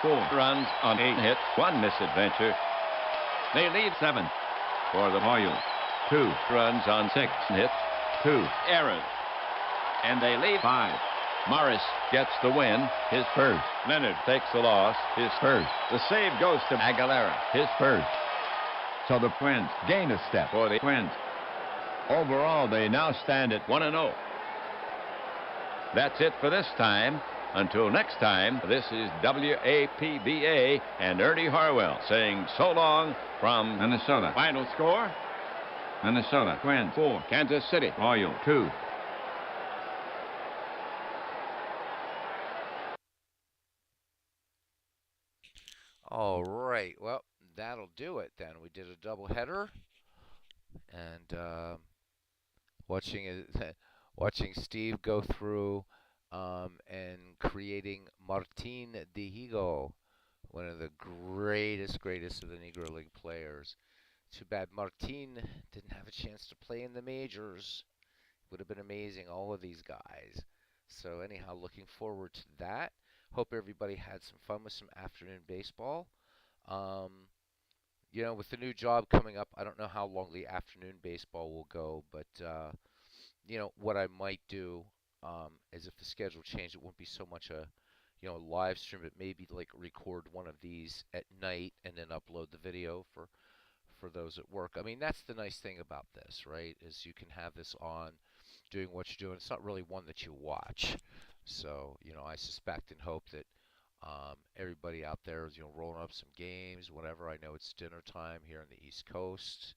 4 runs on 8 hits, 1 misadventure. They lead 7 for the Royals. 2 runs on 6 hits, 2 errors. And they lead 5. Morris gets the win, his first. Leonard takes the loss, his first. The save goes to Aguilera, his first. So the Twins gain a step for the Twins. Overall, they now stand at 1-0. That's it for this time. Until next time, this is APBA and Ernie Harwell saying so long from Minnesota. Final score, Minnesota Twins 4, Kansas City Royals 2. All right. Well, that'll do it then. We did a doubleheader, and watching Steve go through and creating Martin Dihigo, one of the greatest of the Negro League players. Too bad Martin didn't have a chance to play in the majors. Would have been amazing, all of these guys. So anyhow, looking forward to that. Hope everybody had some fun with some afternoon baseball. With the new job coming up, I don't know how long the afternoon baseball will go, but what I might do is if the schedule changed, it wouldn't be so much a live stream, but maybe like record one of these at night and then upload the video for those at work. I mean, that's the nice thing about this, right? Is you can have this on doing what you're doing. It's not really one that you watch. So, I suspect and hope that everybody out there is, rolling up some games, whatever. I know it's dinner time here on the East Coast,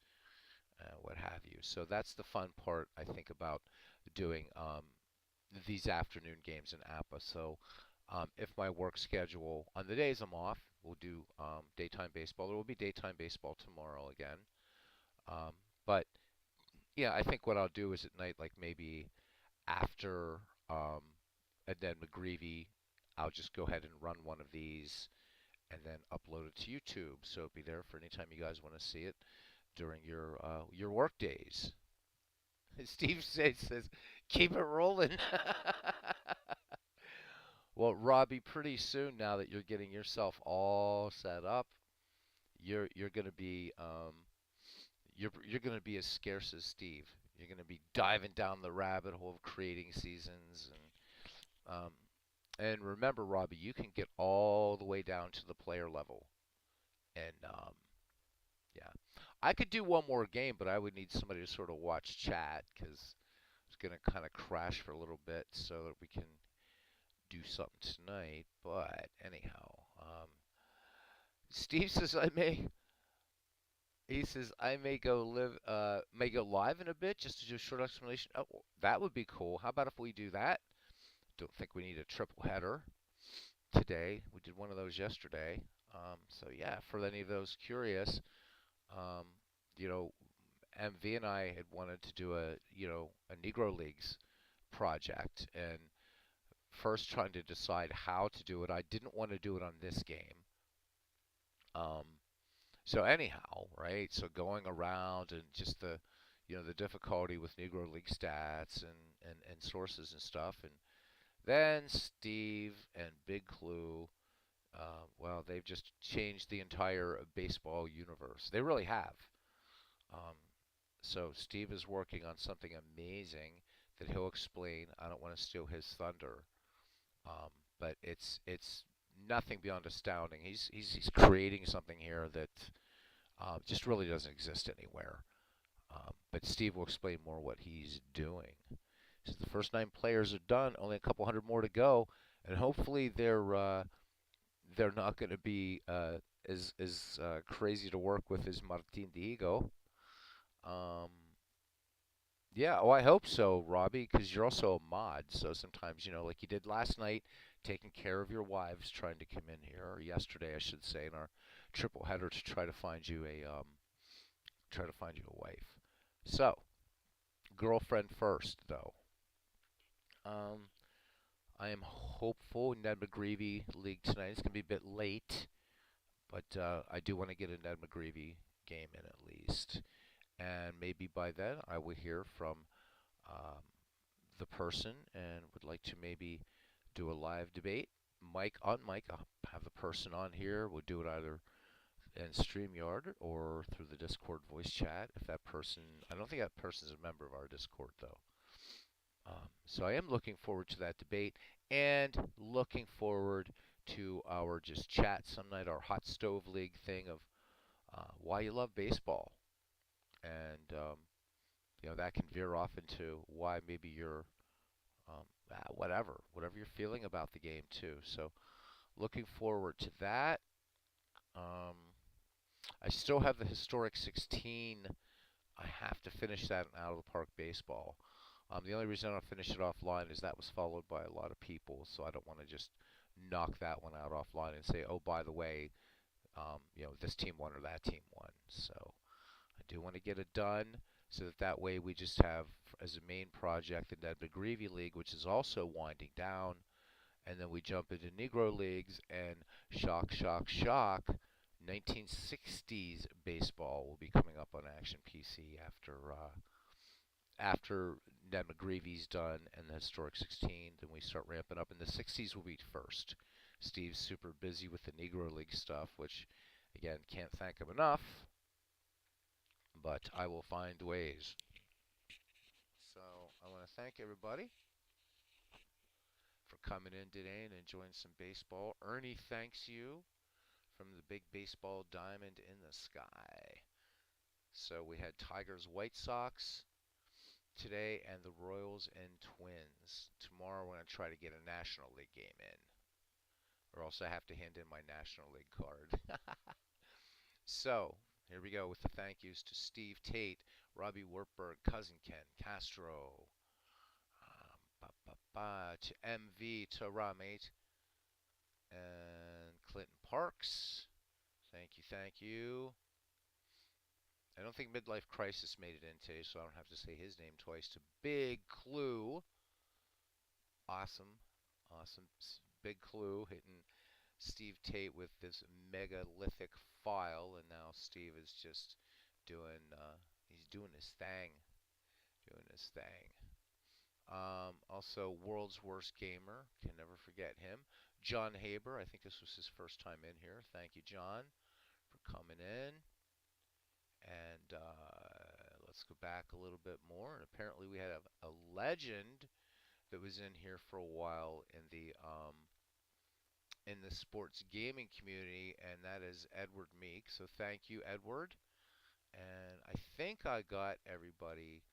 what have you. So that's the fun part, I think, about doing these afternoon games in APBA. So if my work schedule, on the days I'm off, we'll do daytime baseball. There will be daytime baseball tomorrow again. Um, but yeah, I think what I'll do is at night, like maybe after and then McGreevy, I'll just go ahead and run one of these and then upload it to YouTube. So it'll be there for any time you guys want to see it during your work days. Steve says, keep it rolling. Well, Robbie, pretty soon now that you're getting yourself all set up, you're gonna be you're gonna be as scarce as Steve. You're gonna be diving down the rabbit hole of creating seasons and remember, Robbie, you can get all the way down to the player level. And yeah, I could do one more game, but I would need somebody to sort of watch chat because it's gonna kind of crash for a little bit so that we can do something tonight. But anyhow, Steve says I may. He says I may go live in a bit just to do a short explanation. Oh, well, that would be cool. How about if we do that? Don't think we need a triple header today. We did one of those yesterday. So yeah, for any of those curious, um, you know, MV and I had wanted to do a Negro Leagues project, and first trying to decide how to do it. I didn't want to do it on this game. Um, so anyhow, right? So going around and just the difficulty with Negro League stats and sources and stuff, and then Steve and Big Clue. Well, they've just changed the entire baseball universe. They really have. Um, so Steve is working on something amazing that he'll explain. I don't want to steal his thunder, um, but it's nothing beyond astounding. He's creating something here that just really doesn't exist anywhere. But Steve will explain more what he's doing. So the first 9 players are done. Only a couple hundred more to go, and hopefully they're not going to be as crazy to work with as Martin Diego. Um, yeah, oh, I hope so, Robbie, because you're also a mod. So sometimes, like you did last night, taking care of your wives, trying to come in here, or yesterday, I should say, in our triple header to try to find you a wife. So, girlfriend first, though. Um, I am hopeful Ned McGreevy League tonight. It's gonna be a bit late, but I do want to get a Ned McGreevy game in at least, and maybe by then I will hear from um, the person and would like to maybe do a live debate. Mic on mic, I'll have the person on here. We'll do it either in StreamYard or through the Discord voice chat. If that person, I don't think that person is a member of our Discord though. So I am looking forward to that debate and looking forward to our just chat some night, our hot stove league thing of why you love baseball, and that can veer off into why maybe you're whatever you're feeling about the game too. So looking forward to that. Um, I still have the historic 16. I have to finish that in out of the park baseball. The only reason I don't finish it offline is that was followed by a lot of people, so I don't want to just knock that one out offline and say, oh, by the way, this team won or that team won. So I do want to get it done so that way we just have as a main project the Ned McGreevy League, which is also winding down, and then we jump into Negro Leagues and shock, shock, shock. 1960s baseball will be coming up on Action PC after Ned McGreevy's done and the historic 16. Then we start ramping up, and the 60s will be first. Steve's super busy with the Negro League stuff, which again can't thank him enough. But I will find ways. So I want to thank everybody for coming in today and enjoying some baseball. Ernie thanks you from the big baseball diamond in the sky. So we had Tigers White Sox. today, and the Royals and Twins. Tomorrow we're going to try to get a National League game in. Or else I have to hand in my National League card. So, here we go with the thank yous to Steve Tate, Robbie Wertberg, Cousin Ken, Castro, to MV, to Ramate, and Clinton Parks. Thank you, thank you. I don't think Midlife Crisis made it in today, so I don't have to say his name twice. To Big Clue. Awesome. Awesome. Big Clue hitting Steve Tate with this megalithic file, and now Steve is just doing, he's doing his thing. Doing his thing. Also, World's Worst Gamer. Can never forget him. John Haber. I think this was his first time in here. Thank you, John, for coming in. And let's go back a little bit more. And apparently we had a legend that was in here for a while in the sports gaming community, and that is Edward Meek. So thank you, Edward. And I think I got everybody.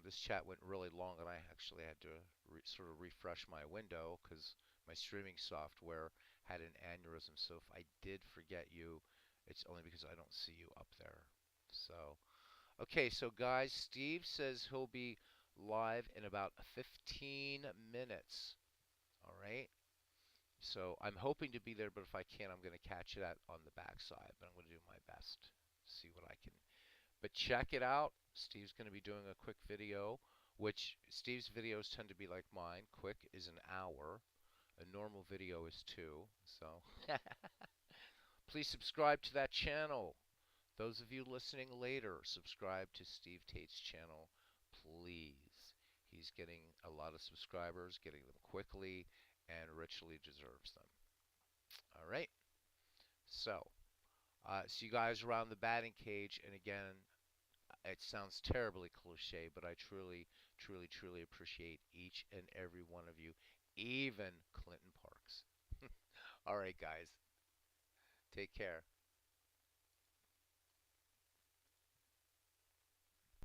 This chat went really long, and I actually had to sort of refresh my window because my streaming software had an aneurysm. So if I did forget you, it's only because I don't see you up there. So, okay, so guys, Steve says he'll be live in about 15 minutes. All right. So I'm hoping to be there, but if I can't, I'm going to catch it on the backside. But I'm going to do my best to see what I can. But check it out. Steve's going to be doing a quick video, which Steve's videos tend to be like mine. Quick is an hour. A normal video is 2. So please subscribe to that channel. Those of you listening later, subscribe to Steve Tate's channel, please. He's getting a lot of subscribers, getting them quickly, and richly deserves them. All right. So, see you guys around the batting cage. And again, it sounds terribly cliche, but I truly, truly, truly appreciate each and every one of you, even Clinton Parks. All right, guys. Take care.